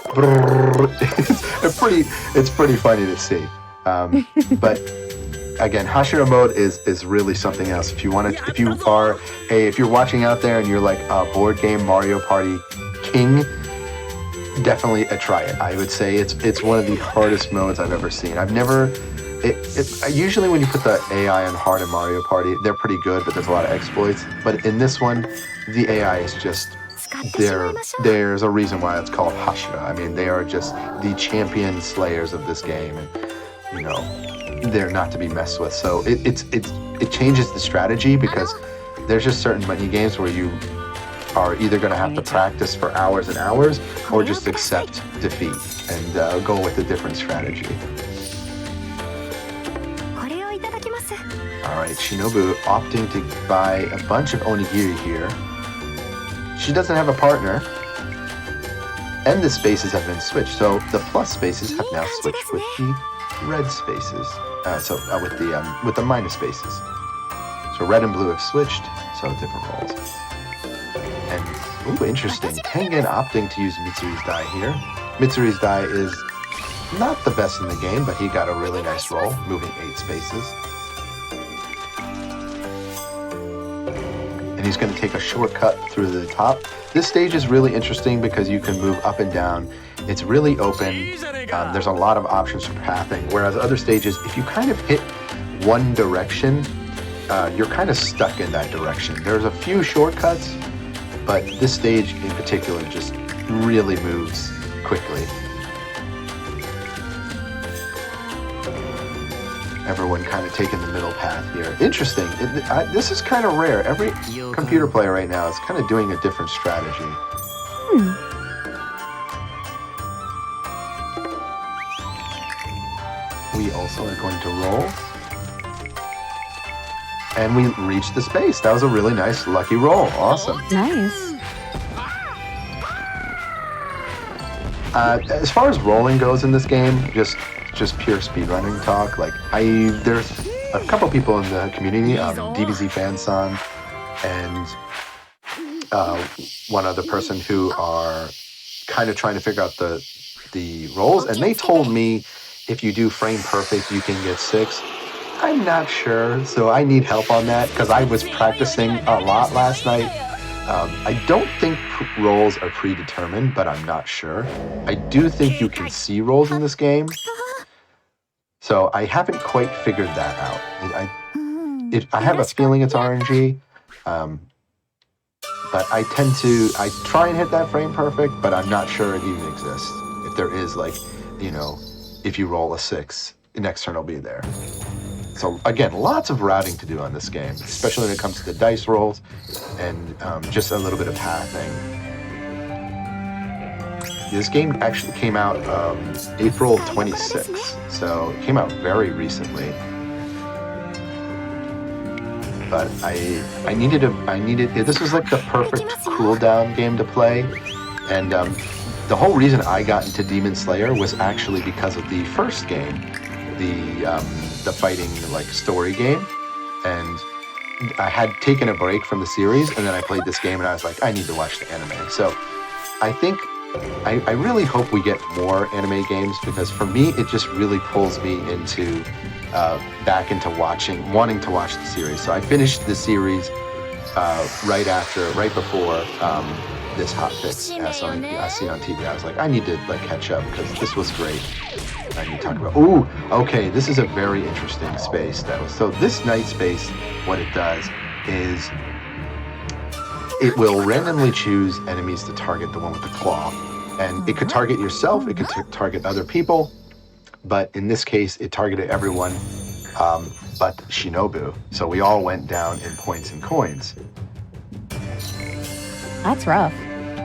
It's pretty funny to see. But again, Hashira mode is really something else. If you're watching out there and you're like a board game Mario Party king, definitely try it. I would say it's one of the hardest modes I've ever seen. Usually when you put the AI on hard in Mario Party, they're pretty good, but there's a lot of exploits. But in this one, the AI is just there's a reason why it's called Hashira. I mean, they are just the champion slayers of this game, and they're not to be messed with. So it changes the strategy because there's just certain mini games where you are either going to have to practice for hours and hours or just accept defeat and go with a different strategy. Alright, Shinobu opting to buy a bunch of onigiri here. She doesn't have a partner. And the spaces have been switched. So the plus spaces have now switched with the red spaces. With the minus spaces. So red and blue have switched, so different roles. And, ooh, interesting. Tengen opting to use Mitsui's die here. Mitsui's die is not the best in the game, but he got a really nice roll, moving 8 spaces. And he's going to take a shortcut through the top. This stage is really interesting because you can move up and down. It's really open. There's a lot of options for pathing, whereas other stages, if you kind of hit one direction, you're kind of stuck in that direction. There's a few shortcuts, but this stage in particular just really moves quickly. Everyone kind of taking the middle path here. Interesting. This is kind of rare. Every computer player right now is kind of doing a different strategy. We also are going to roll. And we reached the space. That was a really nice, lucky roll. Awesome. Nice. As far as rolling goes in this game, just pure speedrunning talk. Like there's a couple people in the community, DBZ Fanson and one other person who are kind of trying to figure out the rolls, and they told me if you do frame perfect, you can get 6. I'm not sure, so I need help on that because I was practicing a lot last night. I don't think rolls are predetermined, but I'm not sure. I do think you can see rolls in this game. So I haven't quite figured that out. I have a feeling it's RNG, but I try and hit that frame perfect, but I'm not sure it even exists. If there is, if you roll a 6, the next turn will be there. So again, lots of routing to do on this game, especially when it comes to the dice rolls and just a little bit of pathing. This game actually came out April 26th, so it came out very recently. But this was like the perfect cooldown game to play And the whole reason I got into Demon Slayer was actually because of the first game, the fighting like story game, and I had taken a break from the series, and then I played this game, and I was like, I need to watch the anime. So I think I really hope we get more anime games, because for me it just really pulls me into back into wanting to watch the series. So I finished the series right before this Hotfix I seen on TV. I was like, I need to like catch up, because this was great. I need to talk about. Ooh, okay, this is a very interesting space. So this night space, what it does is it will randomly choose enemies to target, the one with the claw, and it could target yourself. It could target other people, but in this case, it targeted everyone but Shinobu. So we all went down in points and coins. That's rough.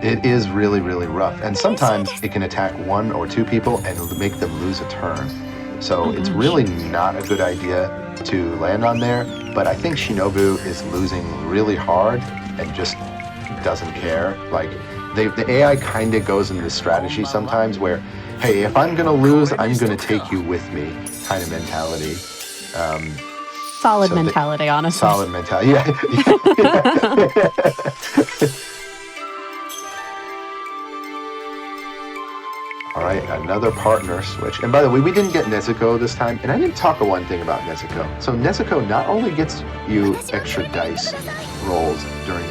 It is really, really rough. And sometimes it can attack one or two people and it'll make them lose a turn. So it's really not a good idea to land on there. But I think Shinobu is losing really hard and just doesn't care. Like, the AI kind of goes into this strategy sometimes where, hey, if I'm going to lose, I'm going to take you with me kind of mentality. Solid mentality, honestly. Solid mentality, yeah. All right, another partner switch. And by the way, we didn't get Nezuko this time, and I didn't talk one thing about Nezuko. So Nezuko not only gets you extra dice rolls during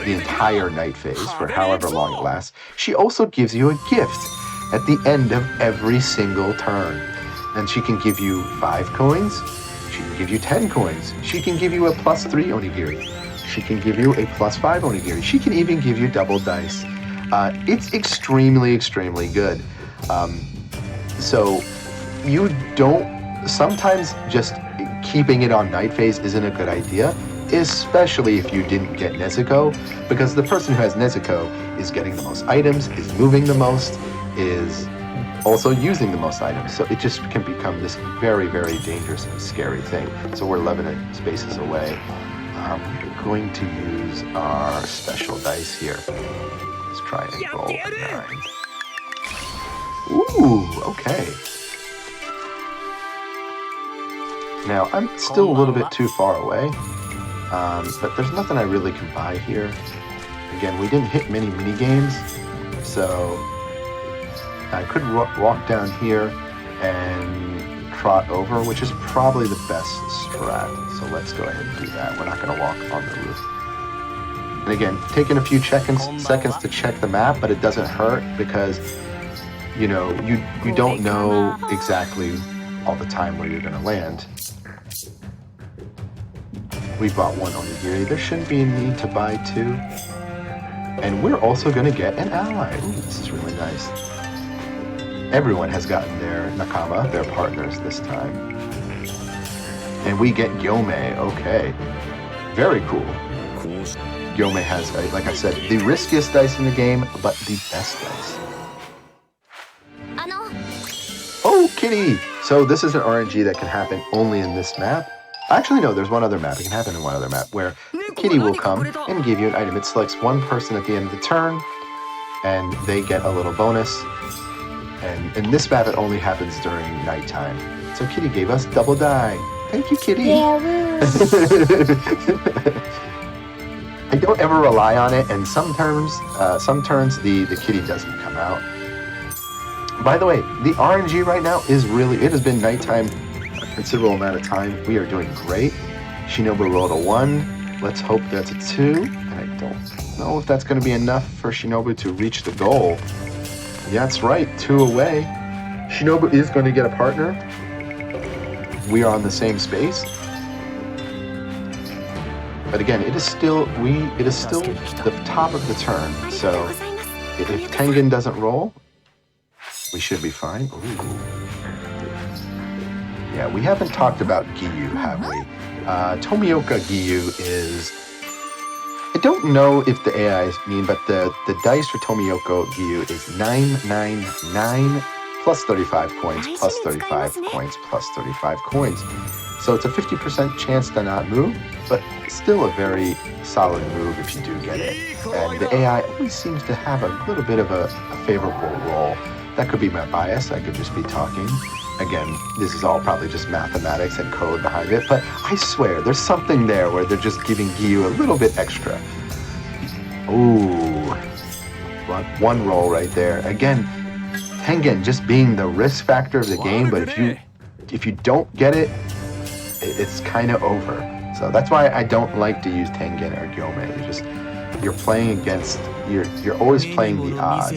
the entire night phase for however long it lasts, she also gives you a gift at the end of every single turn. And she can give you 5 coins, she can give you 10 coins, she can give you a +3 onigiri, she can give you a +5 onigiri, she can even give you double dice. It's extremely, extremely good. So you don't, sometimes just keeping it on night phase isn't a good idea, especially if you didn't get Nezuko, because the person who has Nezuko is getting the most items, is moving the most, is also using the most items. So it just can become this very, very dangerous and scary thing. So we're 11 spaces away. We're going to use our special dice here. Let's try and roll a 9. Ooh, okay. Now, I'm still a little bit too far away, but there's nothing I really can buy here. Again, we didn't hit many mini games, so I could walk down here and trot over, which is probably the best strat. So let's go ahead and do that. We're not going to walk on the roof. And again, taking a few seconds to check the map, but it doesn't hurt because you know, you don't know exactly all the time where you're going to land. We bought 1 onigiri. There shouldn't be a need to buy 2. And we're also going to get an ally. Ooh, this is really nice. Everyone has gotten their nakama, their partners this time. And we get Gyome. Okay. Very cool. Gyome has, like I said, the riskiest dice in the game, but the best dice. Oh, kitty! So this is an RNG that can happen only in this map. Actually, no, there's one other map. It can happen in one other map where kitty will come and give you an item. It selects one person at the end of the turn, and they get a little bonus. And in this map, it only happens during nighttime. So kitty gave us double die. Thank you, kitty. Yeah, I don't ever rely on it, and some turns the kitty doesn't come out. By the way, the RNG right now is really, it has been nighttime a considerable amount of time. We are doing great. Shinobu rolled a 1. Let's hope that's a 2. And I don't know if that's going to be enough for Shinobu to reach the goal. Yeah, that's right, 2 away. Shinobu is going to get a partner. We are on the same space. But again, it is still the top of the turn. So if Tengen doesn't roll, we should be fine. Ooh. Yeah, we haven't talked about Giyu, have we? Tomioka Giyu is... I don't know if the AIs mean, but the dice for Tomioka Giyu is 999 plus 35 coins, plus 35 coins, plus 35 coins. So it's a 50% chance to not move, but still a very solid move if you do get it. And the AI always seems to have a little bit of a favorable roll. That could be my bias. I could just be talking. Again, this is all probably just mathematics and code behind it, but I swear there's something there where they're just giving you a little bit extra. Ooh, one roll right there. Again, Tengen just being the risk factor of the game, but if you don't get it, it's kind of over. So that's why I don't like to use Tengen or Gyome. You're playing against, you're always playing the odds.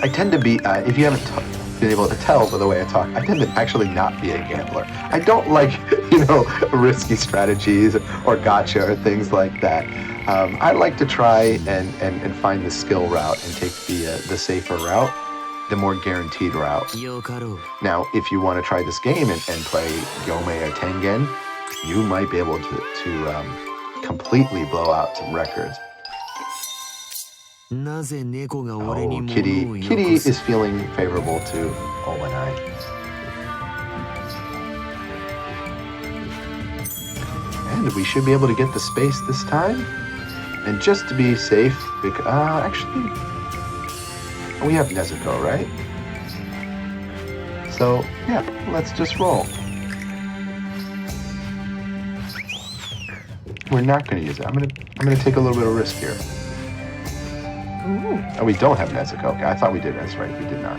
I tend to be, if you haven't been able to tell by the way I talk, I tend to actually not be a gambler. I don't like, risky strategies or gotcha or things like that. I like to try and find the skill route and take the safer route, the more guaranteed route. Now, if you want to try this game and play Gyome or Tengen, you might be able to completely blow out some records. Oh, Kitty is feeling favorable to YOHANE. And we should be able to get the space this time. And just to be safe, because, actually, we have Nezuko, right? So, yeah, let's just roll. We're not going to use it. I'm gonna take a little bit of risk here. Ooh. And we don't have Nezuko. Okay, I thought we did. That's right, we did not.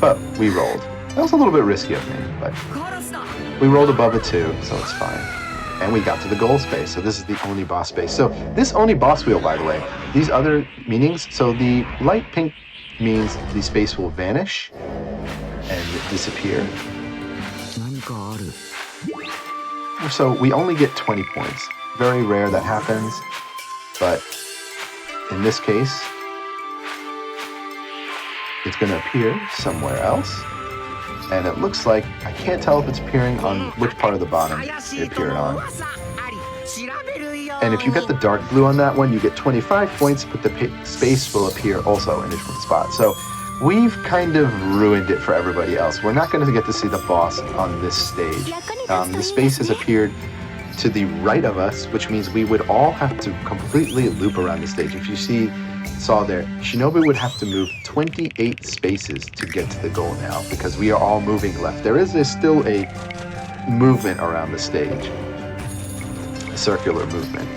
But we rolled. That was a little bit risky of me, but we rolled above a 2, so it's fine. And we got to the goal space, so this is the Oni boss space. So this Oni boss wheel, by the way, these other meanings, so the light pink means the space will vanish and disappear. So we only get 20 points. Very rare that happens, but in this case, it's going to appear somewhere else. And it looks like, I can't tell if it's appearing on which part of the bottom it appeared on. And if you get the dark blue on that one, you get 25 points, but the space will appear also in a different spot. So we've kind of ruined it for everybody else. We're not going to get to see the boss on this stage. The space has appeared to the right of us, which means we would all have to completely loop around the stage. If you saw there, Shinobi would have to move 28 spaces to get to the goal now, because we are all moving left. There is still a movement around the stage, a circular movement.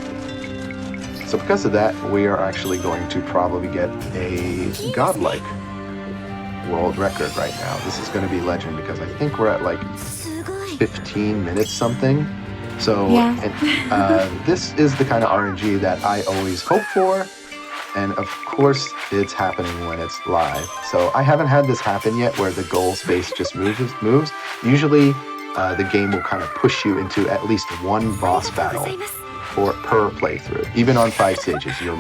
So because of that, we are actually going to probably get a godlike world record right now. This is going to be legend, because I think we're at like 15 minutes something. So and, this is the kind of RNG that I always hope for. And of course, it's happening when it's live. So I haven't had this happen yet where the goal space just moves. Usually, the game will kind of push you into at least one boss battle per playthrough. Even on 5 stages, you're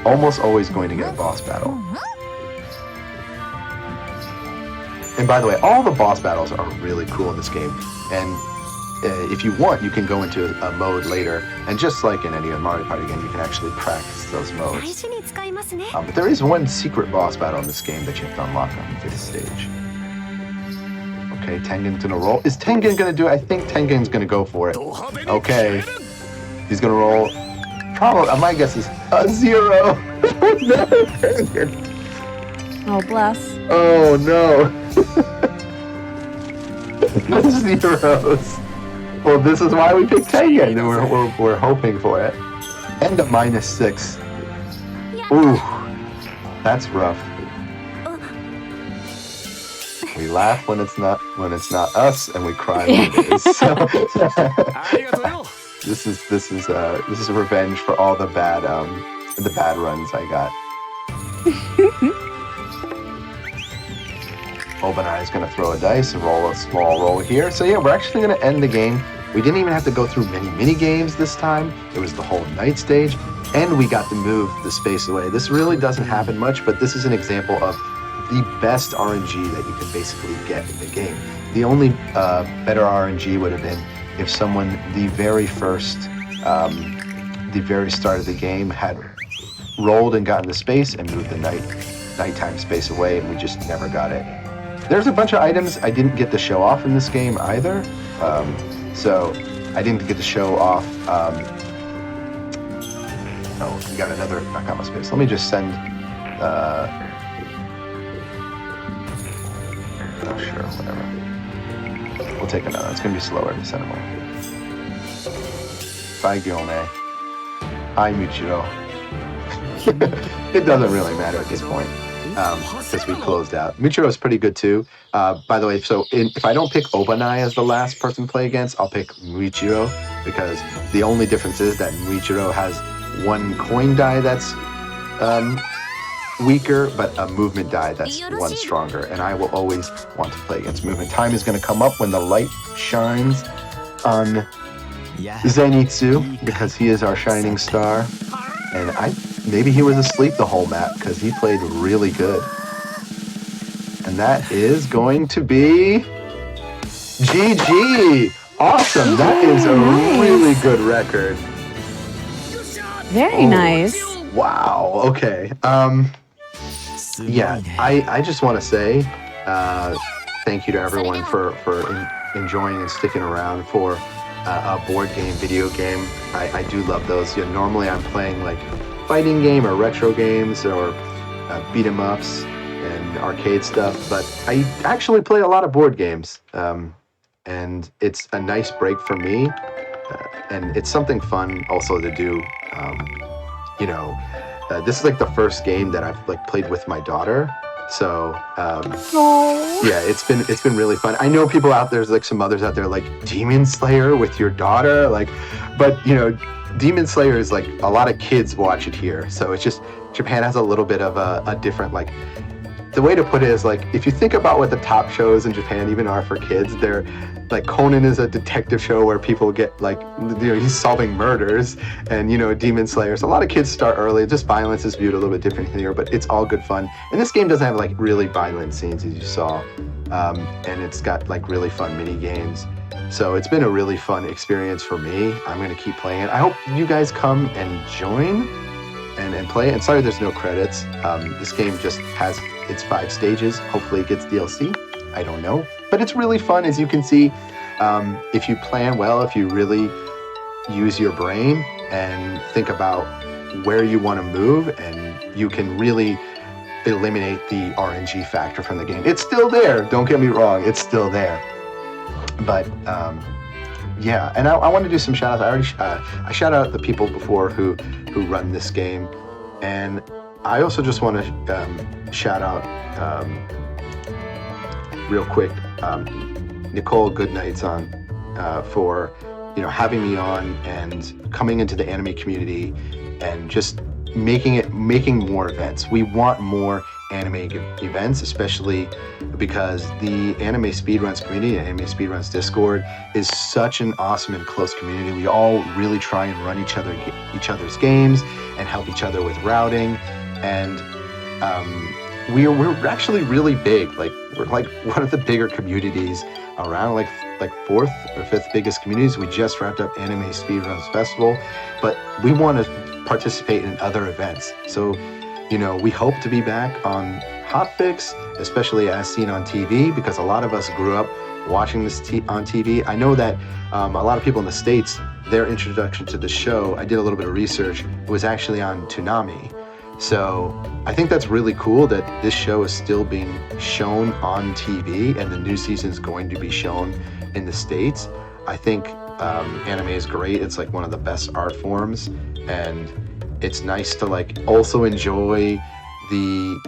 almost always going to get a boss battle. And by the way, all the boss battles are really cool in this game. And if you want, you can go into a mode later, and just like in any Mario Party game, you can actually practice those modes. But there is one secret boss battle in this game that you have to unlock on the 5th stage. Okay, Tengen's gonna roll. Is Tengen gonna do it? I think Tengen's gonna go for it. Okay, he's gonna roll. Probably, my guess is a 0. No, Tengen. Oh, bless. Oh no. Zeros. Well, this is why we picked Tengen, and we're hoping for it. And a -6. Ooh, that's rough. We laugh when it's not us, and we cry when it is. So, this is revenge for all the bad runs I got. YOHANE is going to throw a dice and roll a small roll here. So yeah, we're actually going to end the game. We didn't even have to go through many mini games this time. It was the whole night stage, and we got to move the space away. This really doesn't happen much, but this is an example of the best RNG that you can basically get in the game. The only better RNG would have been if someone, the very start of the game, had rolled and gotten the space and moved the nighttime space away, and we just never got it. there's a bunch of items I didn't get to show off in this game either. So I didn't get to show off. Oh, we got another Nakama space. Let me just send. Oh, sure, whatever. We'll take another. It's gonna be slower to send them all. Bye, YOHANE. Hi, Michiro. It doesn't really matter at this point. Since we closed out. Michiro is pretty good too. By the way, so if I don't pick Obanai as the last person to play against, I'll pick Michiro, because the only difference is that Michiro has one coin die that's weaker, but a movement die that's one stronger. And I will always want to play against movement. Time is going to come up when the light shines on Zenitsu, because he is our shining star. And maybe he was asleep the whole map, because he played really good. And that is going to be GG. Awesome. That is a really good record. Very nice. Wow. Okay. Yeah, I just want to say thank you to everyone for enjoying and sticking around for a board game, video game. I do love those. Normally I'm playing like fighting game or retro games or beat 'em ups and arcade stuff, but I actually play a lot of board games, and it's a nice break for me, and it's something fun also to do. This is like the first game that I've like played with my daughter. So yeah, it's been really fun. I know people out there's like some others out there like Demon Slayer with your daughter, like, but Demon Slayer is like a lot of kids watch it here. So it's just Japan has a little bit of a different, like, the way to put it is like, if you think about what the top shows in Japan even are for kids, they're like Conan is a detective show where people get like, he's solving murders, and Demon Slayer. So a lot of kids start early. Just violence is viewed a little bit different here, but it's all good fun. And this game doesn't have like really violent scenes, as you saw, and it's got like really fun mini games. So it's been a really fun experience for me. I'm gonna keep playing it. I hope you guys come and join and play it. And sorry there's no credits. This game just has its 5 stages. Hopefully it gets DLC. I don't know. But it's really fun, as you can see. If you plan well, if you really use your brain and think about where you want to move, and you can really eliminate the RNG factor from the game. It's still there. Don't get me wrong. It's still there. But yeah, and I want to do some shout outs. I shout out the people before who run this game, and I also just want to shout out real quick Nichole Goodnight's on for having me on and coming into the anime community and just making more events. We want more anime events, especially because the anime speedruns community and anime speedruns Discord is such an awesome and close community. We all really try and run each other's games and help each other with routing, and we're actually really big. Like, we're like one of the bigger communities around, like 4th or 5th biggest communities. We just wrapped up Anime Speedruns Festival, but we want to participate in other events. So we hope to be back on Hotfix, especially as seen on TV, because a lot of us grew up watching this on TV. I know that a lot of people in the States, their introduction to the show, I did a little bit of research, was actually on Toonami. So I think that's really cool that this show is still being shown on TV, and the new season is going to be shown in the States. I think anime is great. It's like one of the best art forms, and it's nice to like also enjoy the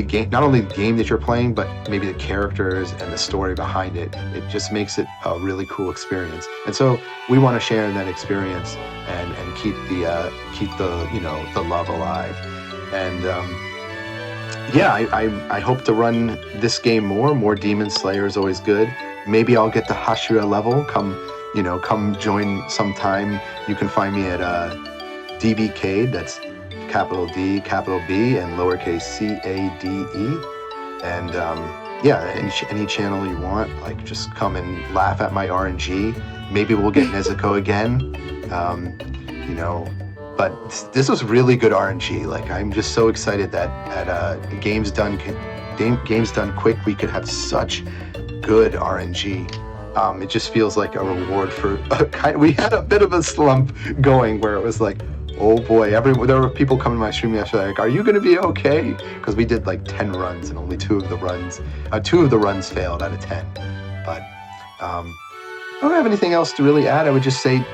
game, not only the game that you're playing, but maybe the characters and the story behind it. It just makes it a really cool experience. And so we want to share in that experience and keep the love alive. And yeah, I hope to run this game more. Demon Slayer is always good. Maybe I'll get to Hashira level. Come join sometime. You can find me at DBK. That's capital D, capital B, and lowercase CADE. And yeah, any channel you want, like, just come and laugh at my RNG. Maybe we'll get Nezuko again. But this was really good RNG. Like, I'm just so excited that at Games Done games done quick, we could have such good RNG. It just feels like a reward for we had a bit of a slump going where it was like, oh boy, there were people coming to my stream yesterday like, are you going to be okay? Because we did like 10 runs and only two of the runs failed out of 10. But I don't have anything else to really add. I would just say,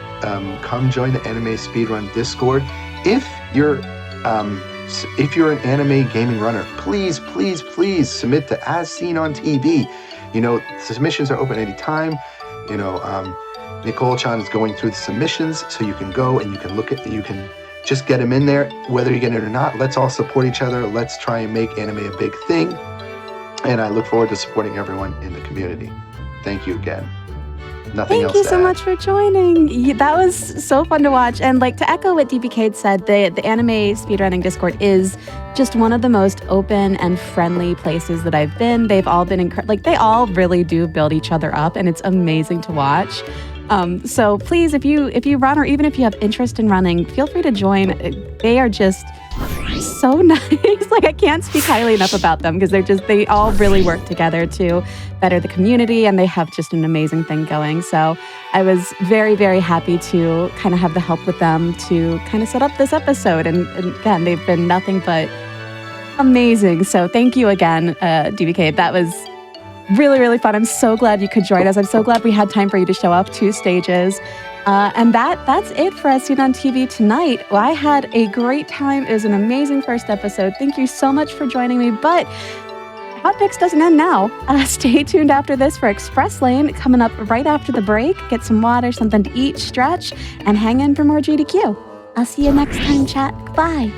come join the Anime Speedrun Discord. If you're an anime gaming runner, please submit to As Seen on TV. You know, submissions are open anytime. You know, Nichole-chan is going through the submissions, so you can go and you can just get them in there, whether you get it or not. Let's all support each other. Let's try and make anime a big thing. And I look forward to supporting everyone in the community. Thank you again. Nothing else Thank you to so add. much for joining. That was so fun to watch. And like to echo what DBK said, the Anime Speedrunning Discord is just one of the most open and friendly places that I've been. They've all been they all really do build each other up, and it's amazing to watch. So please, if you run, or even if you have interest in running, feel free to join. They are just so nice. Like, I can't speak highly enough about them because they all really work together to better the community, and they have just an amazing thing going. So I was very, very happy to kind of have the help with them to kind of set up this episode. And again, they've been nothing but amazing. So thank you again, DBK. That was really, really fun. I'm so glad you could join us. I'm so glad we had time for you to show up 2 stages. And that's it for As Seen on TV tonight. Well, I had a great time. It was an amazing first episode. Thank you so much for joining me. But Hotfix doesn't end now. Stay tuned after this for Express Lane coming up right after the break. Get some water, something to eat, stretch, and hang in for more GDQ. I'll see you next time, chat. Bye.